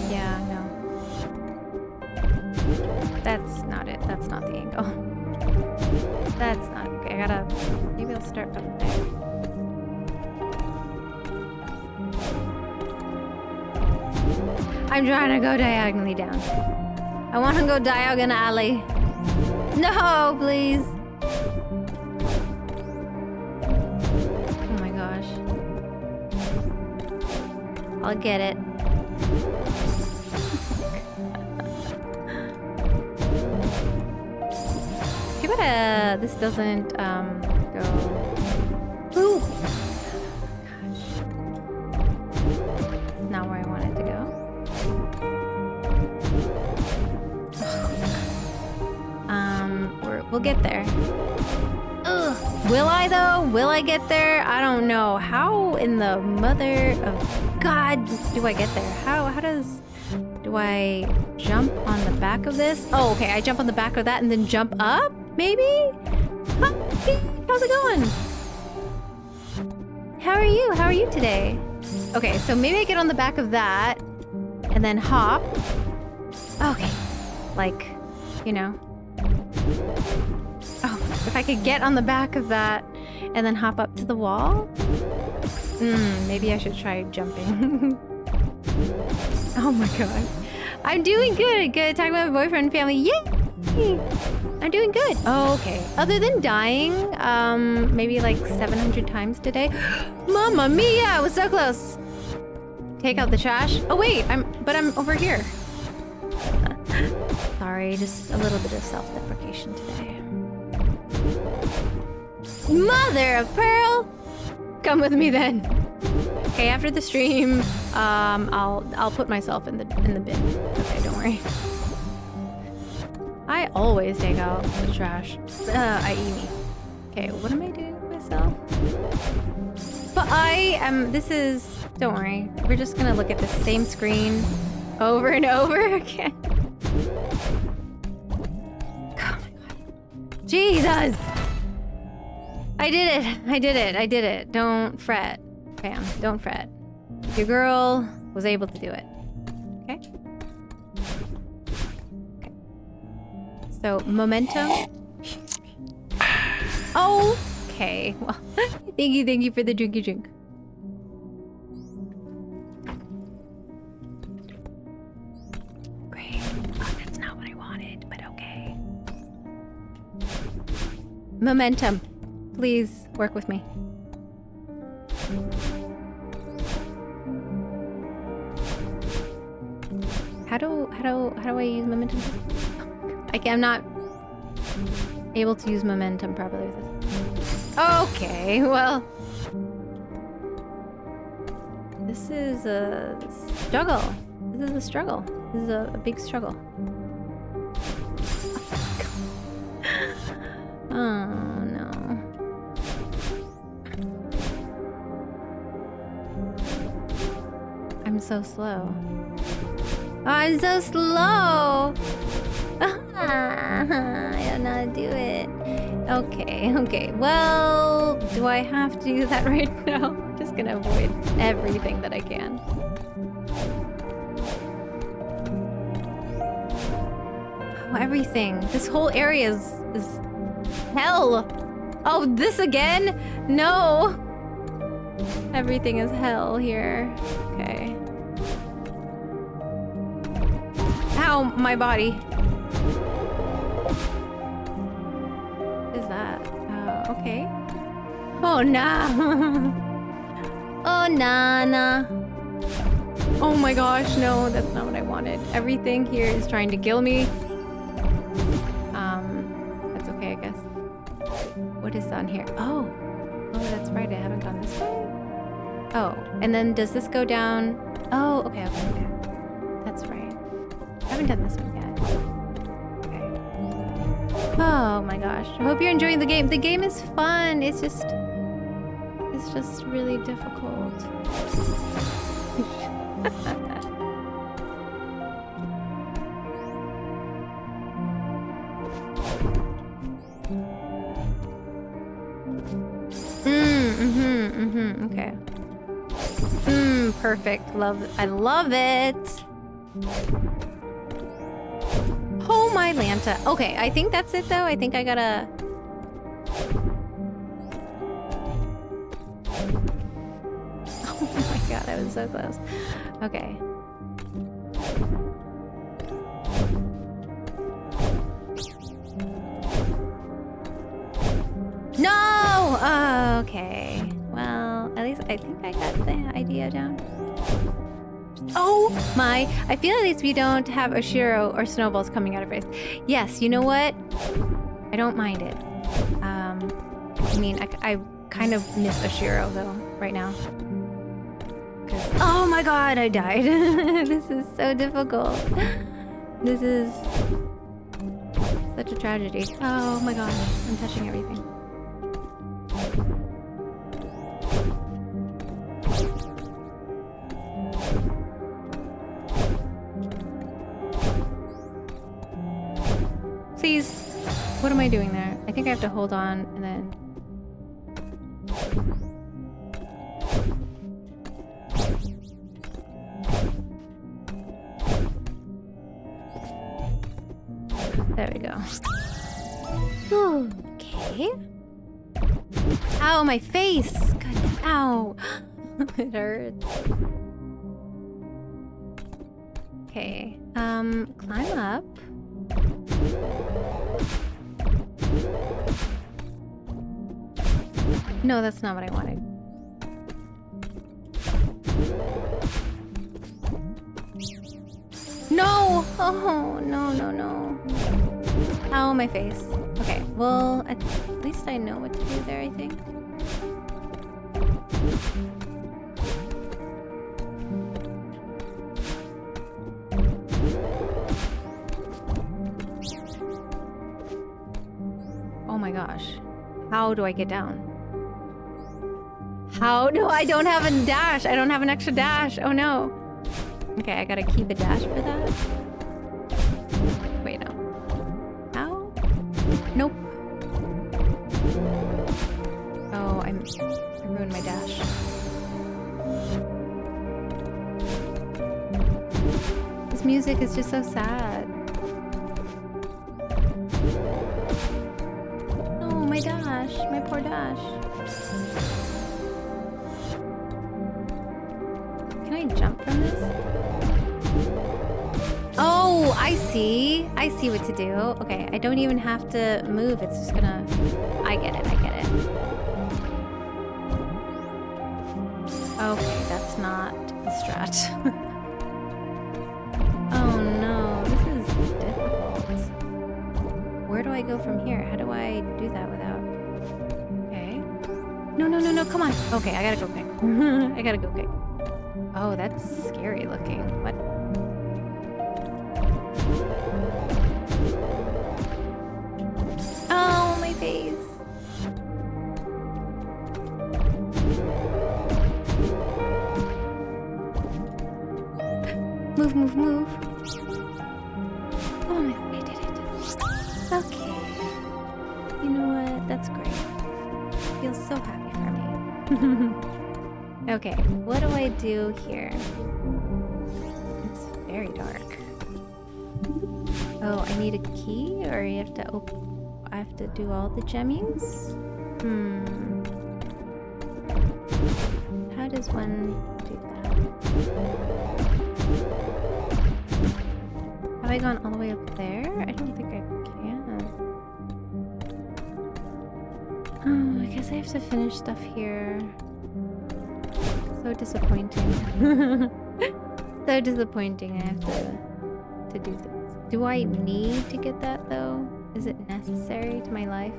Yeah, no. That's not it. That's not the angle. That's not... Okay, I gotta... Maybe I'll start up there. I'm trying to go diagonally down. I want to go diagonally. No, please. Oh my gosh. I'll get it. Too bad this doesn't go. Ooh. Not where I want it to go. We'll get there. Ugh. Will I though? Will I get there? I don't know. How in the mother of God do I get there? How do I jump on the back of this? Oh, okay. I jump on the back of that and then jump up? Maybe? Hi, how's it going? How are you? How are you today? Okay, so maybe I get on the back of that and then hop. Okay. Like, you know. Oh, if I could get on the back of that and then hop up to the wall? Maybe I should try jumping. Oh my god. I'm doing good. Good. Talking about my boyfriend and family. Yay! I'm doing good. Oh, okay. Other than dying, maybe like 700 times today. Mamma mia! I was so close. take out the trash. Oh wait, I'm over here. Sorry, just a little bit of self-deprecation today. Mother of pearl! Come with me then. Okay, after the stream, I'll put myself in the bin. Okay, don't worry. I always take out the trash. I.e. me. Okay, what am I doing with myself? But don't worry. We're just gonna look at the same screen over and over again. Oh my god. Jesus! I did it. Don't fret. Bam, don't fret. Your girl was able to do it. Okay? Okay. So, momentum. Oh! Okay, well, thank you for the drinky drink. Great. Oh, that's not what I wanted, but okay. Momentum. Please work with me. How do I use momentum? I'm not able to use momentum properly with this. Okay, well, this is a struggle. This is a struggle. This is a big struggle. Oh no. I'm so slow. I'm so slow! I don't know how to do it. Okay. Well, do I have to do that right now? I'm just gonna avoid everything that I can. Oh, everything. This whole area is hell. Oh, this again? No! Everything is hell here. Okay. Ow, my body. What is that? Okay. Oh, nah. Oh, nah. Oh my gosh, no, that's not what I wanted. Everything here is trying to kill me. That's okay, I guess. What is on here? Oh, that's right, I haven't gone this way. Oh, and then does this go down? Oh, okay. That's right. I haven't done this one yet. Okay. Oh my gosh. I hope you're enjoying the game. The game is fun. It's just really difficult. Okay. Perfect. I love it. Oh my Lanta. Okay, I think that's it though. I think I gotta... Oh my god, I was so close. Okay. No! Oh, okay. Well, at least I think I got the idea down. Oh my! I feel at least we don't have Oshiro or snowballs coming out of her face. Yes, you know what? I don't mind it. I mean, I kind of miss Oshiro though, right now. Oh my god, I died. This is so difficult. This is such a tragedy. Oh my gosh, I'm touching everything. Please. What am I doing there? I think I have to hold on and then... There we go. Okay. Ow, my face! God, ow! It hurts. Okay. Climb up. No, that's not what I wanted. Oh, no, no, no. Ow, my face. Okay, well, at least I know what to do there, I think. Oh my gosh. How do I get down? How do I don't have a dash? I don't have an extra dash. Oh no. Okay, I gotta keep a dash for that. Wait, no. How? Nope. Oh, I ruined my dash. This music is just so sad. Oh, my dash. My poor dash. Can I jump from this? Oh, I see. I see what to do. Okay, I don't even have to move. It's just gonna... I get it. I get it. Okay, that's not the strat. Oh no, this is difficult. Where do I go from here? How do I do that without... Okay. No, no, no, no, come on. Okay, I gotta go quick. I gotta go quick. Oh, that's scary looking. What? Oh, my face. Move, move, move. Oh my god, I did it. Okay. You know what? That's great. Feels so happy for me. Okay, what do I do here? It's very dark. Oh, I need a key, or you have to open... I have to do all the gemmies? How does one do that? Have I gone all the way up there? I don't think I can. Oh, I guess I have to finish stuff here. So disappointing. So disappointing. I have to do this. Do I need to get that though? Is it necessary to my life?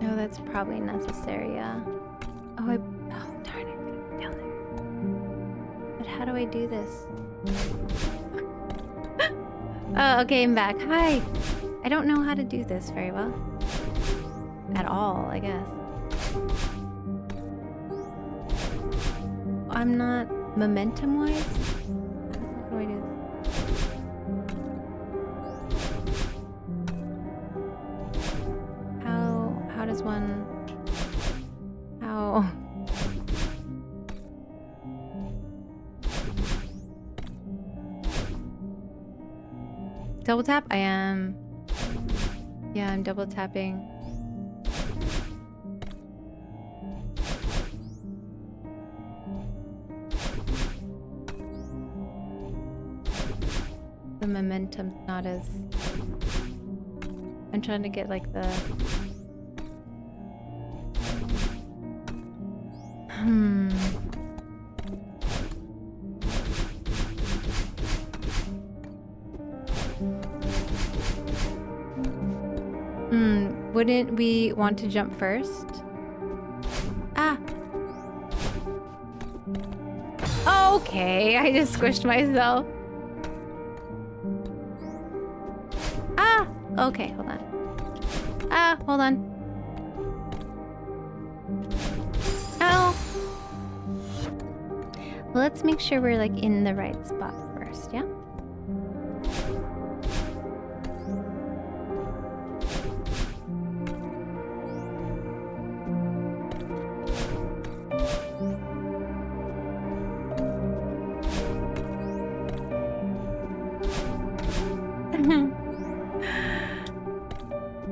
Oh, that's probably necessary, yeah. Oh, darn it. Down there. But how do I do this? Oh, okay, I'm back. Hi. I don't know how to do this very well. At all, I guess. I'm not momentum-wise? How do I do this? How does one... How... Double tap? I am... Yeah, I'm double tapping. The momentum's not as... I'm trying to get like the... Wouldn't we want to jump first? Ah! Okay, I just squished myself. Ah! Okay, hold on. Ah, hold on. Ow! Well, let's make sure we're like in the right spot first, yeah?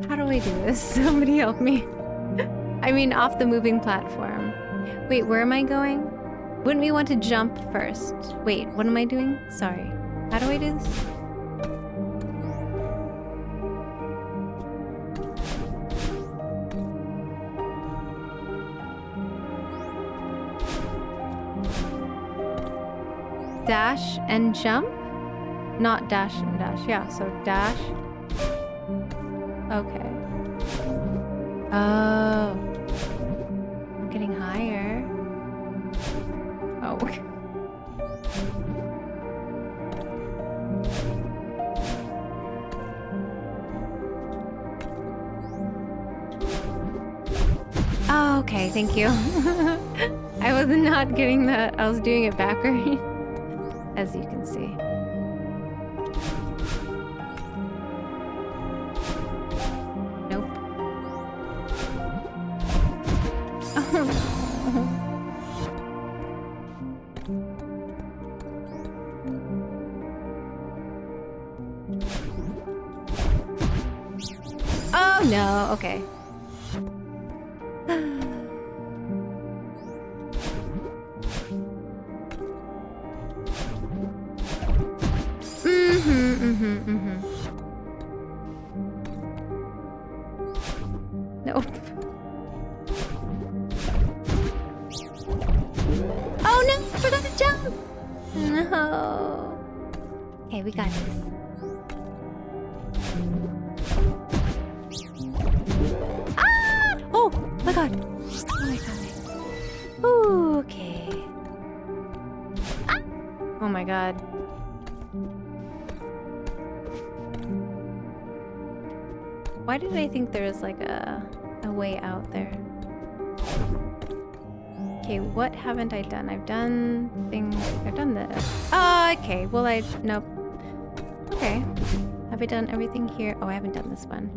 How do I do this? Somebody help me. I mean, off the moving platform. Wait, where am I going? Wouldn't we want to jump first? Wait, what am I doing? Sorry. How do I do this? dash and jump? Not dash and dash. Yeah, so dash. Okay. Oh. I'm getting higher. Oh. Oh, okay, thank you. I was not getting that. I was doing it backwards, as you can see. Nope. Oh no, okay. Nope. Oh no, I forgot to jump! No. Okay, we got this. Ah! Oh my god. Oh my god. Ooh, okay. Ah! Oh my god. Why did I think there was like a way out there? Okay, what haven't I done? I've done things. I've done this. Oh, okay. Well, nope. Okay. Have I done everything here? Oh, I haven't done this one.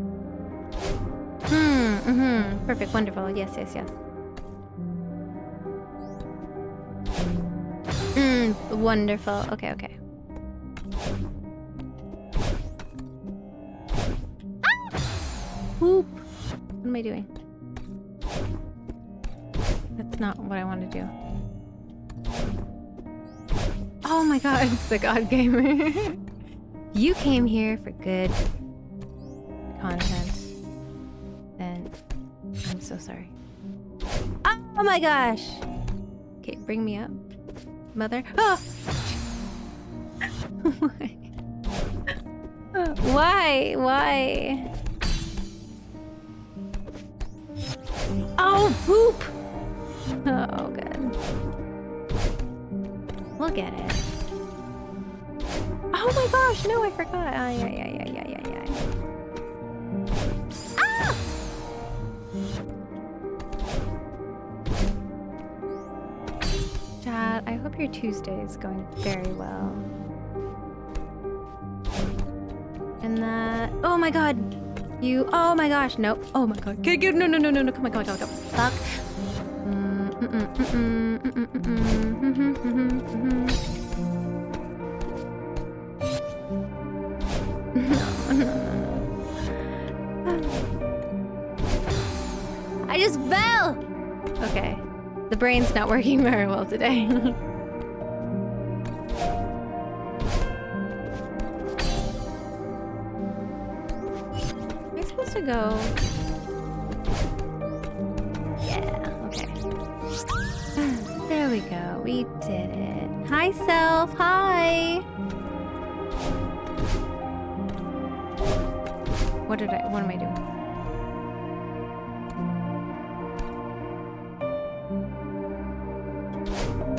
Perfect. Wonderful. Yes, yes, yes. Wonderful. Okay, okay. Whoop. What am I doing? That's not what I want to do. Oh my god, it's the God Gamer. You came here for good content. And I'm so sorry. Oh my gosh! Okay, bring me up. Mother. Oh! Why? Why? Oh, poop! Oh, good. We'll get it. Oh my gosh, no, I forgot. Ay, ay, ay, ay, ay, ay, ay. Ah! Chad, I hope your Tuesday is going very well. And that... Oh my god! You... Oh my gosh, nope. Oh my god. Get, no, no, no, no, no, come on, come on, come on, come on. Fuck. I just fell! Okay. The brain's not working very well today. Am I supposed to go? Yeah, okay. There we go. We did it. Hi, Self. Hi. What am I doing?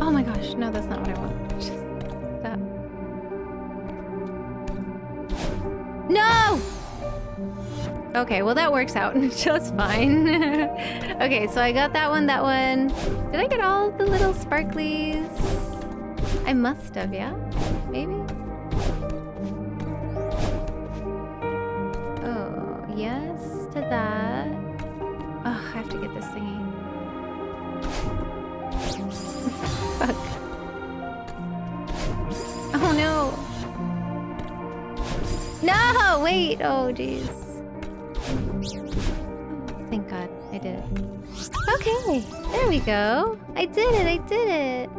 Oh my gosh, no, that's not what I want. Just stop. No! Okay, well that works out just fine. Okay, so I got that one, that one. Did I get all the little sparklies? I must have, yeah? Maybe? Oh, yes to that. Oh, I have to get this thingy. Fuck. Oh no! No! Wait! Oh, jeez. Thank God, I did it. Okay, there we go. I did it, I did it.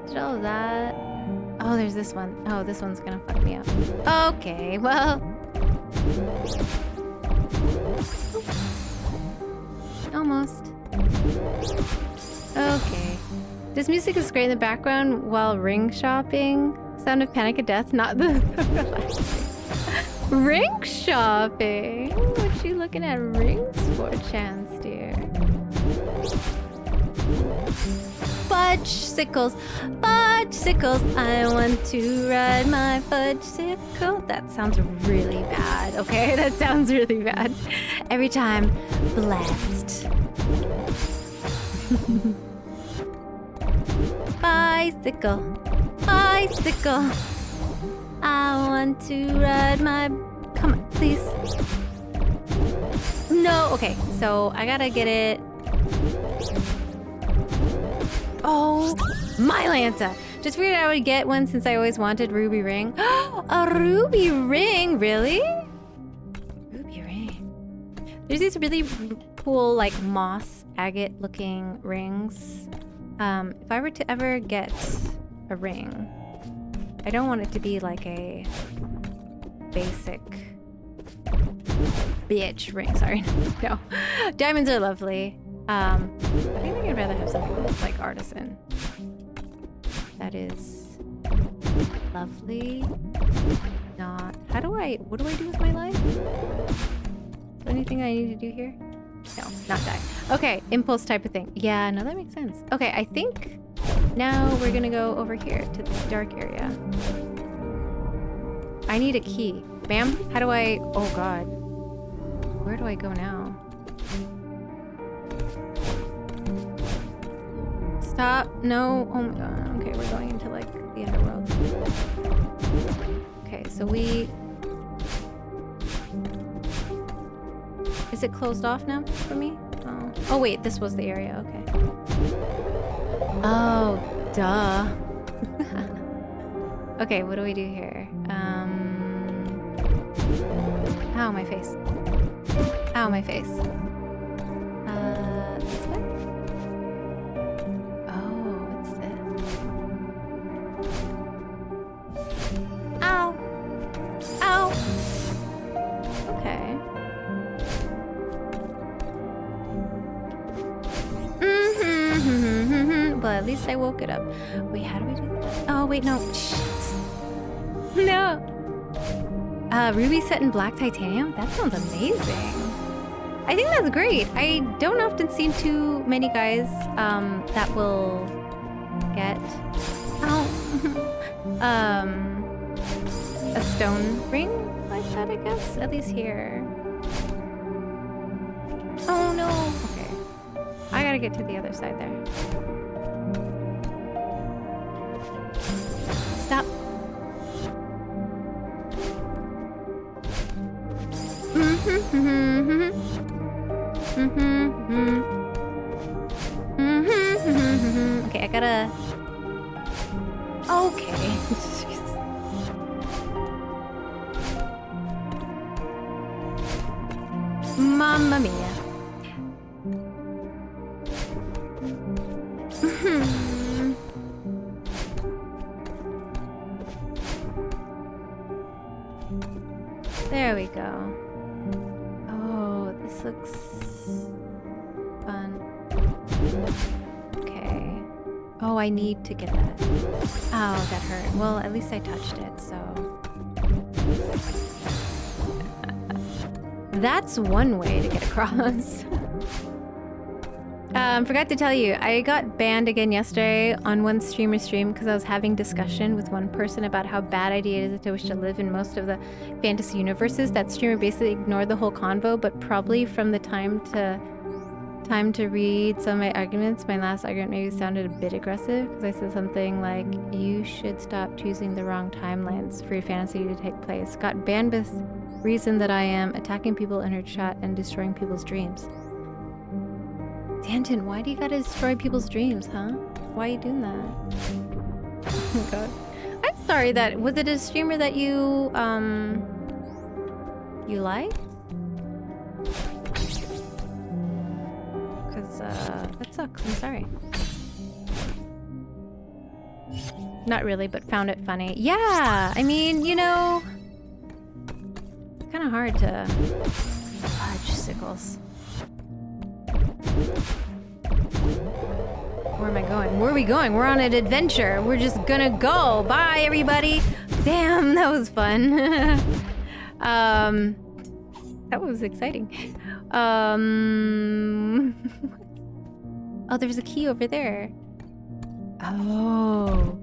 Did all of that. Oh, there's this one. Oh, this one's gonna fuck me up. Okay, well. Almost. Okay. This music is great in the background while ring shopping. Sound of Panic at Death, not the ring shopping. What you looking at rings for, Chance, dear? Fudge-sicles, fudge-sicles. I want to ride my fudge-sickle. That sounds really bad, okay? That sounds really bad. Every time, blessed. Bicycle, bicycle. I want to ride my... Come on, please. No, okay, so I gotta get it... Oh, my Lanta! Just figured I would get one since I always wanted ruby ring. A ruby ring, really? Ruby ring. There's these really cool, like moss agate looking rings. If I were to ever get a ring, I don't want it to be like a basic bitch ring. Sorry, no. Diamonds are lovely. I think I'd rather have something that's like artisan. That is lovely. Not. What do I do with my life? Is there anything I need to do here? No, not die. Okay, impulse type of thing. Yeah, no, that makes sense. Okay, I think now we're gonna go over here to this dark area. I need a key. Ma'am, how do I... Oh god. Where do I go now? Stop. No. Oh my god. Okay, we're going into like the underworld. Okay, so we... Is it closed off now for me? Oh. Oh wait, this was the area. Okay. Oh, duh. Okay, what do we do here? Ow, my face. Ow, my face. This way? Oh, what's this? Ow! Ow! Okay. But at least I woke it up. Wait, how do we do that? Oh, wait, no. Shit. No! Ruby set in black titanium? That sounds amazing. I think that's great. I don't often see too many guys that will get a stone ring like that, I guess. At least here. Oh no. Okay. I gotta get to the other side there. Stop. Okay, I gotta... Okay. Mamma mia. There we go. Oh, this looks fun. Okay. Oh, I need to get that. Oh, that hurt. Well, at least I touched it, so... That's one way to get across. Forgot to tell you, I got banned again yesterday on one streamer stream because I was having discussion with one person about how bad idea it is to wish to live in most of the fantasy universes. That streamer basically ignored the whole convo, but probably from the time to read some of my arguments, my last argument maybe sounded a bit aggressive because I said something like, you should stop choosing the wrong timelines for your fantasy to take place. Got banned with reason that I am attacking people in her chat and destroying people's dreams. Danton, why do you gotta destroy people's dreams, huh? Why are you doing that? Oh my god. I'm sorry that... Was it a streamer that you liked? Because, that sucks. I'm sorry. Not really, but found it funny. Yeah! I mean, you know... It's kind of hard to... Fudge sickles. Where am I going? Where are we going? We're on an adventure. We're just gonna go. Bye, everybody. Damn, that was fun. That was exciting. Oh, there's a key over there. Oh.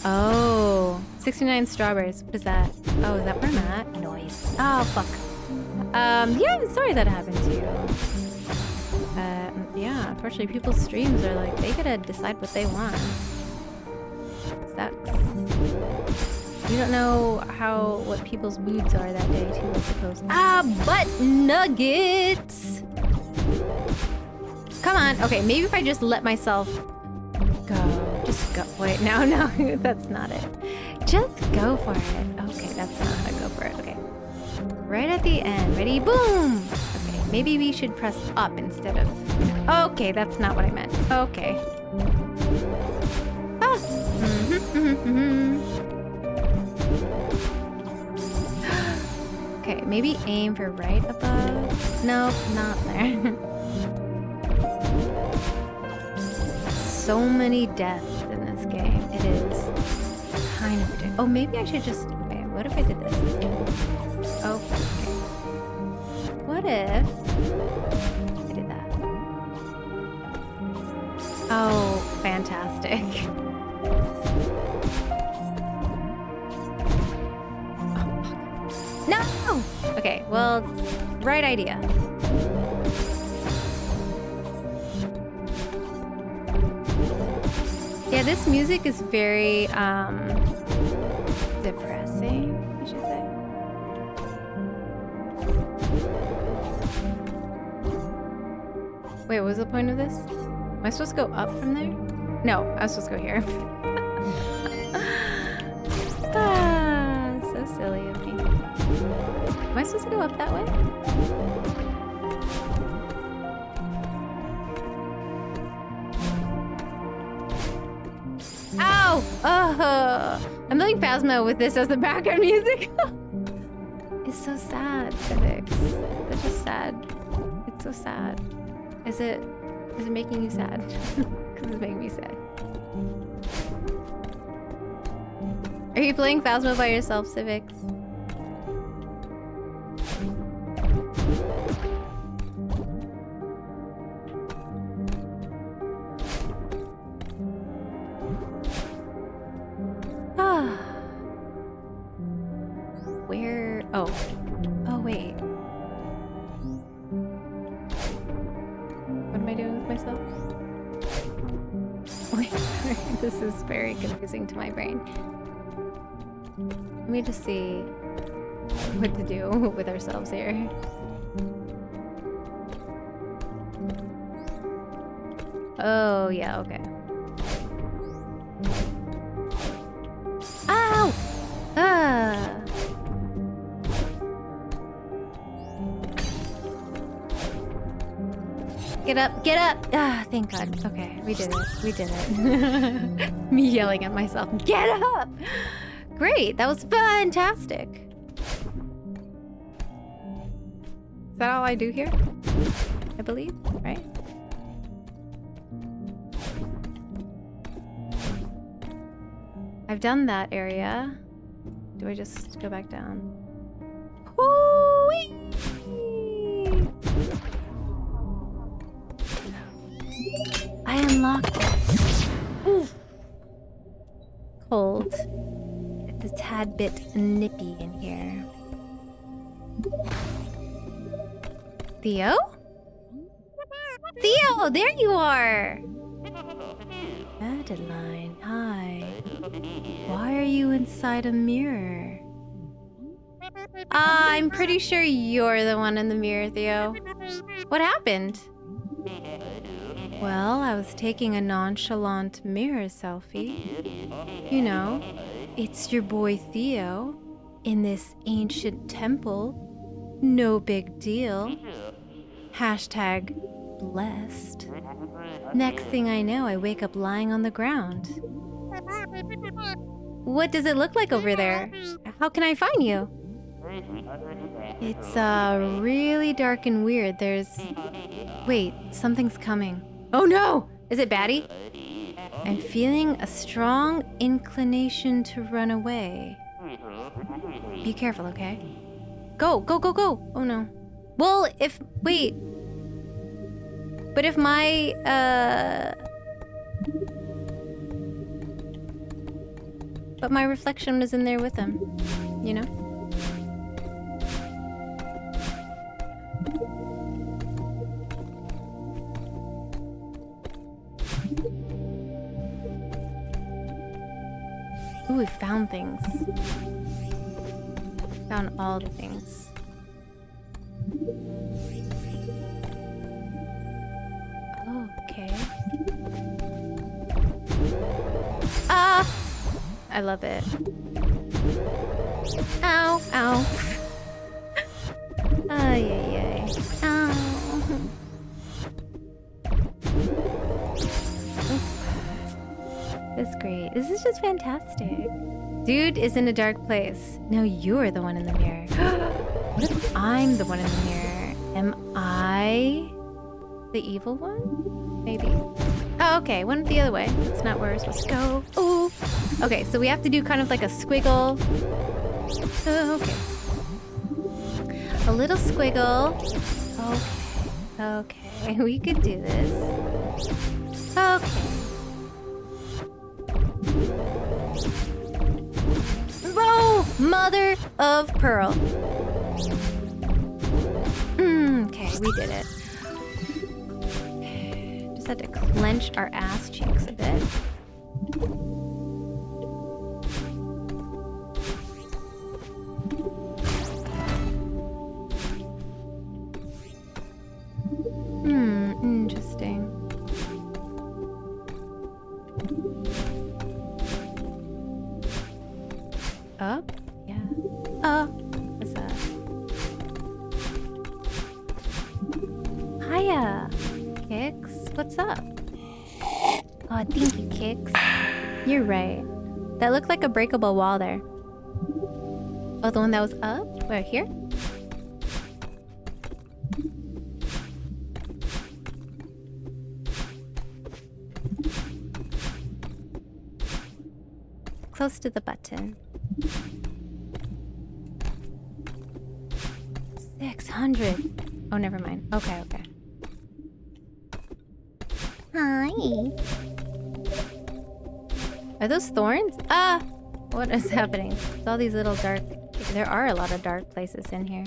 Oh. 69 strawberries. What is that? Oh, is that where I'm at? Noise. Oh, fuck. Yeah, I'm sorry that happened to you. Yeah, unfortunately, people's streams are like, they gotta decide what they want. Sucks. You don't know what people's moods are that day, too, I suppose. Ah, butt nuggets! Come on. Okay, maybe if I just let myself go. Just go. Wait, no, that's not it. Just go for it. Okay, that's not how to go for it. Okay. Right at the end. Ready? Boom! Okay, maybe we should press up instead of... Okay, that's not what I meant. Okay. Ah! Okay, maybe aim for right above. Nope, not there. So many deaths in this game. It is kind of ridiculous. Oh, maybe I should just... Okay, what if I did this? Oh, okay. What if I did that? Oh, fantastic. Oh, fuck. No! Okay, well, right idea. Yeah, this music is very, depressing, I should say. Wait, what was the point of this? Am I supposed to go up from there? No, I was supposed to go here. Ah, so silly of me. Am I supposed to go up that way? Ow! Oh, I'm doing Phasma with this as the background music. It's so sad, Civics. It's just sad. It's so sad. Is it making you sad? Because it's making me sad. Are you playing Phasma by yourself, Civics? Where? Oh. Oh, wait. What am I doing with myself? Wait, this is very confusing to my brain. Let me just see what to do with ourselves here. Oh, yeah, okay. Ow! Ah! Get up, get up! Ah, thank God. Okay, we did it. We did it. Me yelling at myself, get up! Great, that was fantastic. Is that all I do here? I believe, right? I've done that area. Do I just go back down? Whoo-wee! I unlocked it. Oof. Cold. It's a tad bit nippy in here. Theo? Theo, there you are! Madeline, hi. Why are you inside a mirror? I'm pretty sure you're the one in the mirror, Theo. What happened? Well, I was taking a nonchalant mirror selfie. You know, it's your boy Theo in this ancient temple. No big deal. Hashtag blessed. Next thing I know, I wake up lying on the ground. What does it look like over there? How can I find you? It's really dark and weird. Wait, something's coming. Oh no! Is it baddie? I'm feeling a strong inclination to run away. Be careful, okay? Go, go, go, go! Oh no. Well, wait. But if my, but my reflection was in there with him, you know? Ooh, we found things. Found all the things. Oh, okay. Ah! I love it. Ow, ow. Ay, ay, ay. Ow. This is great. This is just fantastic. Dude is in a dark place. Now you're the one in the mirror. What if I'm the one in the mirror? Am I the evil one? Maybe. Oh, okay. Went the other way. That's not where we're supposed to go. Ooh. Okay, so we have to do kind of like a squiggle. Okay. A little squiggle. Okay. Okay. We could do this. Okay. Bro! Mother of pearl. Okay, we did it. Just had to clench our ass cheeks a bit. Interesting. Up? Yeah. Oh, what's that? Hiya, Kix. What's up? Oh, thank you, Kix. You're right. That looked like a breakable wall there. Oh, the one that was up? Where, here? Close to the button. 600. Oh, never mind. Okay, okay. Hi. Are those thorns? Ah! What is happening? There's all these little dark... There are a lot of dark places in here.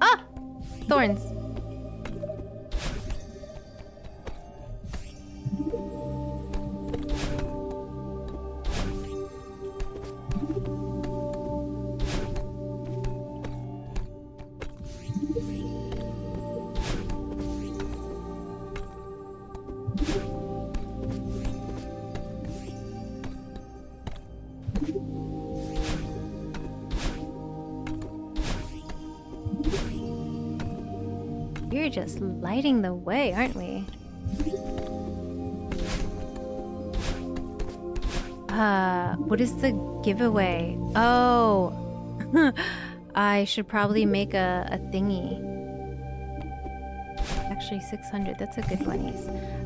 Ah! Thorns. We're just lighting the way, aren't we? What is the giveaway? Oh, I should probably make a thingy. Actually, 600. That's a good one.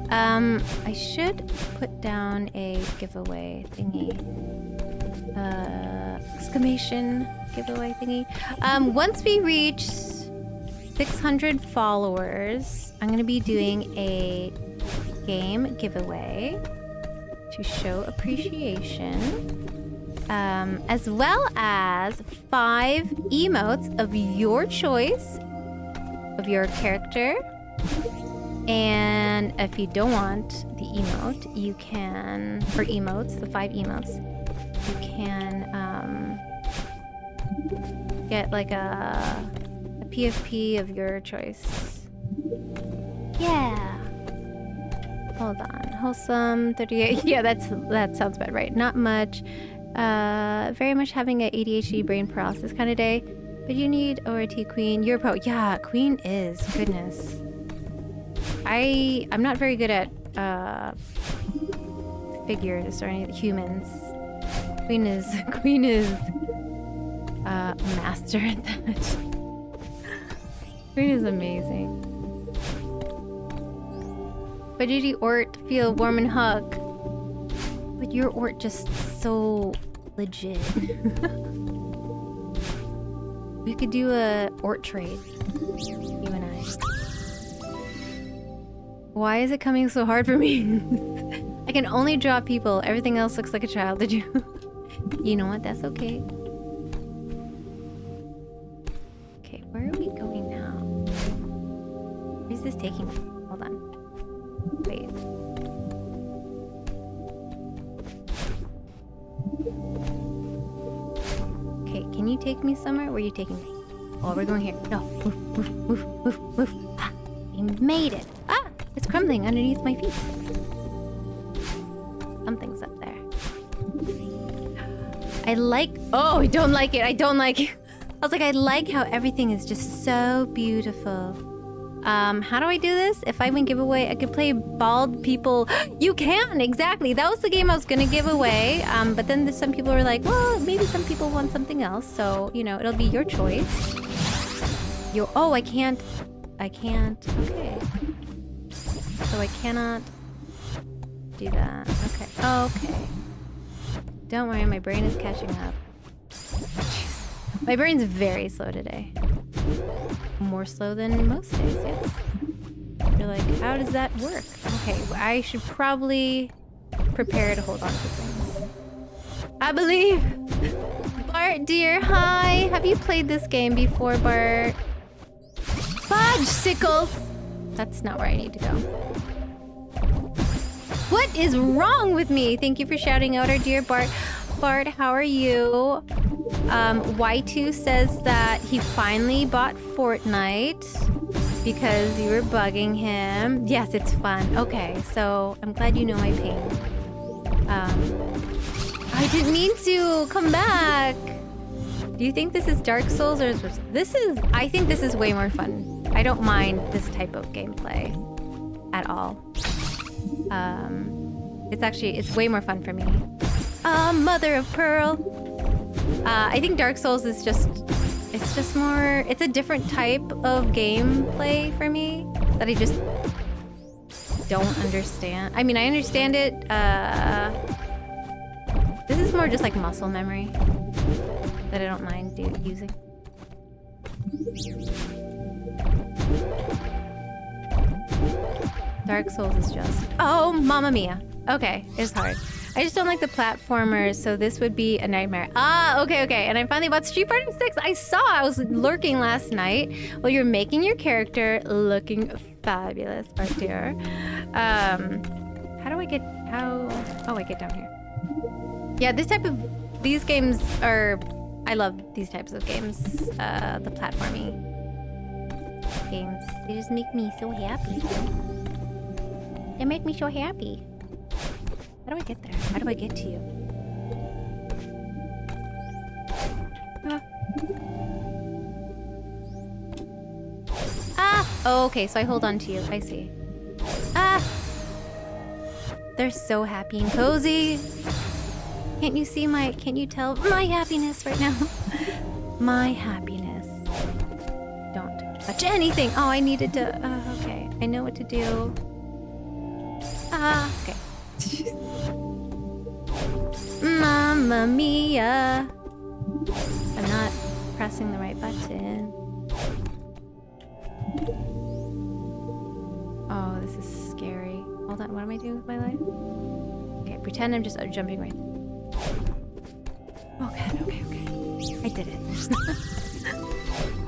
I should put down a giveaway thingy. Exclamation giveaway thingy. Once we reach 600 followers, I'm gonna be doing a game giveaway to show appreciation, as well as 5 emotes of your choice of your character. And if you don't want the emote, you can, for emotes, the 5 emotes, you can get like a PFP of your choice. Yeah. Hold on. Wholesome 38. Yeah, that sounds about right. Not much. Very much having an ADHD brain paralysis kind of day. But you need ORT Queen. You're a pro. Yeah, Queen is. Goodness. I'm not very good at figures or any humans. Queen is a master at that. Green is amazing. But did you Ort feel warm and hug? But your Ort just so legit. We could do a Ort trade. You and I. Why is it coming so hard for me? I can only draw people. Everything else looks like a child. Did you? You know what? That's okay. Okay, where are we going now? Where's this taking me? Hold on. Wait. Okay, can you take me somewhere? Where are you taking me? Oh, we're going here. No, move. Ah, we made it. Ah, it's crumbling underneath my feet. Something's up there. I like... Oh, I don't like it. I don't like it. I was like, I like how everything is just so beautiful. How do I do this? If I win giveaway, I could play bald people. You can, exactly. That was the game I was gonna give away. But then some people were like, well, maybe some people want something else. So, you know, it'll be your choice. Oh, I can't. Okay. So I cannot do that. Okay. Don't worry, my brain is catching up. My brain's very slow today. More slow than most days, yes. You're like, how does that work? Okay, well, I should probably prepare to hold on to things. I believe! Bart, dear, hi! Have you played this game before, Bart? Fudge sickles! That's not where I need to go. What is wrong with me? Thank you for shouting out our dear Bart. Bart, how are you? Y2 says that he finally bought Fortnite because you were bugging him. Yes, it's fun. Okay, so I'm glad you know my pain. I didn't mean to come back. Do you think this is Dark Souls or this is? I think this is way more fun. I don't mind this type of gameplay at all. It's way more fun for me. Mother of Pearl. I think Dark Souls is it's more, it's a different type of gameplay for me that I just don't understand. I mean, I understand it. This is more just like muscle memory that I don't mind using. Dark Souls is just... Oh, Mamma Mia. Okay, it's hard. I just don't like the platformers, so this would be a nightmare. Ah, okay. And I finally bought Street Fighter 6. I was lurking last night while you're making your character looking fabulous, right there. How do I get... Oh, I get down here. Yeah, these games are... I love these types of games. The platformy games. They just make me so happy. They make me so happy. How do I get there? How do I get to you? Ah! Oh, okay, so I hold on to you. I see. Ah! They're so happy and cozy. Can't you tell my happiness right now? My happiness. Don't touch anything. Oh, I needed to... okay. I know what to do. Ah, okay. Mamma mia. I'm not pressing the right button. Oh, this is scary. Hold on, what am I doing with my life? Okay, pretend I'm just jumping right. Oh god, okay. I did it.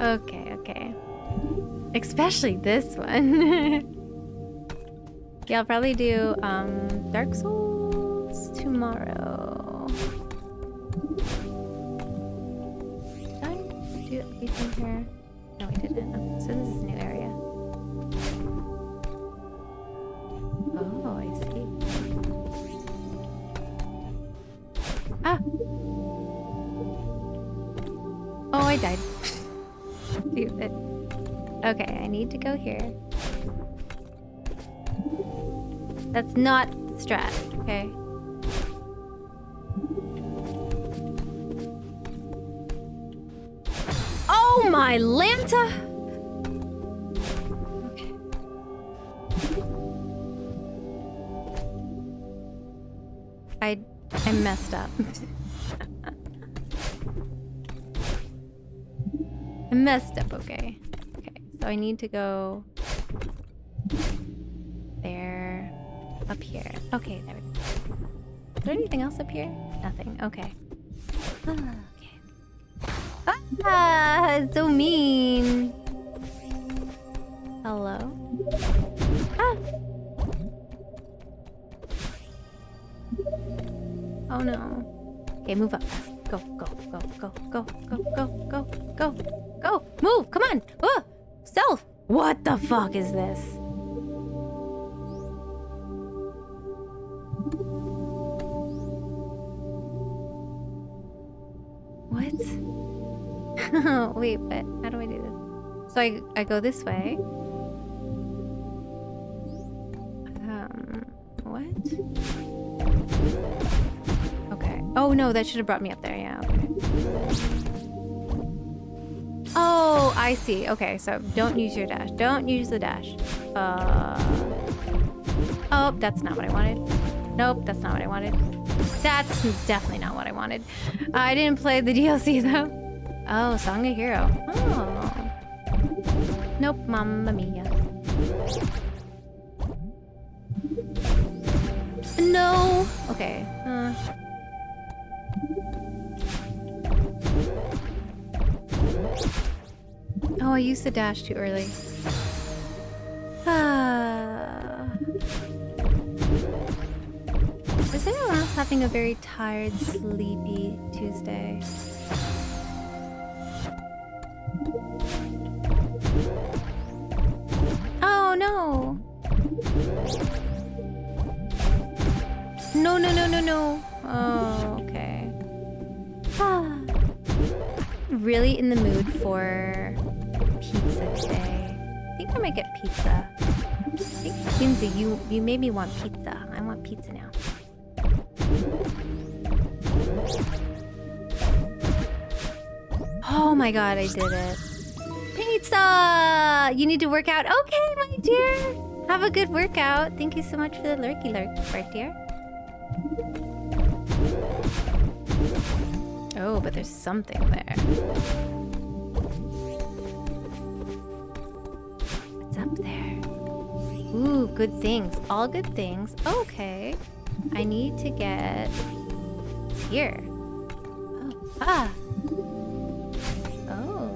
Okay. Especially this one. Yeah, I'll probably do Dark Souls tomorrow. Did I do everything here? No, we didn't. Okay, so this is a new area. Oh, I see. Ah! Oh, I died. Stupid. Okay, I need to go here. That's not strat, okay? Oh my Lanta! I messed up. I messed up, okay. Okay, so I need to go there, up here. Okay, there we go. Is there anything else up here? Nothing, okay. Okay. Ah, it's so mean. Hello? Ah! Oh no. Okay, move up. Go, go, go, go, go, go, go, go, go, go. Move, come on. Oh, stealth. What the fuck is this? What? Wait, but how do I do this? So I go this way. What? Okay. Oh no, that should have brought me up there. Yeah, okay. Oh, I see. Okay, so don't use your dash. Don't use the dash. Oh, that's not what I wanted. Nope, that's not what I wanted. That's definitely not what I wanted. I didn't play the DLC though. Oh, Song of Hero. Oh. Nope, Mamma Mia. No. Okay. Oh, I used the dash too early. Is anyone else having a very tired, sleepy Tuesday? Oh no! No, no, no, no, no. Oh, okay. Really in the mood for pizza today. I think I might get pizza. I think Kinsey, you made me want pizza. I want pizza now. Oh my god, I did it. Pizza! You need to work out. Okay, my dear. Have a good workout. Thank you so much for the lurky lurk, right dear. Oh, but there's something there. What's up there? Ooh, good things. All good things. Okay. I need to get here. Oh. Ah. Oh.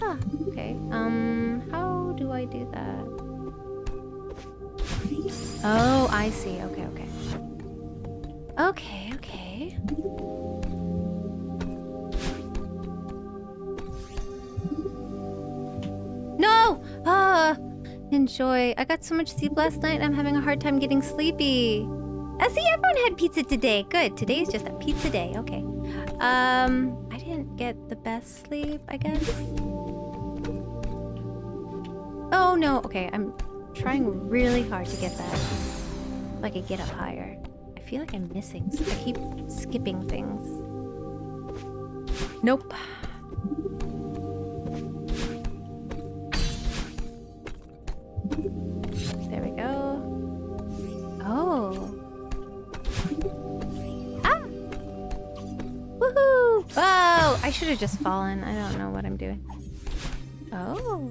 Ah, okay. How do I do that? Oh, I see. Okay, okay. Okay, okay. No! Enjoy. I got so much sleep last night, I'm having a hard time getting sleepy. I see everyone had pizza today. Good. Today's just a pizza day. Okay. I didn't get the best sleep, I guess. Oh, no. Okay, I'm trying really hard to get that. So I could get up higher. I feel like I'm missing. So I keep skipping things. Nope. There we go. Oh. Ah! Woohoo! Oh! I should have just fallen. I don't know what I'm doing. Oh.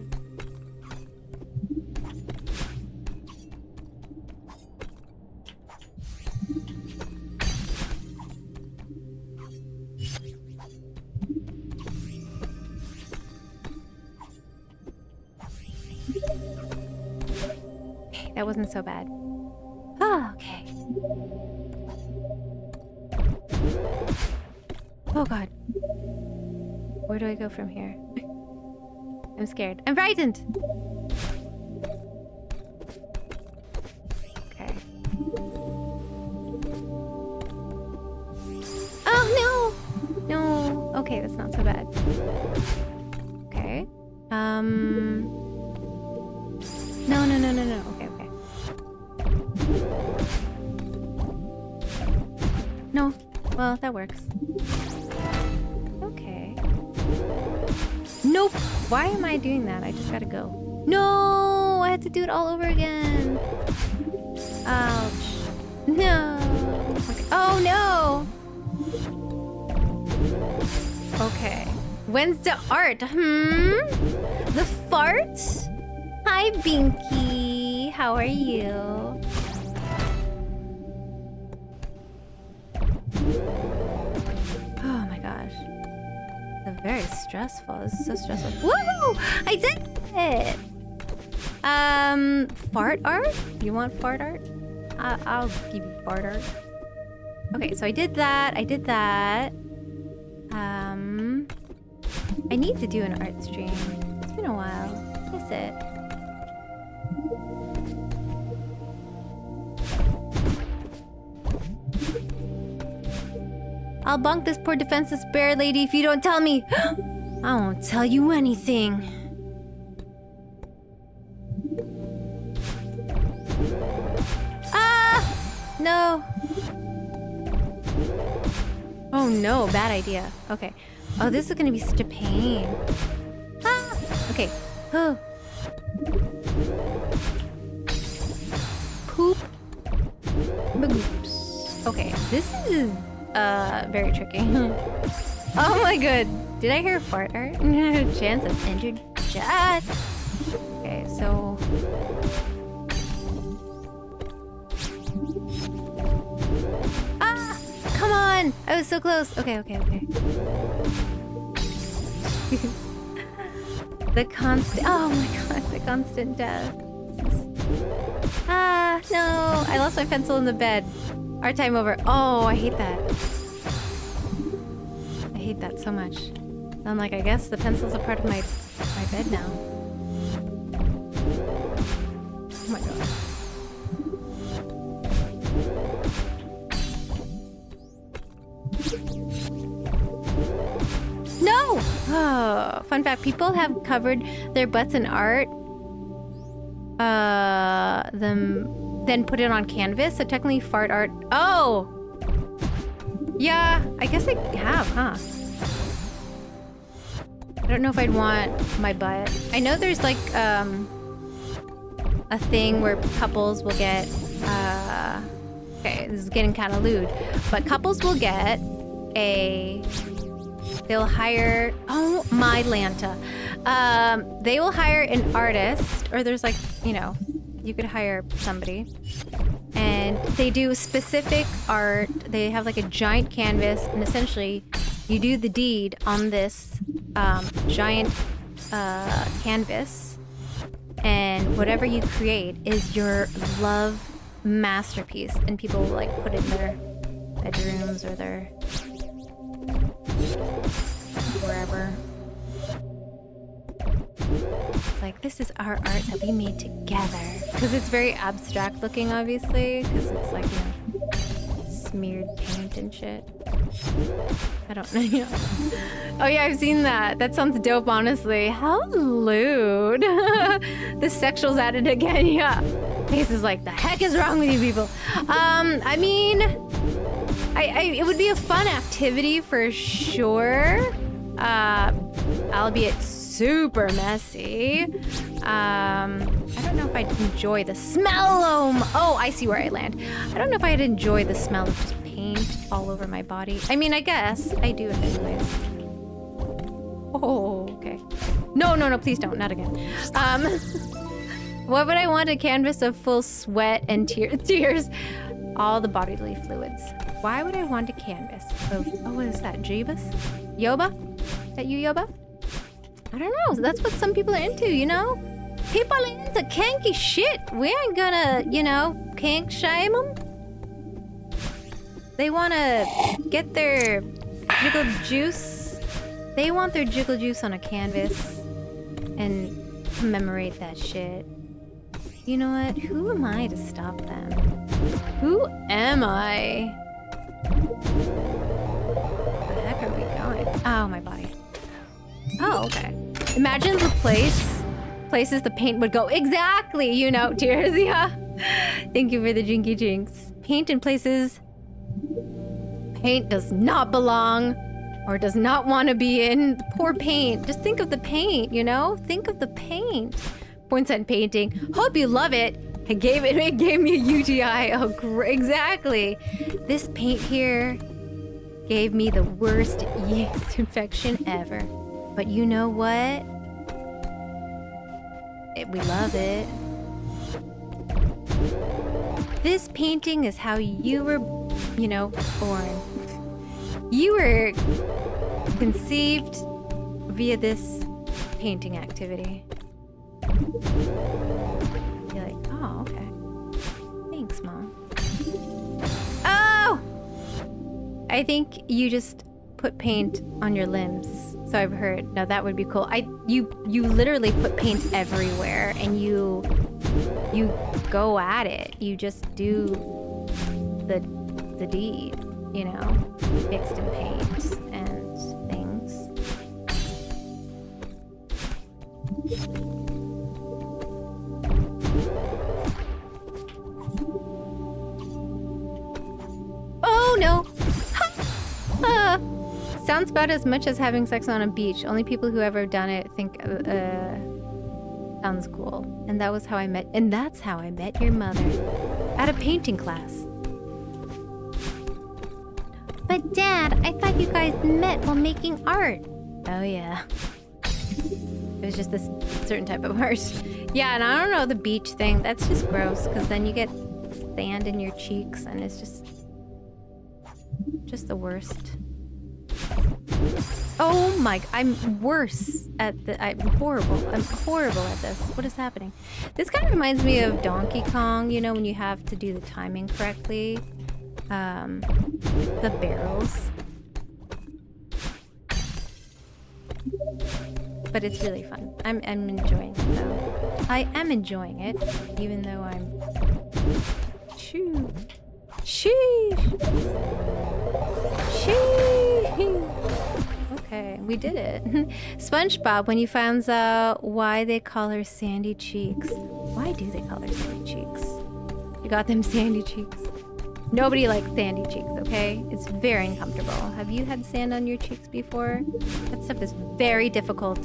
That wasn't so bad. Ah, okay. Oh god. Where do I go from here? I'm scared. I'm frightened! Okay. Oh no! No! Okay, that's not so bad. Okay. No, no, no, no, no. Okay, okay. No. Well, that works. Okay. Nope! Why am I doing that? I just gotta go. No! I had to do it all over again. Ouch. No. Okay. Oh no. Okay. When's the art? The fart? Hi, Binky. How are you? Oh my gosh. It's very stressful. It's so stressful. Woo! I did it! Fart art? You want fart art? I'll give you fart art. Okay, so I did that. I need to do an art stream. It's been a while. Miss it. I'll bonk this poor defenseless bear lady if you don't tell me. I won't tell you anything. Ah! No. Oh no, bad idea. Okay. Oh, this is gonna be such a pain. Ah! Okay. Oh. Poop. Bagoops. Okay, this is very tricky. Oh my god. Did I hear fart art? Chance of injured chat. Okay, so come on! I was so close. Okay. The constant. Oh my god, the constant death. Ah, no. I lost my pencil in the bed. Our time over. Oh, I hate that. I hate that so much. I'm like, I guess the pencil's a part of my bed now. Oh my god. No! Oh, fun fact, people have covered their butts in art. Then put it on canvas. So technically fart art. Oh! Yeah, I guess I have, huh? I don't know if I'd want my butt. I know there's like a thing where couples will get okay, this is getting kind of lewd, but couples will get they'll hire, oh my Lanta. They will hire an artist, or there's like, you know, you could hire somebody, and they do specific art. They have like a giant canvas, and essentially you do the deed on this giant canvas, and whatever you create is your love masterpiece, and people will like put it in their bedrooms or their wherever. It's like, this is our art that we made together, because it's very abstract looking, obviously, because it's like, you know, smeared paint and shit. I don't know. You know. Oh yeah, I've seen that. That sounds dope, honestly. How lewd. The sexual's at it again. Yeah. Face is like, the heck is wrong with you people? I mean, it would be a fun activity for sure. Albeit super messy. I don't know if I'd enjoy the smell. Oh, I see where I land. I don't know if I'd enjoy the smell of just paint all over my body. I mean, I guess I do it anyways. Oh, okay. No, please don't. Not again. What would I want? A canvas of full sweat and tears? All the bodily fluids. Why would I want a canvas of, oh, what is that, Jeebus? Yoba? Is that you, Yoba? I don't know. That's what some people are into, you know? People are into kinky shit. We ain't gonna, you know, kink shame them. They want to get their jiggle juice. They want their jiggle juice on a canvas and commemorate that shit. You know what? Who am I to stop them? Who am I? Where the heck are we going? Oh, my body. Oh, okay. Imagine the places the paint would go. Exactly, you know, tears, yeah. Thank you for the jinky jinx. Paint in places paint does not belong or does not want to be in. Poor paint. Just think of the paint, you know? Think of the paint. Points on painting. Hope you love it. It gave me a UTI. Oh, exactly. This paint here gave me the worst yeast infection ever. But you know what? We love it. This painting is how you were, you know, born. You were conceived via this painting activity. You're like, oh, okay. Thanks, Mom. Oh! I think you just put paint on your limbs. So I've heard. Now that would be cool. You literally put paint everywhere and you go at it. You just do the deed, you know, mixed in paint and things. Oh no! Sounds about as much as having sex on a beach. Only people who ever done it think sounds cool. And that was how I met, and that's how I met your mother. At a painting class. But Dad, I thought you guys met while making art. Oh yeah. It was just this certain type of art. Yeah, and I don't know, the beach thing, that's just gross, because then you get sand in your cheeks, and it's just the worst. Oh my, I'm worse at the, I'm horrible at this. What is happening? This kind of reminds me of Donkey Kong, you know, when you have to do the timing correctly. The barrels. But it's really fun. I'm enjoying it though. I am enjoying it, even though I'm... Shoo. Sheesh. Sheesh. Okay, we did it. SpongeBob, when you found out why they call her Sandy Cheeks. Why do they call her Sandy Cheeks? You got them sandy cheeks. Nobody likes sandy cheeks, okay? It's very uncomfortable. Have you had sand on your cheeks before? That stuff is very difficult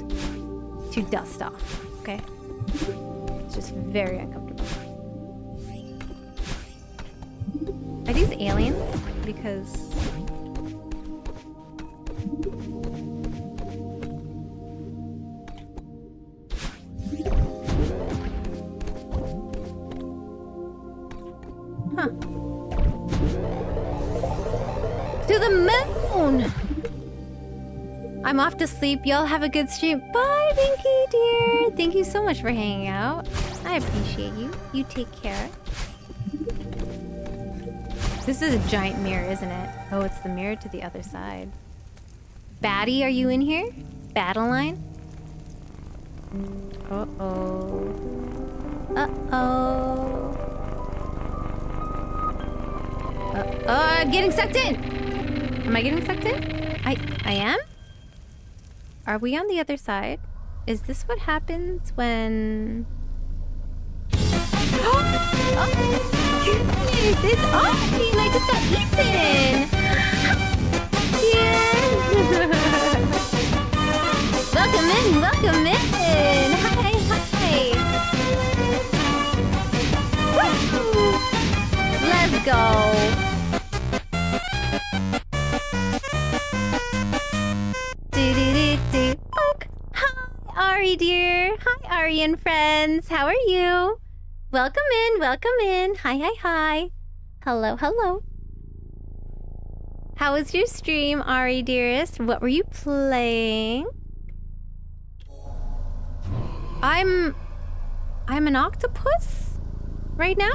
to dust off, okay? It's just very uncomfortable. Are these aliens? Because... Huh. To the moon! I'm off to sleep. Y'all have a good stream. Bye, Binky dear. Thank you so much for hanging out. I appreciate you. You take care. This is a giant mirror, isn't it? Oh, it's the mirror to the other side. Baddie, are you in here? Badeline? Uh-oh. Uh-oh. I'm getting sucked in! Am I getting sucked in? I am? Are we on the other side? Is this what happens when... Oh, goodness! It's Auntie and I just got eaten! Yeah! Welcome in, welcome in! Hi, hi! Woo! Let's go! Hi, Ari dear. Hi, Ari and friends. How are you? Welcome in, welcome in. Hi, hi, hi. Hello, hello. How was your stream, Ari dearest? What were you playing? I'm an octopus right now?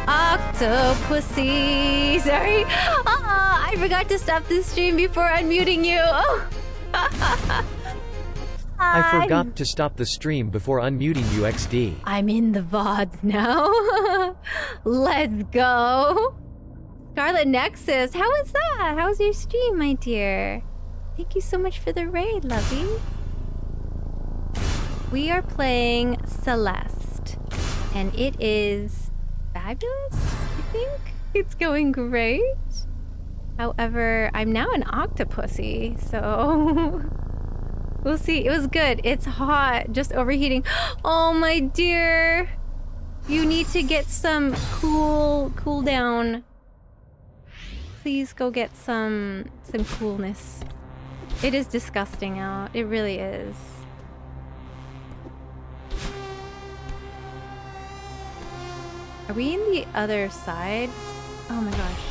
Octopussy. Sorry. I forgot to stop the stream before unmuting you. Oh. I forgot to stop the stream before unmuting you, XD. I'm in the VODs now. Let's go. Scarlet Nexus, how was that? How was your stream, my dear? Thank you so much for the raid, lovey. We are playing Celeste, and it is fabulous, I think. It's going great. However, I'm now an octopussy, so we'll see. It was good. It's hot, just overheating. Oh, my dear. You need to get some cool down. Please go get some coolness. It is disgusting out. It really is. Are we in the other side? Oh my gosh.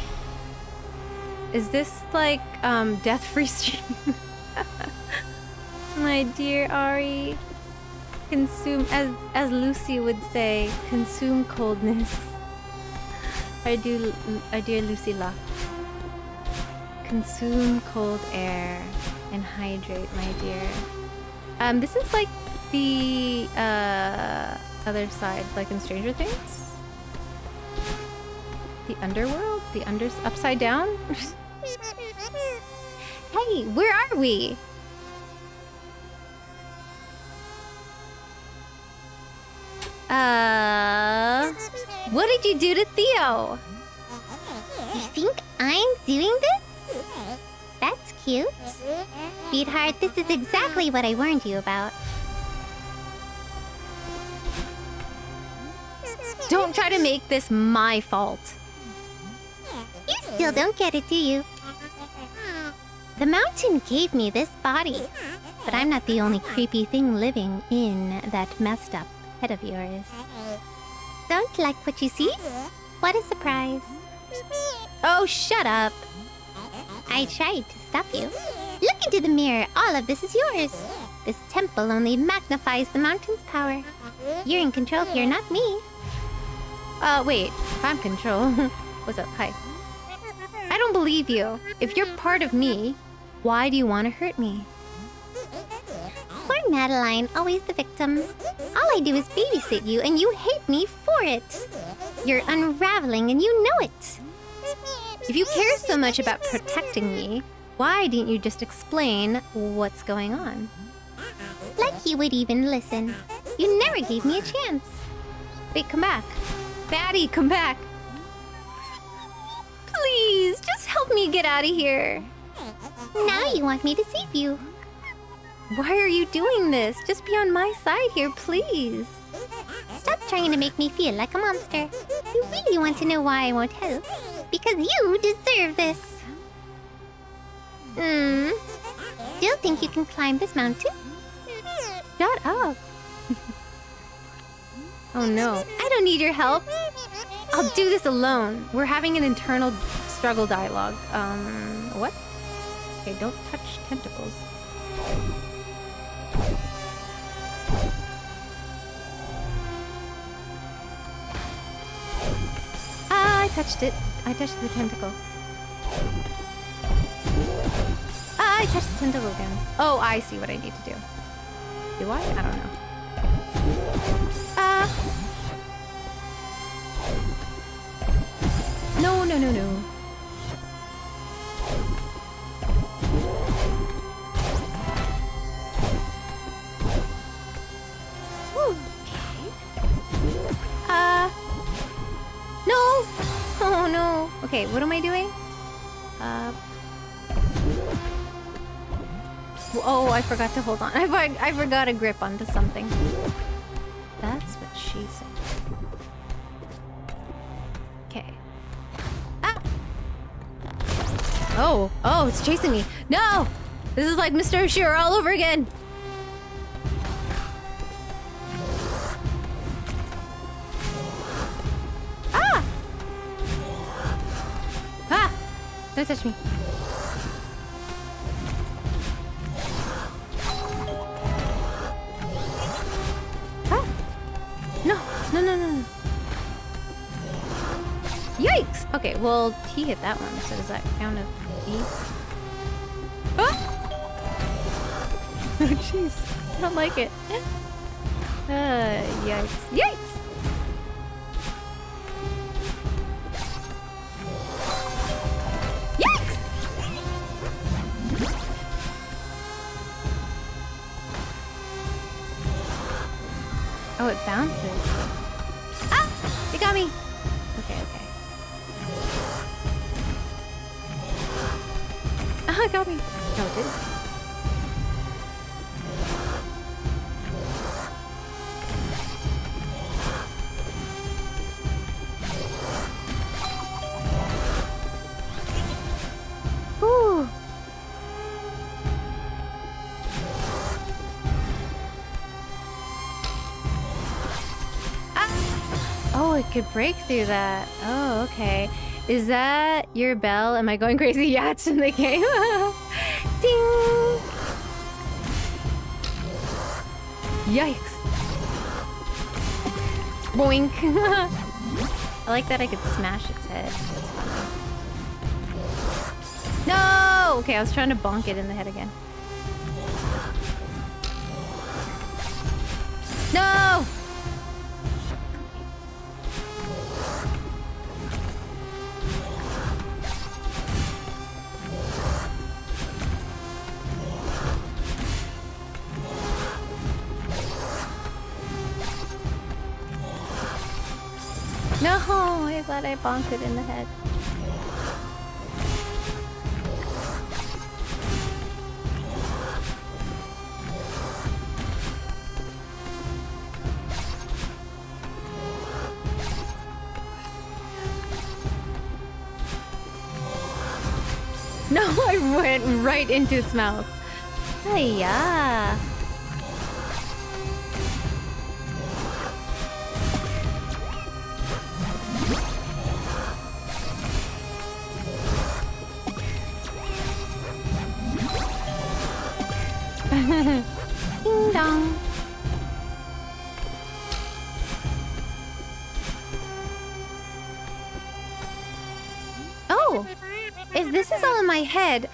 Is this like death-free stream? My dear Ari. Consume, as Lucy would say, consume coldness. Our dear Lucy Luck. Consume cold air and hydrate, my dear. This is like the other side, like in Stranger Things. The underworld, upside down. Hey, where are we? What did you do to Theo? You think I'm doing this? That's cute. Sweetheart, this is exactly what I warned you about. Don't try to make this my fault. You still don't get it, do you? The mountain gave me this body. But I'm not the only creepy thing living in that messed up head of yours. Don't like what you see? What a surprise. Oh, shut up. I tried to stop you. Look into the mirror. All of this is yours. This temple only magnifies the mountain's power. You're in control here, not me. Wait. If I'm control. What's up? Hi. I don't believe you. If you're part of me, why do you want to hurt me? Poor Madeline, always the victim. All I do is babysit you, and you hate me for it. You're unraveling, and you know it. If you care so much about protecting me, why didn't you just explain what's going on? Like you would even listen. You never gave me a chance. Wait, come back. Batty, come back. Please, just help me get out of here. Now you want me to save you. Why are you doing this? Just be on my side here, please. Stop trying to make me feel like a monster. You really want to know why I won't help? Because you deserve this. Still think you can climb this mountain? Shut up. Oh no. I don't need your help. I'll do this alone. We're having an internal struggle dialogue. What? Okay, don't touch tentacles. I touched it. I touched the tentacle. I touched the tentacle again. Oh, I see what I need to do. Do I? I don't know. No, no, no, no. No! Oh no. Okay, what am I doing? Oh, I forgot to hold on. I forgot to grip onto something. That's what she said. Okay. Ah! Oh, it's chasing me. No! This is like Mr. Oshiro all over again. Ah! Ah! Don't touch me. No, no, no, no. Yikes! Okay, well, he hit that one, so does that count as E? Ah! Oh, jeez. I don't like it. Yikes. Yikes! Yikes! Oh, it bounces. Ah! It got me! Okay, okay. Ah, it got me! No, it didn't. Oh, it could break through that. Oh, okay. Is that your bell? Am I going crazy? Yeah, it's in the game. Ding! Yikes. Boink. I like that I could smash its head. That's fun. No! Okay, I was trying to bonk it in the head again. No! No, I thought I bonked it in the head. No, I went right into its mouth. Hiya. Ding dong. Oh, if this is all in my head,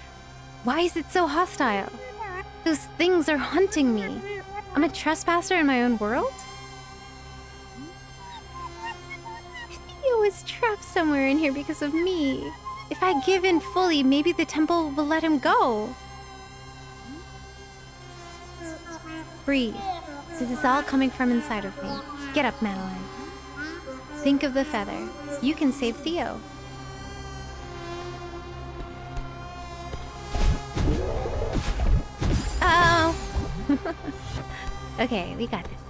why is it so hostile? Those things are hunting me. I'm a trespasser in my own world? Theo is trapped somewhere in here because of me. If I give in fully, maybe the temple will let him go. Breathe. This is all coming from inside of me. Get up, Madeline. Think of the feather. You can save Theo. Oh! Okay, we got this.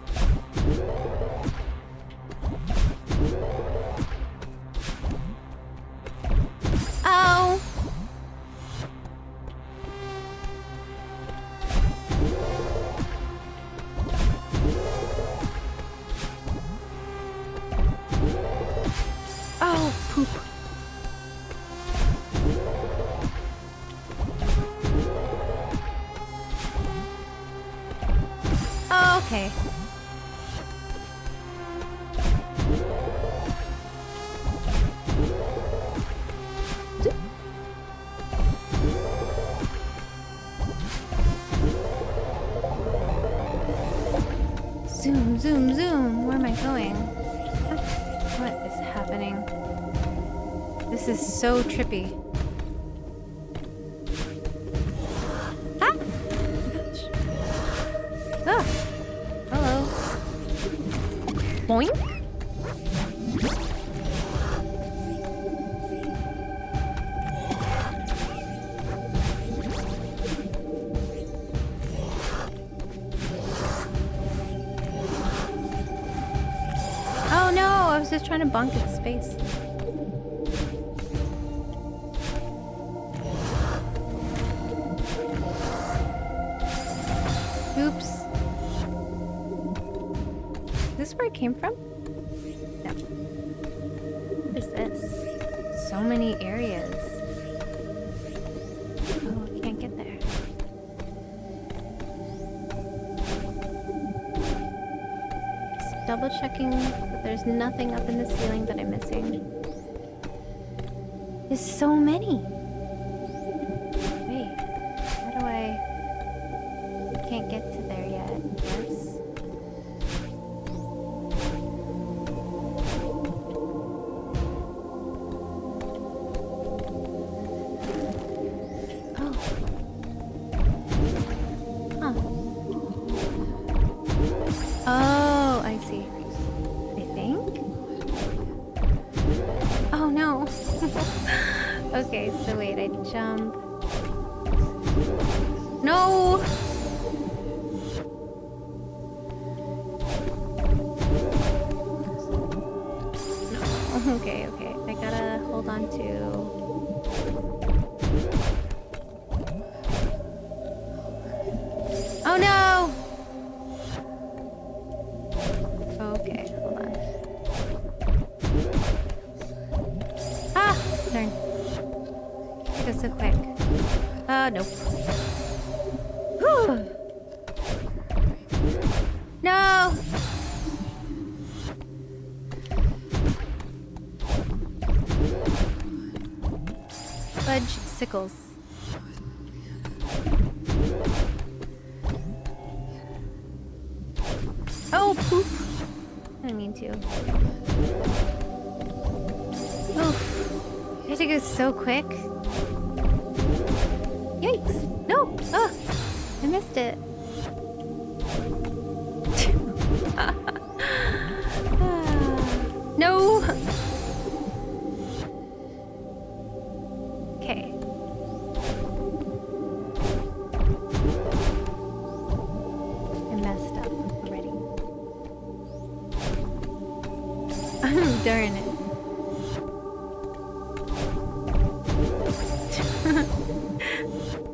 Oh! Oh, poop. Oh, okay. Zoom, zoom, zoom. Where am I going? What is happening? This is so trippy. Ah! Ah! Hello. Boink? Oh no, I was just trying to bonk its face. Oops. Is this where it came from? No. What is this? So many areas. Oh, I can't get there. Just double checking that there's nothing up in the ceiling that I'm missing. There's so many. Wait, how do I... Can't get to there yet. Yes. Oh. Huh. Oh, I see. I think? Oh no. Okay, so wait, I jump. No! Okay, okay. I gotta hold on to... Oh no! Okay, hold on. Nope. Whew. No! Fudge sickles. Oh, poop. I didn't mean to. Oof. I had to go so quick. Yikes. No! Oh! I missed it. No! Okay. I messed up already. Darn it.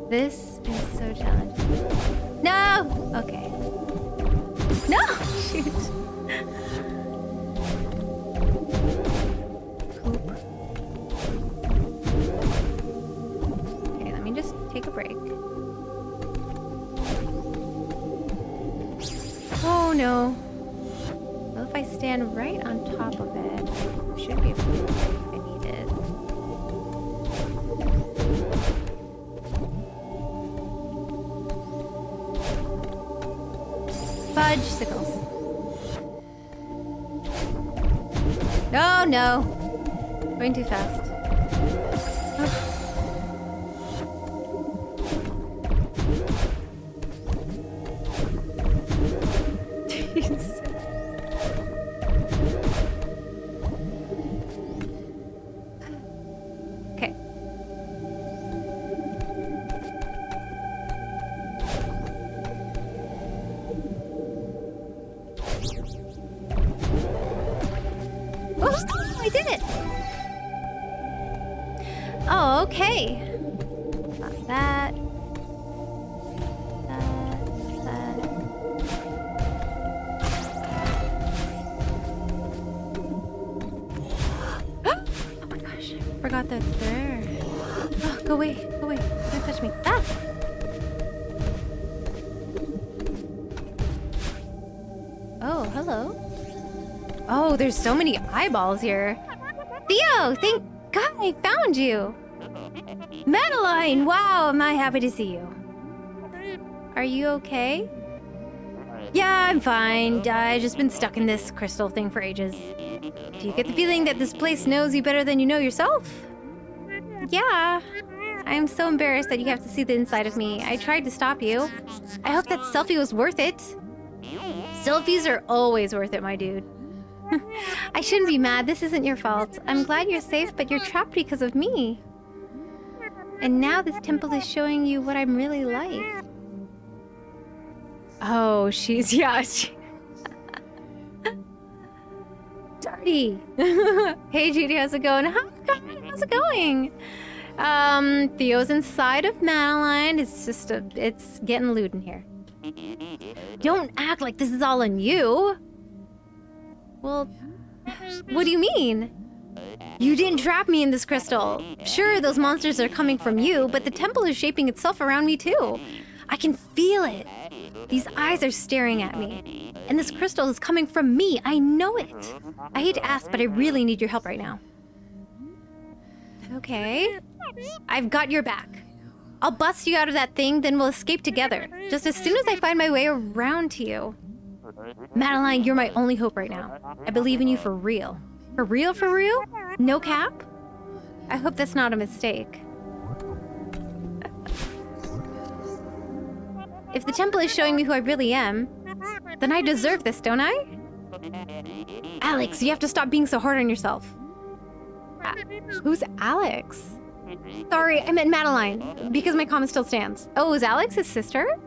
This is so challenging. No! Okay. No! Shoot. Poop. Okay, let me just take a break. Oh no. Well, if I stand right on top of it, I should be able to get it if I need it. Fudge sickles. No, no. Going too fast. Jeez. Okay. Oh, I did it! Oh, okay. Got that. That. Oh my gosh, I forgot that's there. Oh, go away, go away. Don't touch me. Ah! Oh, hello. Oh, there's so many eyeballs here. Theo, thank God I found you. Madeline, wow, am I happy to see you. Are you okay? Yeah, I'm fine. I've just been stuck in this crystal thing for ages. Do you get the feeling that this place knows you better than you know yourself? Yeah. I'm so embarrassed that you have to see the inside of me. I tried to stop you. I hope that selfie was worth it. Selfies are always worth it, my dude. I shouldn't be mad. This isn't your fault. I'm glad you're safe, but you're trapped because of me. And now this temple is showing you what I'm really like. Oh, she's... yeah, she... Dirty. Hey, Judy, how's it going? How's it going? Theo's inside of Madeline. It's just it's getting lewd in here. Don't act like this is all on you. Well, what do you mean? You didn't trap me in this crystal. Sure, those monsters are coming from you, but the temple is shaping itself around me too. I can feel it. These eyes are staring at me. And this crystal is coming from me. I know it. I hate to ask, but I really need your help right now. Okay. I've got your back. I'll bust you out of that thing, then we'll escape together. Just as soon as I find my way around to you. Madeline, you're my only hope right now. I believe in you for real. For real, for real? No cap? I hope that's not a mistake. If the temple is showing me who I really am, then I deserve this, don't I? Alex, you have to stop being so hard on yourself. Who's Alex? Sorry, I meant Madeline, because my comment still stands. Oh, is Alex his sister?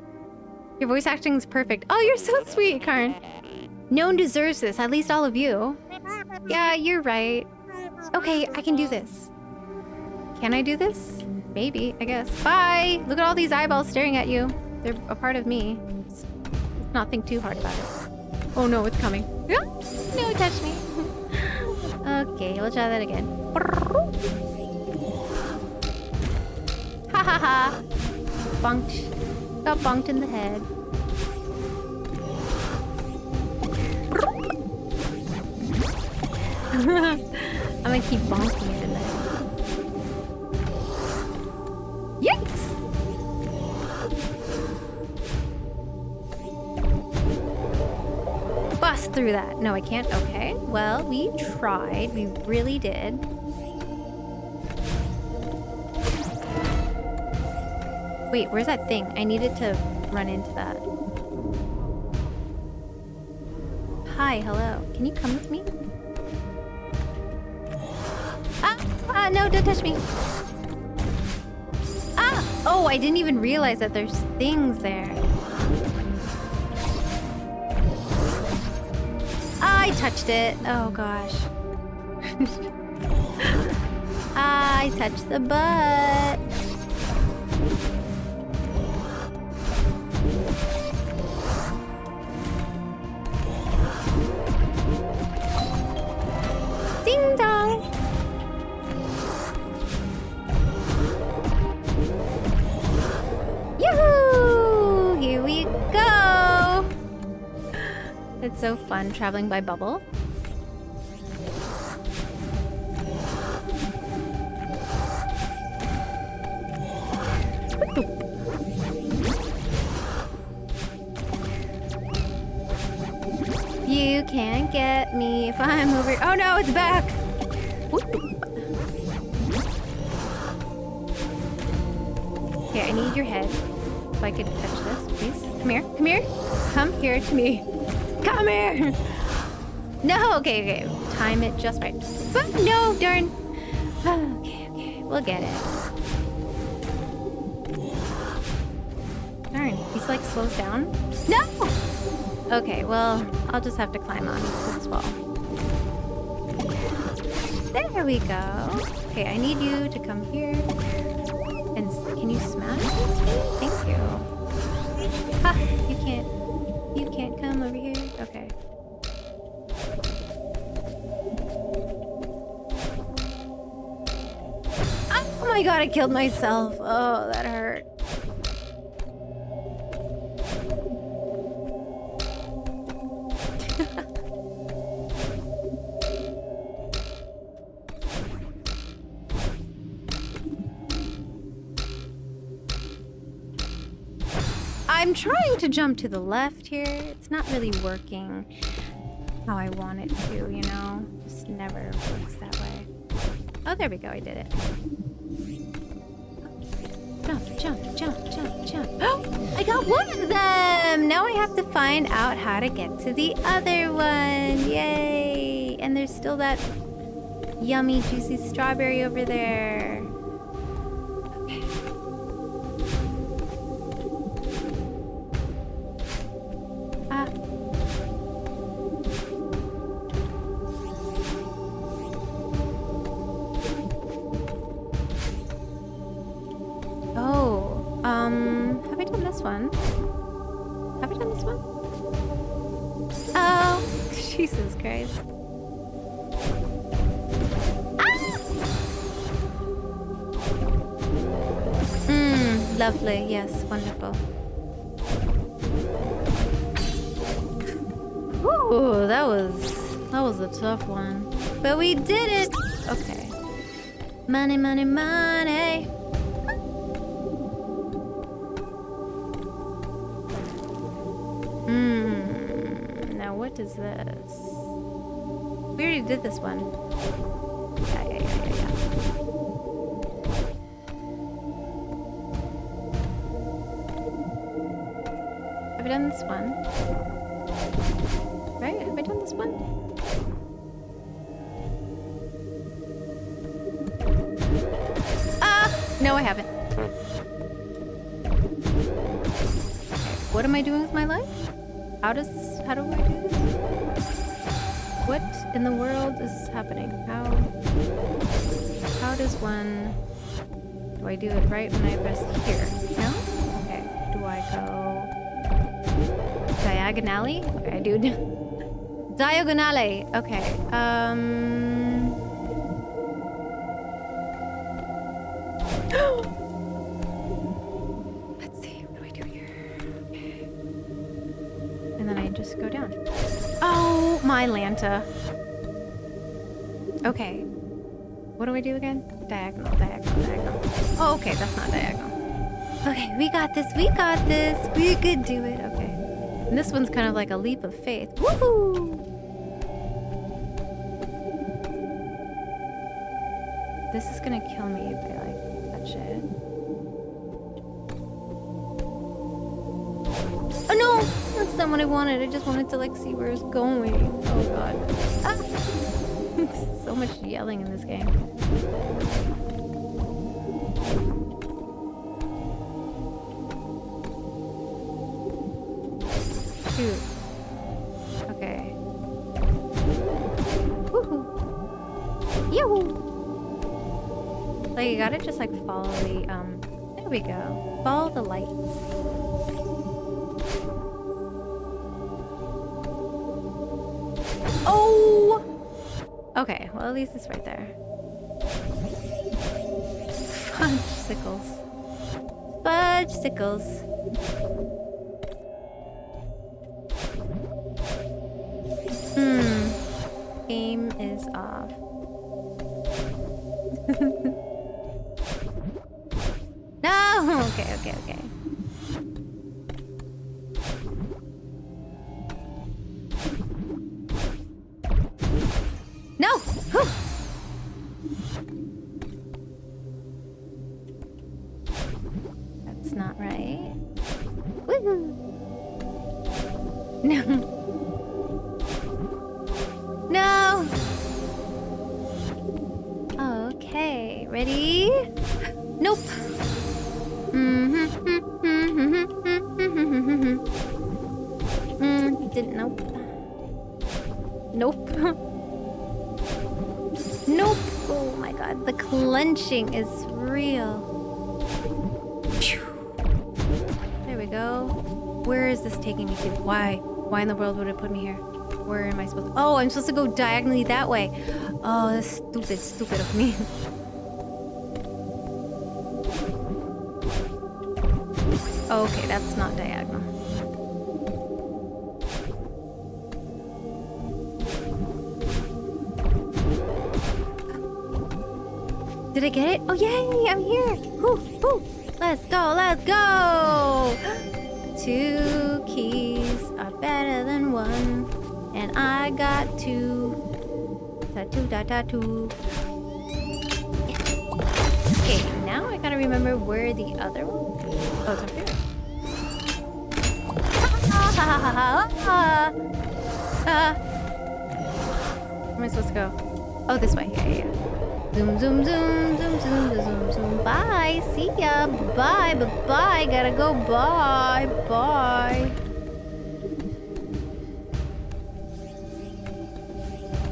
Your voice acting is perfect. Oh, you're so sweet, Karn. No one deserves this, at least all of you. Yeah, you're right. Okay, I can do this. Can I do this? Maybe, I guess. Bye! Look at all these eyeballs staring at you. They're a part of me. Let's not think too hard about it. Oh no, it's coming. No, touch me. Okay, we'll try that again. Ha ha ha! bonked. Got bonked in the head. I'm gonna keep bonking it in the head. Yikes! Bust through that. No, I can't. Okay. Well, we tried. We really did. Wait, where's that thing? I needed to run into that. Hi, hello. Can you come with me? No, don't touch me. Ah! Oh, I didn't even realize that there's things there. I touched it. Oh, gosh. I touched the butt. Ding dong. Yoo-hoo! Here we go. It's so fun traveling by bubble. You can't get me if I'm over. Oh no, it's back. Here, I need your head. If I could touch this, please. Come here. Come here. Come here to me. Come here. No, okay. Time it just right. No, darn. Okay. We'll get it. Darn, he's like slows down. No! Okay, well, I'll just have to climb on this wall. There we go. Okay, I need you to come here. And can you smash this? Thank you. Ha! You can't come over here? Okay. Oh my god, I killed myself. Oh, that hurt. I'm trying to jump to the left here. It's not really working how I want it to, you know? Just never works that way. Oh, there we go. I did it. Jump. Oh, I got one of them! Now I have to find out how to get to the other one. Yay! And there's still that yummy, juicy strawberry over there. Have I done this one? Have I done this one? Oh, Jesus Christ. Lovely. Yes, wonderful. Ooh, that was a tough one. But we did it! Okay. Money. Now what is this? We already did this one. Yeah. Have I done this one? Right? Have I done this one? No, I haven't. What am I doing with my life? How do I do this? What in the world is happening? How does one... Do I do it right when I press here? No? Okay. Do I go... diagonally? Okay, I do... diagonale! Okay, Let's just go down. Oh, my Lanta. Okay. What do I do again? Diagonal, diagonal, diagonal. Oh, okay, that's not diagonal. Okay, we got this, we got this. We could do it, okay. And this one's kind of like a leap of faith. Woohoo! This is gonna kill me if I, like, touch it. Oh no! That's not what I wanted. I just wanted to, like, see where it's going. Oh god. Ah! So much yelling in this game. Shoot. Okay. Woohoo! Yoo-hoo! Like, you gotta just, like, follow the, there we go. Follow the lights. Oh! Okay, well, at least it's right there. Fudge-sickles. Fudge-sickles. Game is off. No! Okay, okay, okay. No! Whew. That's not right. Woohoo! No. No! Okay, ready? Nope. Didn't, nope. Nope. Nope. Oh my god, the clenching is real. There we go. Where is this taking me to? Why? Why in the world would it put me here? Where am I supposed to? Oh, I'm supposed to go diagonally that way. Oh, that's stupid, stupid of me. Okay, that's not diagonal. Did I get it? Oh, yay! I'm here! Woo, woo. Let's go, let's go! 2 keys are better than 1. And I got 2. Tattoo, tattoo. Okay, now I gotta remember where the other one. Oh, it's up here. Where am I supposed to go? Oh, this way. Yeah, yeah. Zoom, zoom, zoom, zoom, zoom, zoom, zoom. Bye. See ya. Bye. Bye. Gotta go. Bye. Bye.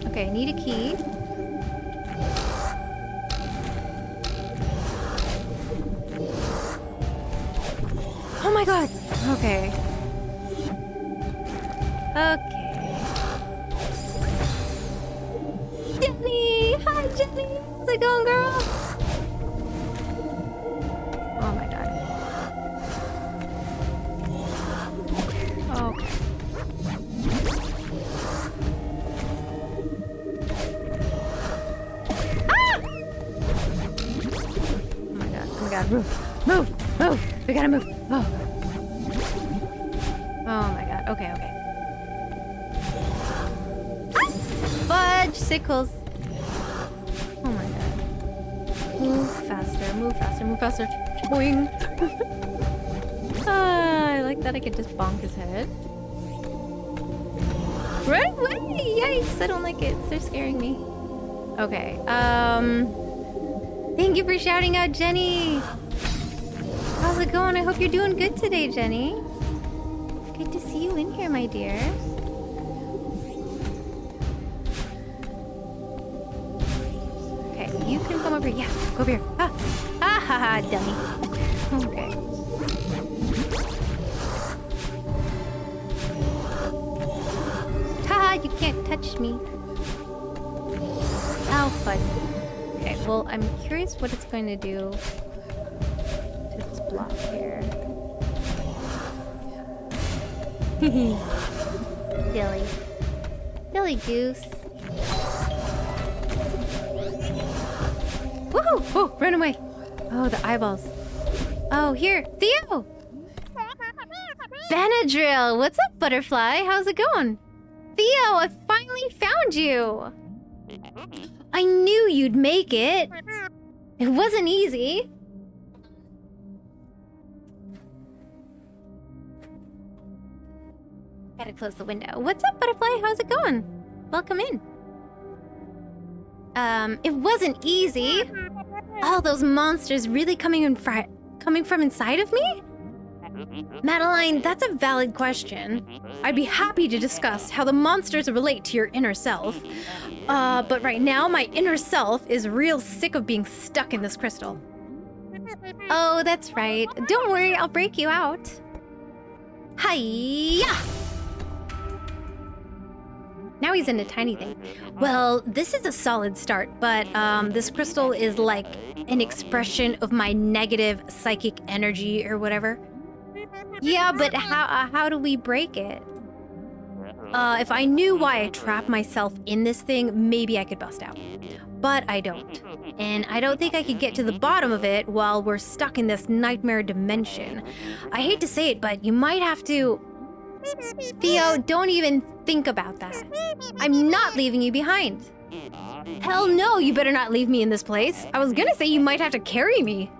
Okay, I need a key. Oh my god! Okay. Okay. Jenny! Hi, Jenny! How's it going, girl? Oh my god. Okay. Ah! Oh my god, move! Move! Move! We gotta move! Oh. Oh my god. Okay, okay. Fudge sickles. Oh my god. Move faster, move faster, move faster. Boing. I like that I could just bonk his head. Right away! Yikes, I don't like it. They're scaring me. Okay, thank you for shouting out, Jenny! How's it going? I hope you're doing good today, Jenny. Good to see you in here, my dear. Okay, you can come over. Yeah, go over here. Ah, ah ha ha, dummy. Okay. Ha! You can't touch me. Ow, fun. Okay, well, I'm curious what it's going to do to this block here. Silly. Silly goose. Woohoo! Oh, run away. Oh, the eyeballs. Oh, here. Theo! Benadryl! What's up, butterfly? How's it going? Theo, I finally found you! I knew you'd make it. It wasn't easy. Gotta close the window. What's up, butterfly? How's it going? Welcome in. It wasn't easy. All those monsters really coming from inside of me? Madeline, that's a valid question. I'd be happy to discuss how the monsters relate to your inner self. But right now, my inner self is real sick of being stuck in this crystal. Oh, that's right. Don't worry, I'll break you out. Hiya! Now he's in a tiny thing. Well, this is a solid start, but this crystal is like an expression of my negative psychic energy or whatever. Yeah, but how do we break it? If I knew why I trapped myself in this thing, maybe I could bust out. But I don't. And I don't think I could get to the bottom of it while we're stuck in this nightmare dimension. I hate to say it, but you might have to... Theo, don't even think about that. I'm not leaving you behind. Hell no, you better not leave me in this place. I was gonna say you might have to carry me.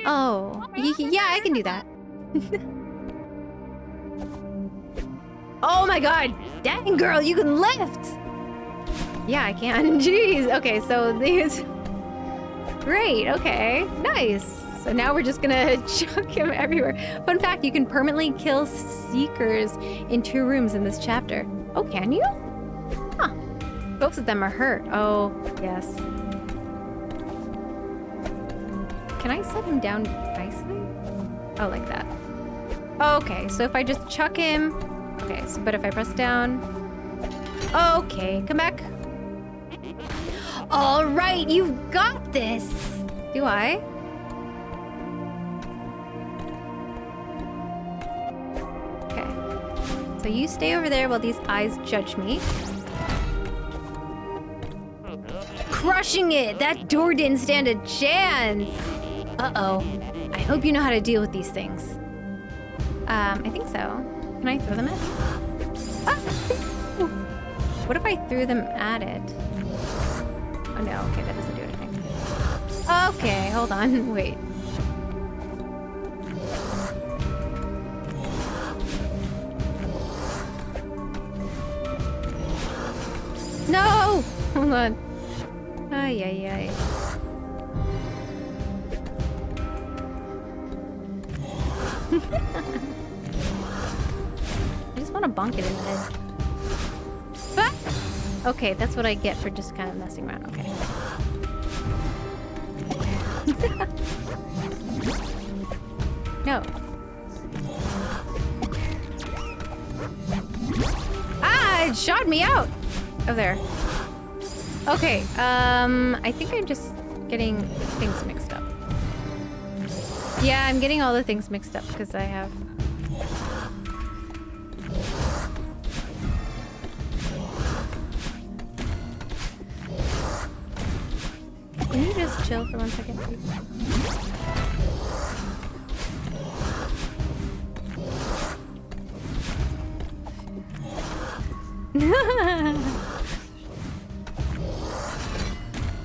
Oh, yeah, I can do that. Oh my god! Dang, girl, you can lift! Yeah, I can. Jeez. Okay, so these... Great, okay. Nice. So now we're just gonna chuck him everywhere. Fun fact, you can permanently kill seekers in 2 rooms in this chapter. Oh, can you? Huh. Both of them are hurt. Oh, yes. Can I set him down nicely? Oh, like that. Okay, so if I just chuck him... Okay, so, but if I press down... Okay, come back. All right, you've got this. Do I? Okay. So you stay over there while these eyes judge me. Crushing it! That door didn't stand a chance! Uh-oh. I hope you know how to deal with these things. I think so. Can I throw them at it? Ah! What if I threw them at it? Oh no, okay, that doesn't do anything. Okay, hold on, wait. No! Hold on. Ay, ay, ay. I just want to bonk it in the head. Ah! Okay, that's what I get for just kind of messing around. Okay. No. Ah! It shot me out! Oh, there. Okay, I think I'm just getting things mixed up. Yeah, I'm getting all the things mixed up because I have... Can you just chill for 1 second, please?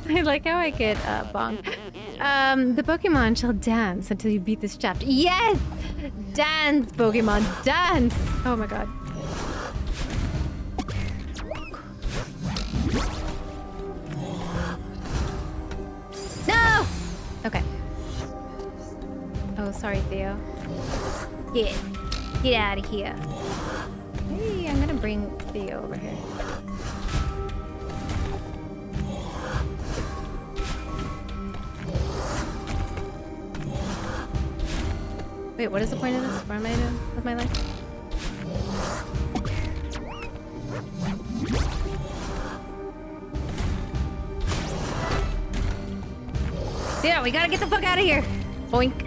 I like how I get bonk. The Pokemon shall dance until you beat this chapter. Yes! Dance, Pokemon, dance! Oh my god. No! Okay. Oh, sorry, Theo. Get out of here. Hey, I'm gonna bring Theo over here. Wait, what is the point of this? What am I doing with my life? Yeah, we gotta get the fuck out of here! Boink.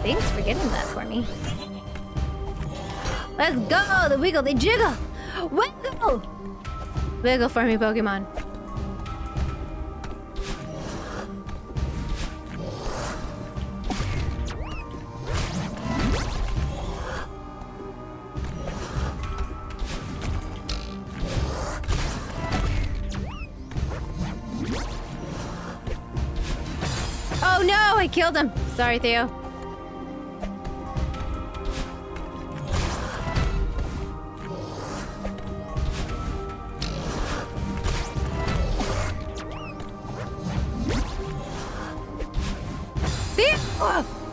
Thanks for getting that for me. Let's go! The wiggle, the jiggle! Wiggle! Wiggle for me, Pokemon. Oh no! I killed him! Sorry, Theo.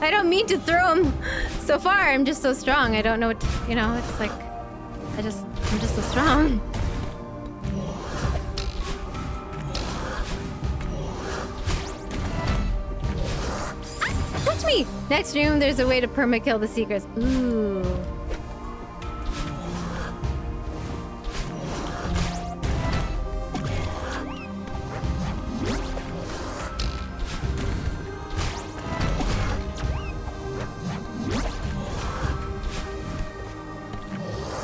I don't mean to throw him. So far, I'm just so strong. I don't know what to, you know, it's like... I'm just so strong. Touch me! Next room, there's a way to perma-kill the Seekers. Ooh.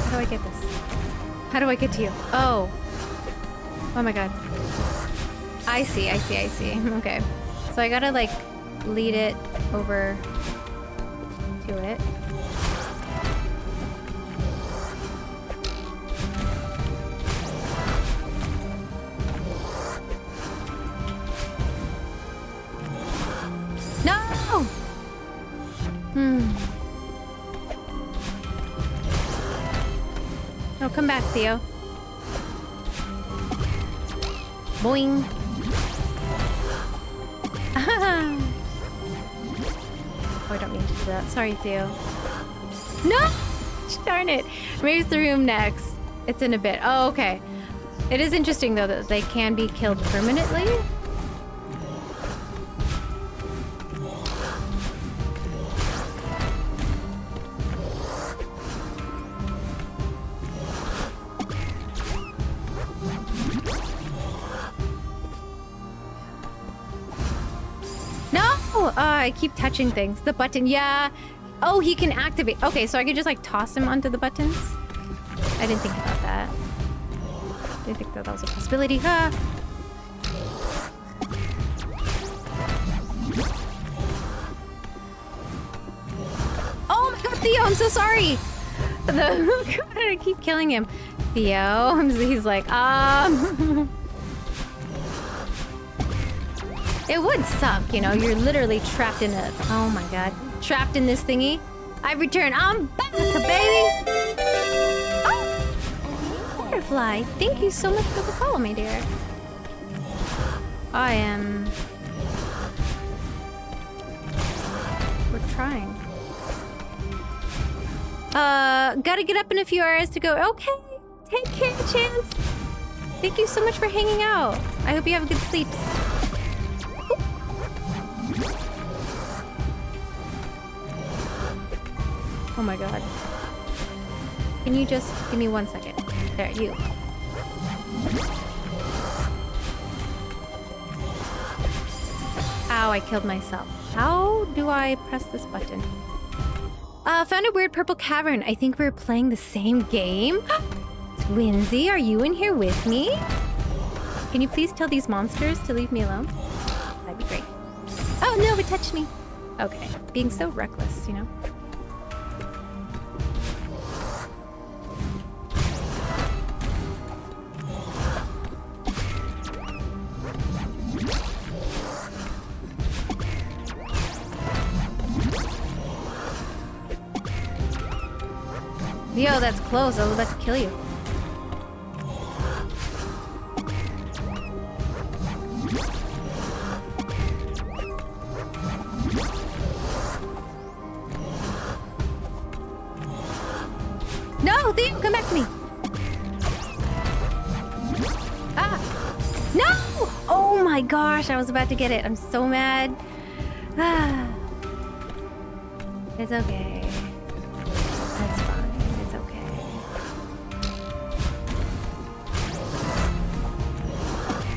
How do I get this? How do I get to you? Oh. Oh my god. I see. Okay. So I gotta, like, lead it over to it. No! No, come back, Theo. Boing. Oh, I don't mean to do that. Sorry, Theo. No! Darn it. Raise the room next. It's in a bit. Oh, okay. It is interesting, though, that they can be killed permanently. I keep touching things. The button, yeah. Oh, he can activate. Okay, so I could just like toss him onto the buttons. I didn't think about that. Didn't think that was a possibility. Ah. Oh my god, Theo, I'm so sorry. I keep killing him. Theo, he's like, It would suck, you know, you're literally trapped in a... Oh my god. Trapped in this thingy. I return. I'm back, baby! Oh! Butterfly, thank you so much for the follow, my dear. I am... We're trying. Gotta get up in a few hours to go. Okay, take care, Chance. Thank you so much for hanging out. I hope you have a good sleep. Oh my god. Can you just give me 1 second? There, you. Ow, I killed myself. How do I press this button? Found a weird purple cavern. I think we're playing the same game. Twinsy, are you in here with me? Can you please tell these monsters to leave me alone? That'd be great. Oh no, it touched me. Okay, being so reckless, you know? Yo, that's close. I was about to kill you. No, Theo, come back to me. Ah, no! Oh my gosh, I was about to get it. I'm so mad. Ah, it's okay. That's fine. It's okay.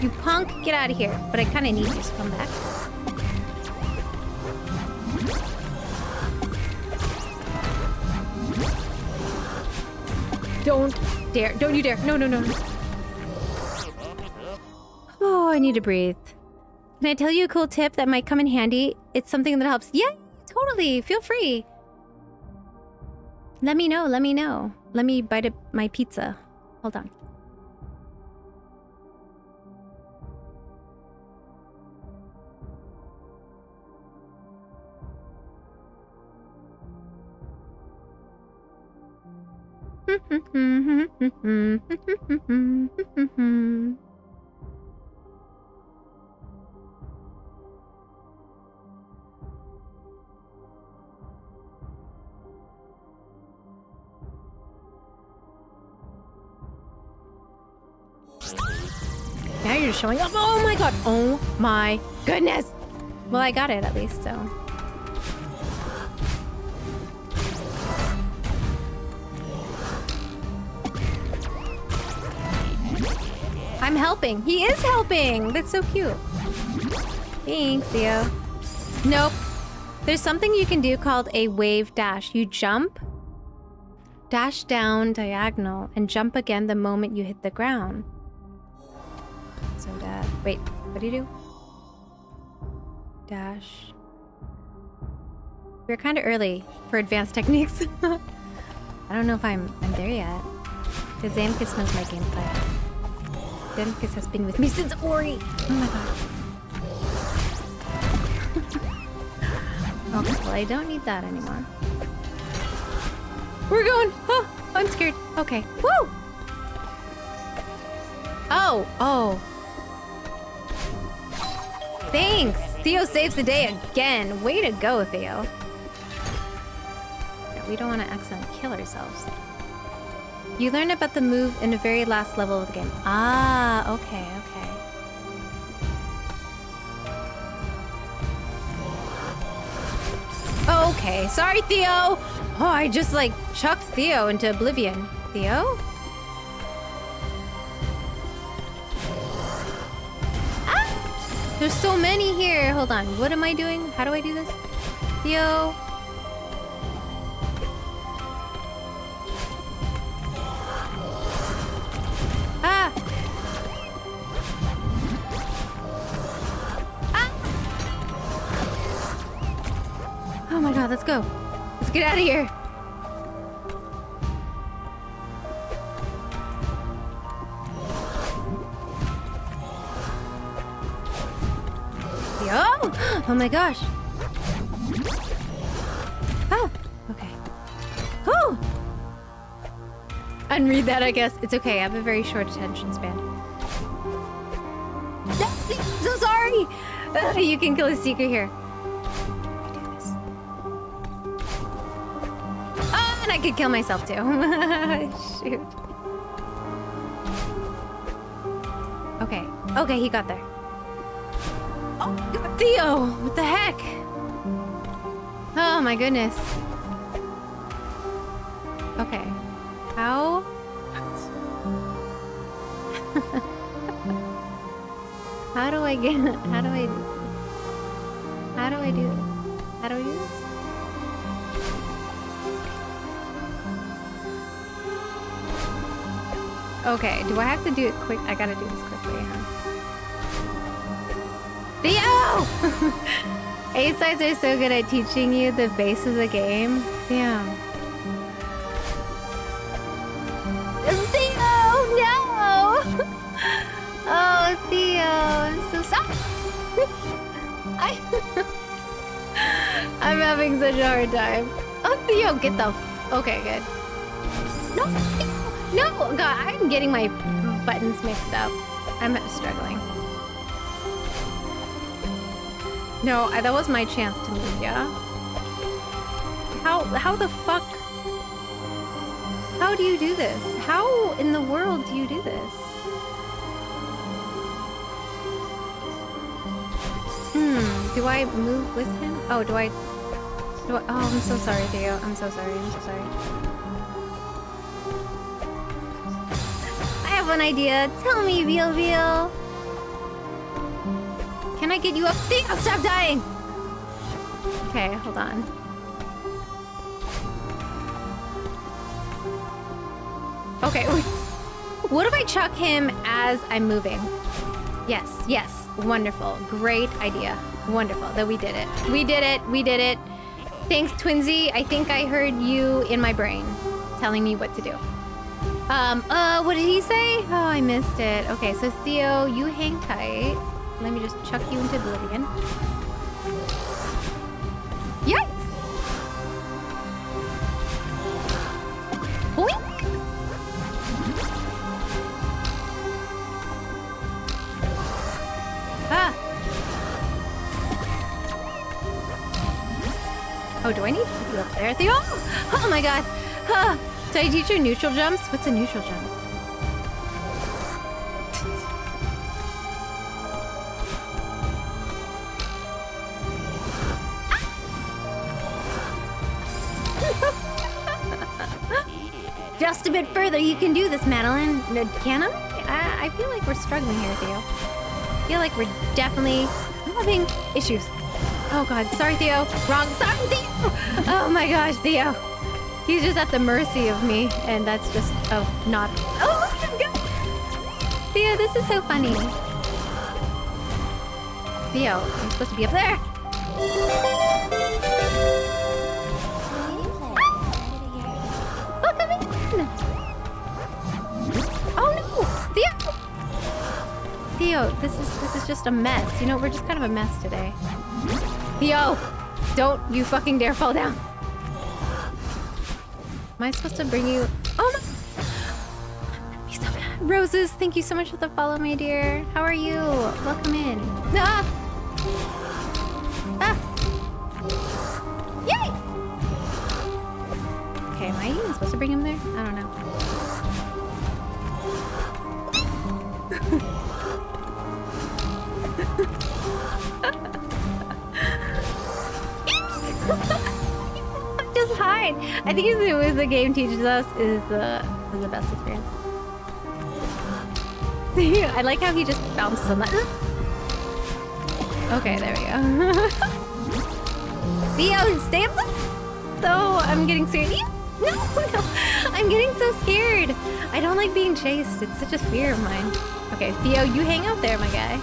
You punk, get out of here. But I kind of need you to come back. Don't dare. Don't you dare. No, no, no, no. Oh, I need to breathe. Can I tell you a cool tip that might come in handy? It's something that helps. Yeah, totally. Feel free. Let me know. Let me know. Let me bite up my pizza. Hold on. Now you're just showing up. Oh my god. Oh my goodness. Well, I got it at least, so. I'm helping. He is helping. That's so cute. Thanks, Theo. Nope. There's something you can do called a wave dash. You jump, dash down diagonal, and jump again the moment you hit the ground. So that. Wait, what do you do? Dash. We're kind of early for advanced techniques. I don't know if I'm there yet. Because Zamkis knows my gameplay. Zamkis has been with me since Ori. Oh my god. Okay, well I don't need that anymore. We're going. Oh, I'm scared. Okay. Woo! Oh, oh. Thanks! Theo saves the day again. Way to go, Theo. Yeah, we don't want to accidentally kill ourselves. You learn about the move in the very last level of the game. Ah, okay, okay. Okay, sorry, Theo! Oh, I just, like, chucked Theo into oblivion. Theo? There's so many here. Hold on. What am I doing? How do I do this? Theo. Ah. Ah. Oh my god, let's go. Let's get out of here. Oh my gosh. Oh, okay. Oh! Unread that, I guess. It's okay, I have a very short attention span. I'm so sorry! You can kill a seeker here. Oh, and I could kill myself too. Shoot. Okay. Okay, he got there. Oh, God, Theo! What the heck? Oh my goodness. Okay. How? How do I get... How do I... How do I do this? How do I do this? Okay, do I have to do it quick? I gotta do this quickly, huh? Theo! A-sides are so good at teaching you the base of the game. Damn. Theo! No! Oh, Theo, I'm so sorry. I'm having such a hard time. Oh, Theo, get the... Okay, good. No! No! God, I'm getting my buttons mixed up. I'm struggling. No, that was my chance to move, yeah? How the fuck? How do you do this? How in the world do you do this? Do I move with him? Oh, do I... Oh, I'm so sorry, Theo. I'm so sorry. I'm so sorry. I have one idea. Tell me, Veal Veal. Can I get you up? Theo, stop dying! Okay, hold on. Okay, wait. What if I chuck him as I'm moving? Yes, yes. Wonderful. Great idea. Wonderful that we did it. We did it. We did it. Thanks, Twinsy. I think I heard you in my brain telling me what to do. What did he say? Oh, I missed it. Okay, so Theo, you hang tight. Let me just chuck you into oblivion. Yes! Boink! Ah! Oh, do I need to put you up there, Theo? Oh my god! Ah. Did I teach you neutral jumps? What's a neutral jump? Just a bit further, you can do this, Madeline. No, can I? I feel like we're struggling here, Theo. I feel like we're definitely having issues. Oh god, sorry, Theo. Wrong. Sorry, Theo! Oh my gosh, Theo. He's just at the mercy of me, and that's just, not... Oh my god! Theo, this is so funny. Theo, I'm supposed to be up there. Welcome in! Oh no! Theo! Theo, this is just a mess. You know, we're just kind of a mess today. Theo! Don't you fucking dare fall down. Am I supposed to bring you... Oh my... He's so bad. Roses, thank you so much for the follow, my dear. How are you? Welcome in. Ah! Ah! Yay! Okay, am I even supposed to bring him there? I don't know. Just hide. I think it's what the game teaches us is the best experience. I like how he just bounces on that. Okay, there we go. Theo, stay up. So I'm getting scared. No, no, I'm getting so scared. I don't like being chased. It's such a fear of mine. Okay, Theo, you hang out there, my guy.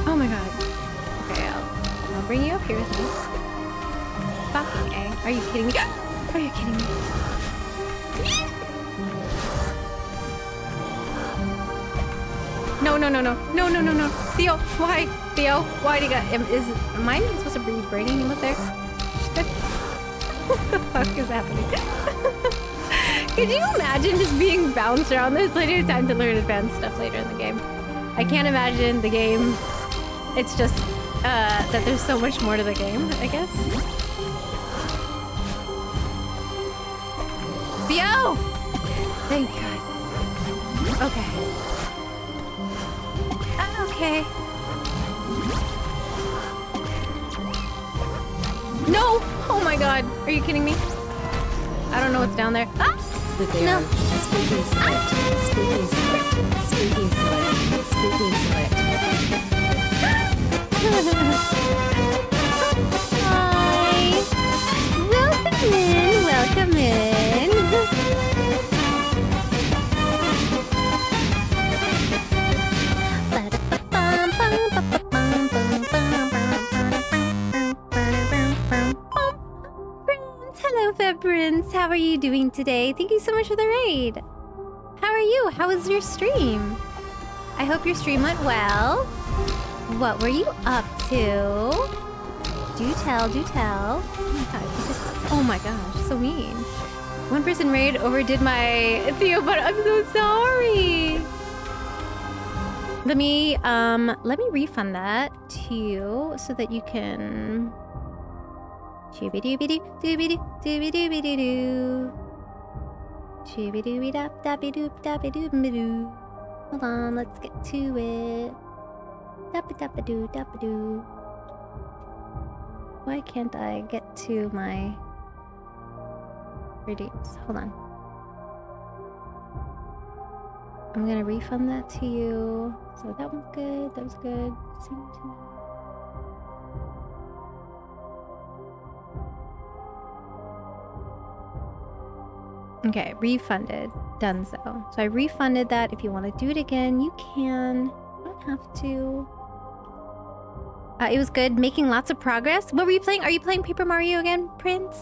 Oh my god. Okay, I'll bring you up here with me. Fucking A. Are you kidding me? Are you kidding me? No, no, no, no. No, no, no, no. Theo, why? Theo, why do you got... Am I even supposed to be bringing him up there? What the fuck is happening? Could you imagine just being bounced around? There's plenty of time to learn advanced stuff later in the game. I can't imagine the game. It's just that there's so much more to the game, I guess. Theo! Thank God. Okay. Okay. No! Oh my god. Are you kidding me? I don't know what's down there. Ah! No. Spooky slit. Spooky slit. Spooky slit. Spooky slit. Hi. Welcome in. Welcome in. Hello, Febrins. How are you doing today? Thank you so much for the raid. How are you? How was your stream? I hope your stream went well. What were you up to? Do tell, do tell. Oh my gosh, so mean. One person raid overdid my Theo, but I'm so sorry. Let me refund that to you so that you can. Shooby-dooby-doo, dooby-doo, dooby-dooby-doo-doo. Shooby-dooby-dap-dappy-doop-dappy-doop-a-doo. Hold on, let's get to it. Dappa-dappa-doo, dappa-doo. Why can't I get to my redeems? Hold on. I'm gonna refund that to you. So that one's good. That was good. Sing to me. Okay, refunded. Done so. So I refunded that. If you want to do it again, you can. You don't have to. It was good. Making lots of progress. What were you playing? Are you playing Paper Mario again, Prince?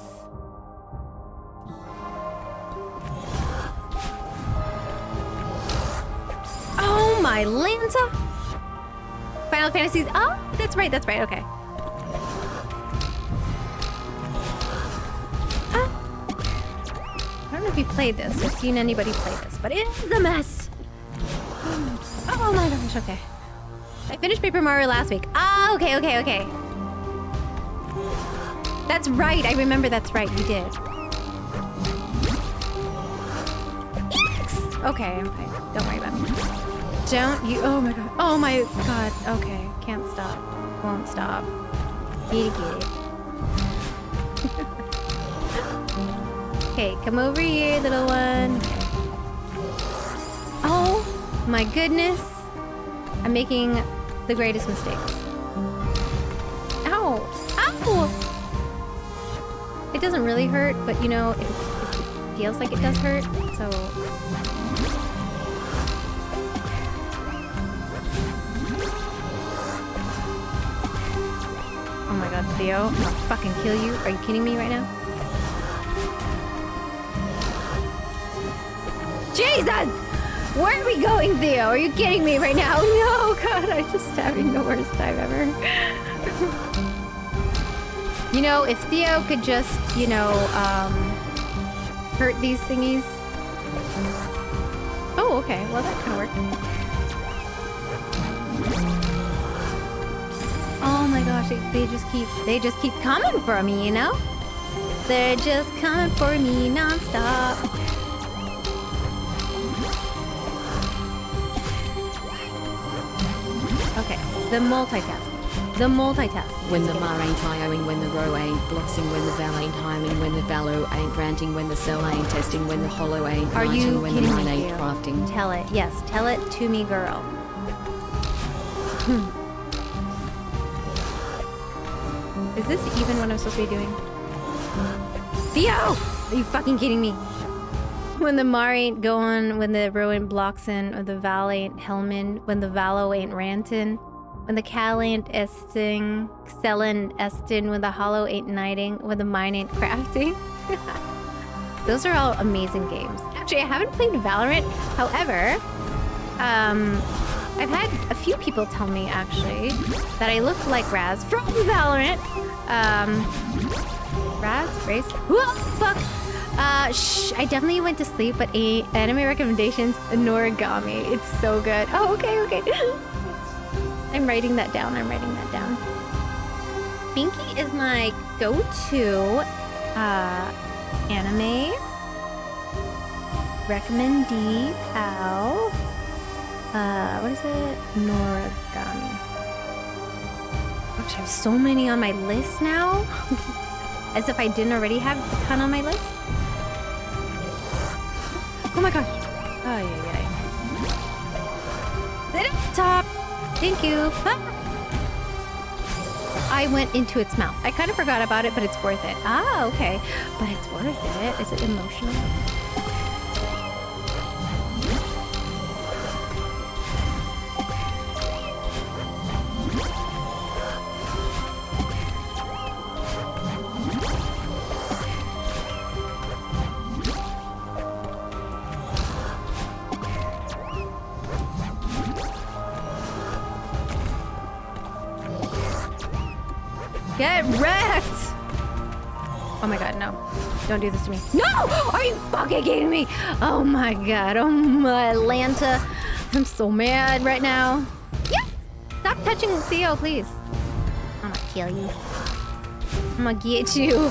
Oh my Lanta! Final Fantasies. Oh, that's right. That's right. Okay. I don't know if you played this or seen anybody play this, but it's a mess. Oh my gosh, okay. I finished Paper Mario last week. Ah, okay. That's right, I remember that's right, you did. Yikes! Okay, don't worry about me. Don't you, oh my god, okay. Can't stop, won't stop. Get it. Okay, come over here, little one. Oh my goodness. I'm making the greatest mistakes. Ow! Ow! It doesn't really hurt, but you know, it feels like it does hurt, so... Oh my god, Theo, I'm gonna fucking kill you. Are you kidding me right now? Jesus! Where are we going, Theo? Are you kidding me right now? No, God, I'm just having the worst time ever. You know, if Theo could just, you know, hurt these thingies. Oh, okay. Well, that kind of worked. Oh my gosh, they just keep coming for me, you know? They're just coming for me nonstop. Okay, the multitasking. When the mar ain't IOing, when the row ain't bloxing, when the val ain't timing, when the vallo ain't ranting, when the cell ain't testing, when the hollow ain't Are you when the kidding mine me, ain't Theo? crafting. Tell it. Yes, tell it to me, girl. Is this even what I'm supposed to be doing? Theo! Are you fucking kidding me? When the mar ain't going, when the row ain't bloxing, or the val ain't helmin, when the vallo ain't rantin', when the cal ain't esting, sellin' estin, when the hollow ain't knighting, when the mine ain't crafting. Those are all amazing games. Actually, I haven't played Valorant. However, I've had a few people tell me, actually, that I look like Raz from Valorant. Raz? Race? Whoa, fuck! I definitely went to sleep, but anime recommendations, Noragami. It's so good. Oh, okay. I'm writing that down. Binky is my go-to anime recommendee pal. What is it? Noragami. Gosh, I have so many on my list now. As if I didn't already have a ton on my list. Oh my gosh. Ay. Top. Thank you. Ah. I went into its mouth. I kind of forgot about it, but it's worth it. Ah, okay. But it's worth it. Is it emotional? Get wrecked! Oh my god, no. Don't do this to me. No! Are you fucking kidding me? Oh my god. Oh my Atlanta. I'm so mad right now. Yeah! Stop touching Theo, please. I'm gonna kill you. I'm gonna get you.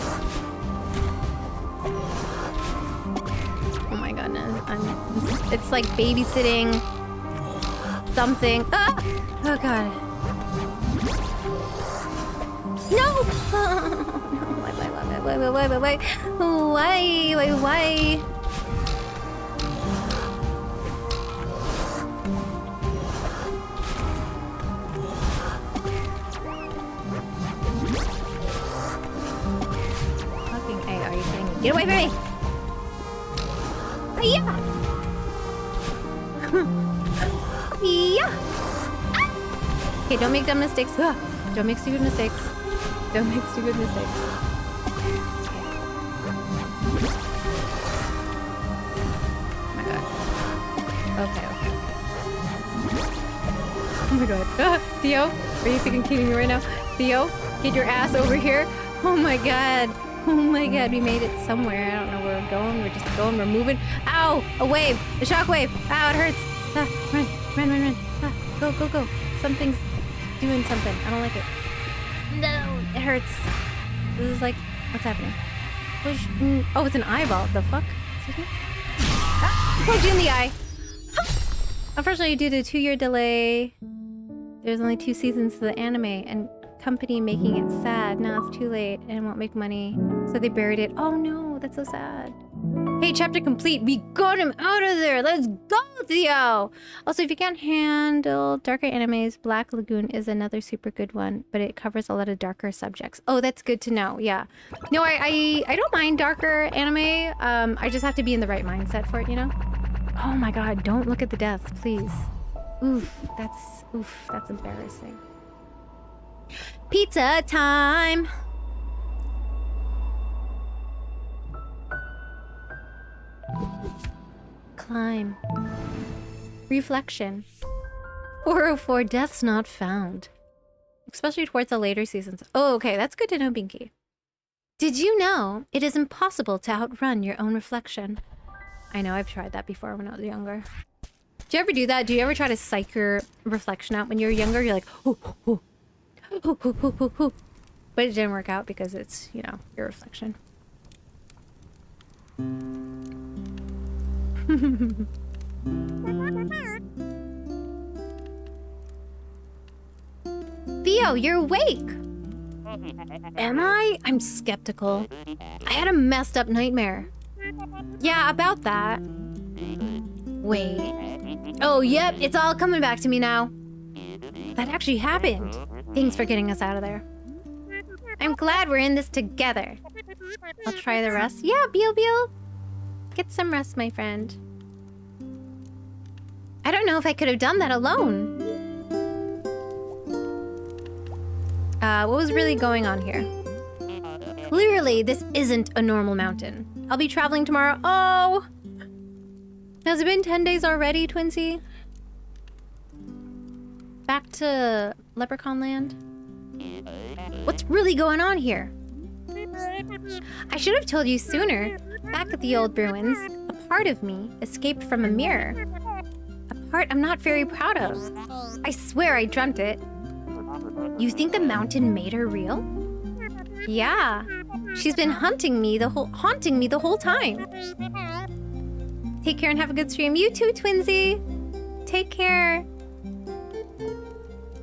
Oh my goodness. It's like babysitting something. Ah! Oh god. No! Oh, no. Why? Get away from me! Yeah! Yeah! Okay, don't make dumb mistakes. Don't make stupid mistakes. Don't make stupid mistakes. Oh my god. Okay. Oh my god. Theo, are you freaking kidding me right now? Theo, get your ass over here. Oh my god. Oh my god, we made it somewhere. I don't know where we're going. We're just going. We're moving. Ow! A wave! A shock wave! Ow, it hurts! Run! Run, run, run! Go, go, go! Something's doing something. I don't like it. No! It hurts. This is like... What's happening? Push... Oh, it's an eyeball. The fuck? Excuse me? Poked you in the eye! Unfortunately, due to a 2-year delay, there's only 2 seasons to the anime, and company making it sad. Now it's too late and won't make money, so they buried it. Oh no, that's so sad. Hey, chapter complete. We got him out of there. Let's go, Theo. Also, if you can't handle darker animes, Black Lagoon is another super good one, but it covers a lot of darker subjects. Oh, that's good to know. Yeah. No, I don't mind darker anime. I just have to be in the right mindset for it, you know? Oh my god, don't look at the deaths, please. Oof, that's embarrassing. Pizza time! Climb. Reflection. 404 deaths not found. Especially towards the later seasons. Oh, okay, that's good to know, Binky. Did you know it is impossible to outrun your own reflection? I know, I've tried that before when I was younger. Do you ever do that? Do you ever try to psych your reflection out when you're younger? You're like, oh, oh, oh. But it didn't work out because it's, you know, your reflection. Theo, you're awake! Am I? I'm skeptical. I had a messed up nightmare. Yeah, about that. Wait. Oh, yep, it's all coming back to me now. That actually happened. Thanks for getting us out of there. I'm glad we're in this together. I'll try the rest. Yeah, Beal. Get some rest, my friend. I don't know if I could have done that alone. What was really going on here? Clearly, this isn't a normal mountain. I'll be traveling tomorrow. Oh! Has it been 10 days already, Twinsy? Back to Leprechaun Land? What's really going on here? I should have told you sooner. Back at the old ruins, a part of me escaped from a mirror. A part I'm not very proud of. I swear I dreamt it. You think the mountain made her real? Yeah. She's been haunting me the whole time. Take care and have a good stream. You too, Twinsy. Take care.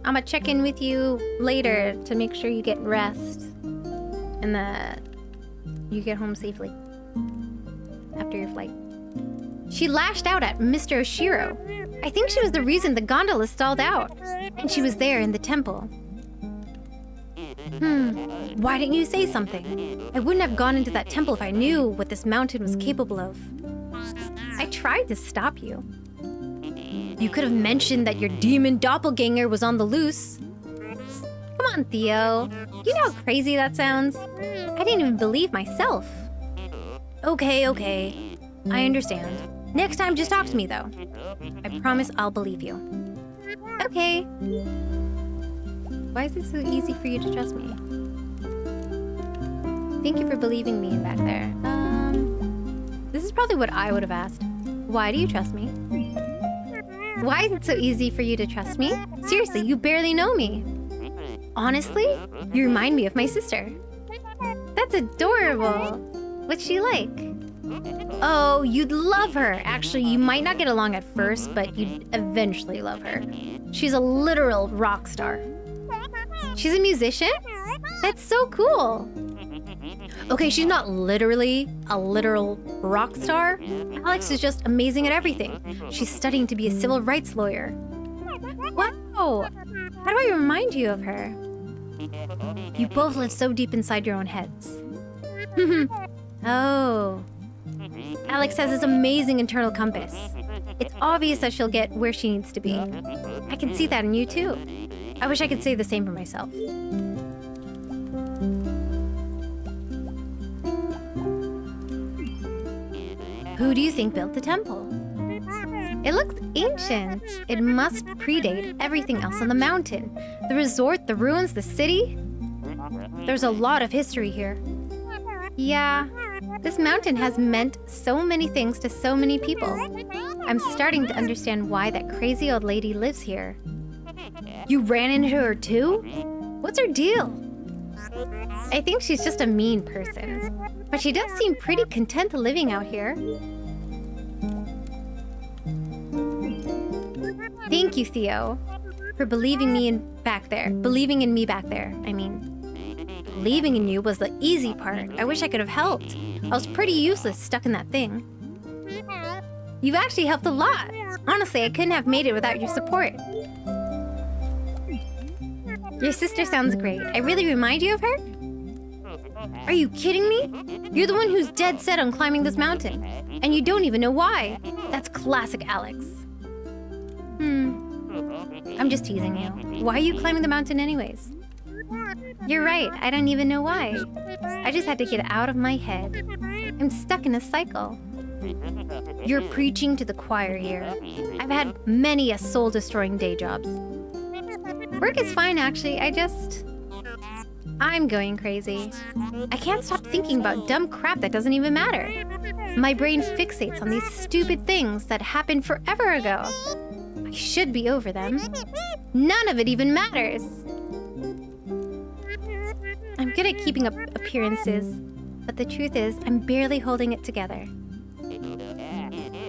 I'm gonna check in with you later to make sure you get rest and that you get home safely after your flight. She lashed out at Mr. Oshiro. I think she was the reason the gondola stalled out, and she was there in the temple. Why didn't you say something? I wouldn't have gone into that temple if I knew what this mountain was capable of. I tried to stop you. You could have mentioned that your demon doppelganger was on the loose. Come on, Theo. You know how crazy that sounds? I didn't even believe myself. Okay. I understand. Next time, just talk to me, though. I promise I'll believe you. Okay. Why is it so easy for you to trust me? Thank you for believing me back there. This is probably what I would have asked. Why do you trust me? Why is it so easy for you to trust me? Seriously, you barely know me. Honestly, you remind me of my sister. That's adorable. What's she like? Oh, you'd love her. Actually, you might not get along at first, but you'd eventually love her. She's a literal rock star. She's a musician? That's so cool. Okay, she's not literally a literal rock star. Alex is just amazing at everything. She's studying to be a civil rights lawyer. Wow! How do I remind you of her? You both live so deep inside your own heads. Oh. Alex has this amazing internal compass. It's obvious that she'll get where she needs to be. I can see that in you too. I wish I could say the same for myself. Who do you think built the temple? It looks ancient. It must predate everything else on the mountain. The resort, the ruins, the city. There's a lot of history here. Yeah, this mountain has meant so many things to so many people. I'm starting to understand why that crazy old lady lives here. You ran into her too? What's her deal? I think she's just a mean person. But she does seem pretty content living out here. Thank you, Theo, for believing in me back there. Believing in you was the easy part. I wish I could have helped. I was pretty useless stuck in that thing. You've actually helped a lot. Honestly, I couldn't have made it without your support. Your sister sounds great. I really remind you of her? Are you kidding me? You're the one who's dead set on climbing this mountain. And you don't even know why. That's classic Alex. I'm just teasing you. Why are you climbing the mountain anyways? You're right, I don't even know why. I just had to get out of my head. I'm stuck in a cycle. You're preaching to the choir here. I've had many a soul-destroying day jobs. Work is fine, actually. I'm going crazy. I can't stop thinking about dumb crap that doesn't even matter. My brain fixates on these stupid things that happened forever ago. I should be over them. None of it even matters. I'm good at keeping up appearances, but the truth is, I'm barely holding it together.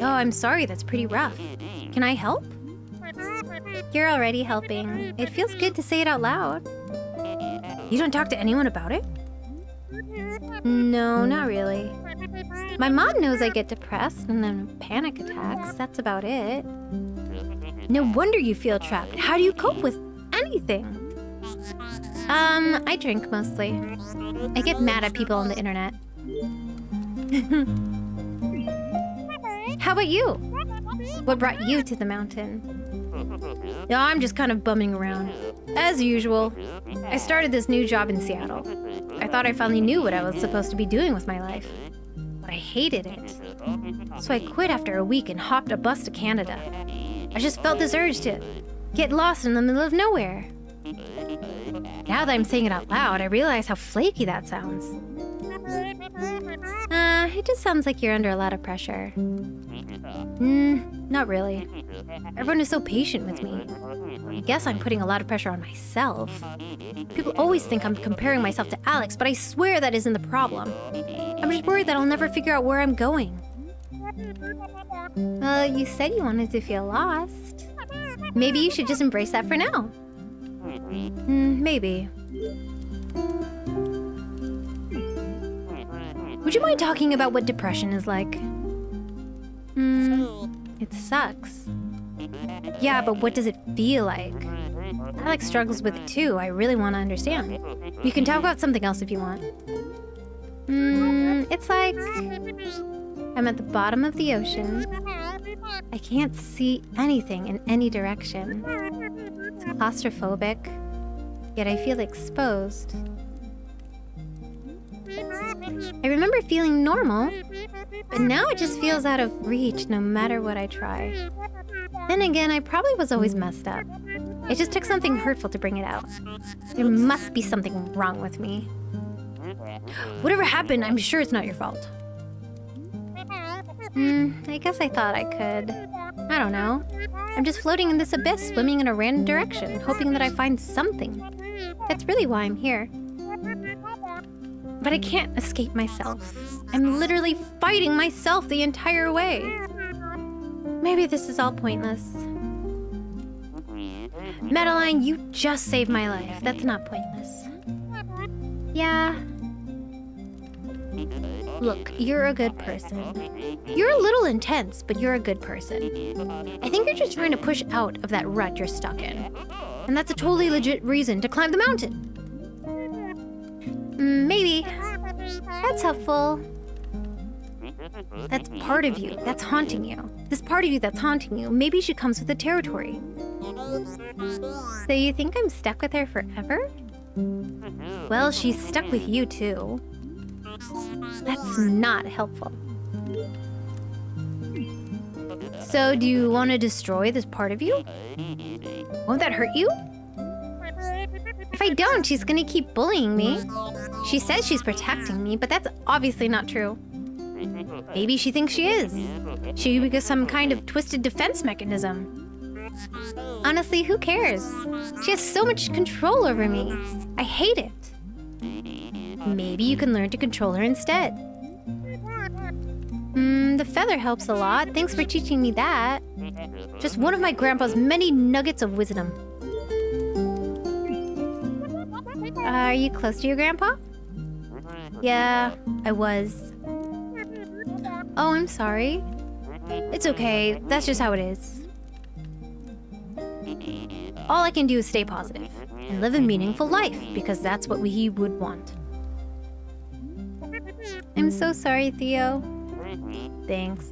Oh, I'm sorry, that's pretty rough. Can I help? You're already helping. It feels good to say it out loud. You don't talk to anyone about it? No, not really. My mom knows I get depressed and then panic attacks. That's about it. No wonder you feel trapped. How do you cope with anything? I drink mostly. I get mad at people on the internet. How about you? What brought you to the mountain? No, I'm just kind of bumming around. As usual. I started this new job in Seattle. I thought I finally knew what I was supposed to be doing with my life. But I hated it. So I quit after a week and hopped a bus to Canada. I just felt this urge to get lost in the middle of nowhere. Now that I'm saying it out loud, I realize how flaky that sounds. It just sounds like you're under a lot of pressure. Not really. Everyone is so patient with me. I guess I'm putting a lot of pressure on myself. People always think I'm comparing myself to Alex, but I swear that isn't the problem. I'm just worried that I'll never figure out where I'm going. You said you wanted to feel lost. Maybe you should just embrace that for now. Maybe. Would you mind talking about what depression is like? It sucks. Yeah, but what does it feel like? Alex struggles with it too. I really want to understand. You can talk about something else if you want. It's like I'm at the bottom of the ocean. I can't see anything in any direction. It's claustrophobic, yet I feel exposed. I remember feeling normal, but now it just feels out of reach no matter what I try. Then again, I probably was always messed up. It just took something hurtful to bring it out. There must be something wrong with me. Whatever happened, I'm sure it's not your fault. I guess I thought I could. I don't know. I'm just floating in this abyss, swimming in a random direction, hoping that I find something. That's really why I'm here. But I can't escape myself. I'm literally fighting myself the entire way. Maybe this is all pointless. Madeline, you just saved my life. That's not pointless. Yeah. Look, you're a good person. You're a little intense, but you're a good person. I think you're just trying to push out of that rut you're stuck in. And that's a totally legit reason to climb the mountain. Maybe. That's helpful. That's part of you that's haunting you. This part of you that's haunting you, maybe she comes with the territory. So you think I'm stuck with her forever? Well, she's stuck with you too. That's not helpful. So, do you want to destroy this part of you? Won't that hurt you? If I don't, she's gonna keep bullying me. She says she's protecting me, but that's obviously not true. Maybe she thinks she is. She could be some kind of twisted defense mechanism. Honestly, who cares? She has so much control over me. I hate it. Maybe you can learn to control her instead. The feather helps a lot. Thanks for teaching me that. Just one of my grandpa's many nuggets of wisdom. Are you close to your grandpa? Yeah, I was. Oh, I'm sorry. It's okay. That's just how it is. All I can do is stay positive and live a meaningful life because that's what he would want. I'm so sorry, Theo. Thanks.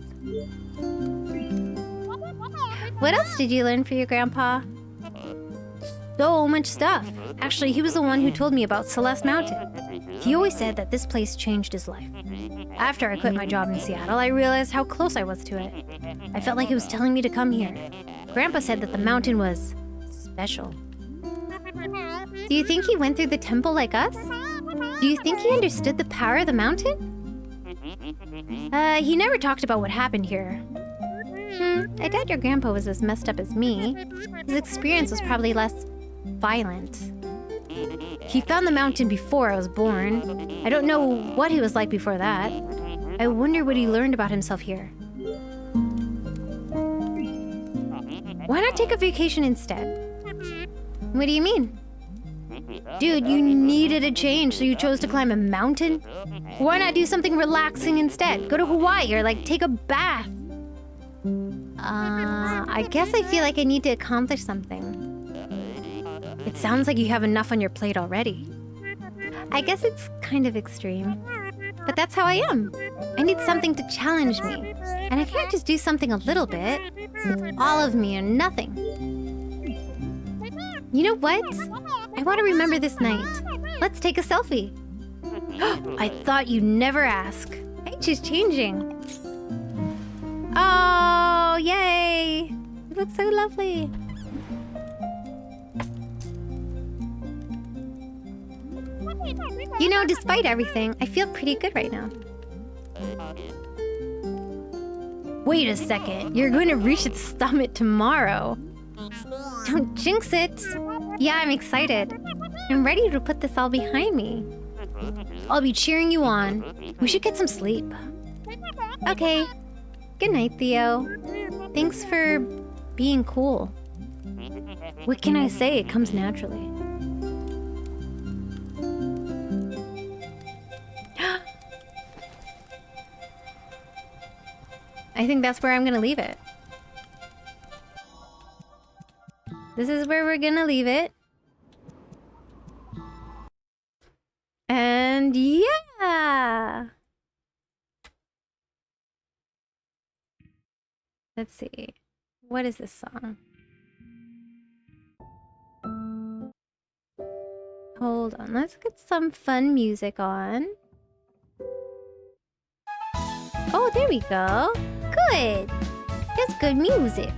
What else did you learn for your grandpa? So much stuff. Actually, he was the one who told me about Celeste Mountain. He always said that this place changed his life. After I quit my job in Seattle, I realized how close I was to it. I felt like he was telling me to come here. Grandpa said that the mountain was special. Do you think he went through the temple like us? Do you think he understood the power of the mountain? He never talked about what happened here. I doubt your grandpa was as messed up as me. His experience was probably less violent. He found the mountain before I was born. I don't know what he was like before that. I wonder what he learned about himself here. Why not take a vacation instead? What do you mean? Dude, you needed a change, so you chose to climb a mountain? Why not do something relaxing instead? Go to Hawaii or, like, take a bath. I guess I feel like I need to accomplish something. It sounds like you have enough on your plate already. I guess it's kind of extreme. But that's how I am. I need something to challenge me. And I can't just do something a little bit. It's all of me or nothing. You know what? I want to remember this night. Let's take a selfie. I thought you'd never ask. Hey, she's changing. Oh, yay! You look so lovely. You know, despite everything, I feel pretty good right now. Wait a second. You're going to reach the summit tomorrow. Don't jinx it. Yeah, I'm excited. I'm ready to put this all behind me. I'll be cheering you on. We should get some sleep. Okay. Good night, Theo. Thanks for being cool. What can I say? It comes naturally. I think that's where I'm gonna leave it. This is where we're gonna leave it. And yeah! Let's see. What is this song? Hold on, let's get some fun music on. Oh, there we go. Good. That's good music.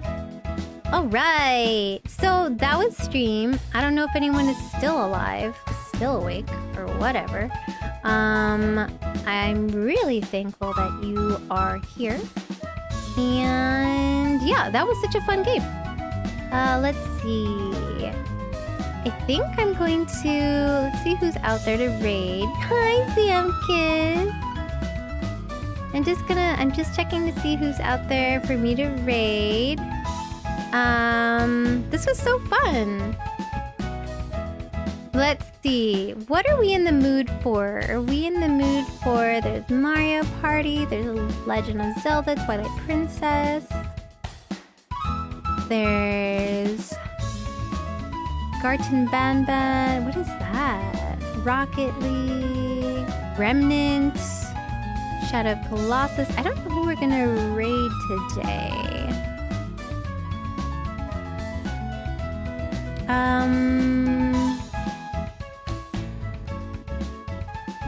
All right. So that was stream. I don't know if anyone is still alive, still awake, or whatever. I'm really thankful that you are here. And yeah, that was such a fun game. Let's see. I think I'm going to... Let's see who's out there to raid. Hi, CM Kid. I'm just checking to see who's out there for me to raid. This was so fun. Let's see. What are we in the mood for? Are we in the mood for... There's Mario Party. There's Legend of Zelda, Twilight Princess. There's... Garten Banban. What is that? Rocket League. Remnant. Shadow of Colossus. I don't know who we're gonna raid today.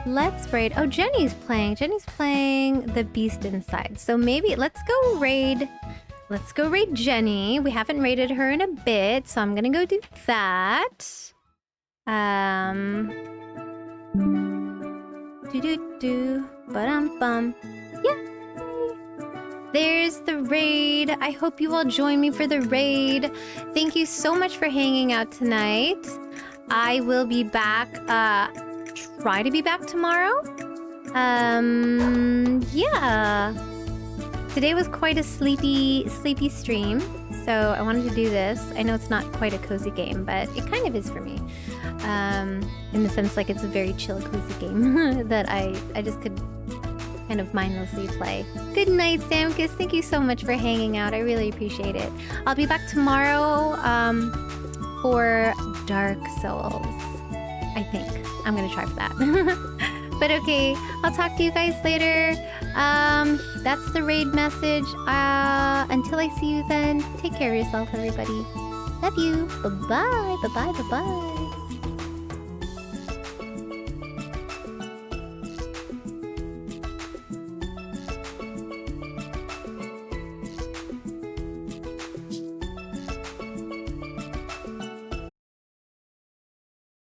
Let's raid. Oh, Jenny's playing. Jenny's playing the Beast Inside. So maybe let's go raid. Let's go raid Jenny. We haven't raided her in a bit, so I'm gonna go do that. Ba-dum-bum. Yeah. There's the raid. I hope you all join me for the raid. Thank you so much for hanging out tonight. I will be back, try to be back tomorrow. Yeah. Today was quite a sleepy stream, so I wanted to do this. I know it's not quite a cozy game, but it kind of is for me. In the sense, like, it's a very chill, cozy game that I just could kind of mindlessly play. Good night, Samkus. Thank you so much for hanging out. I really appreciate it. I'll be back tomorrow for Dark Souls. I think. I'm gonna try for that. But okay, I'll talk to you guys later. That's the raid message. Until I see you then, take care of yourself, everybody. Love you. Bye-bye. Bye-bye. Bye-bye.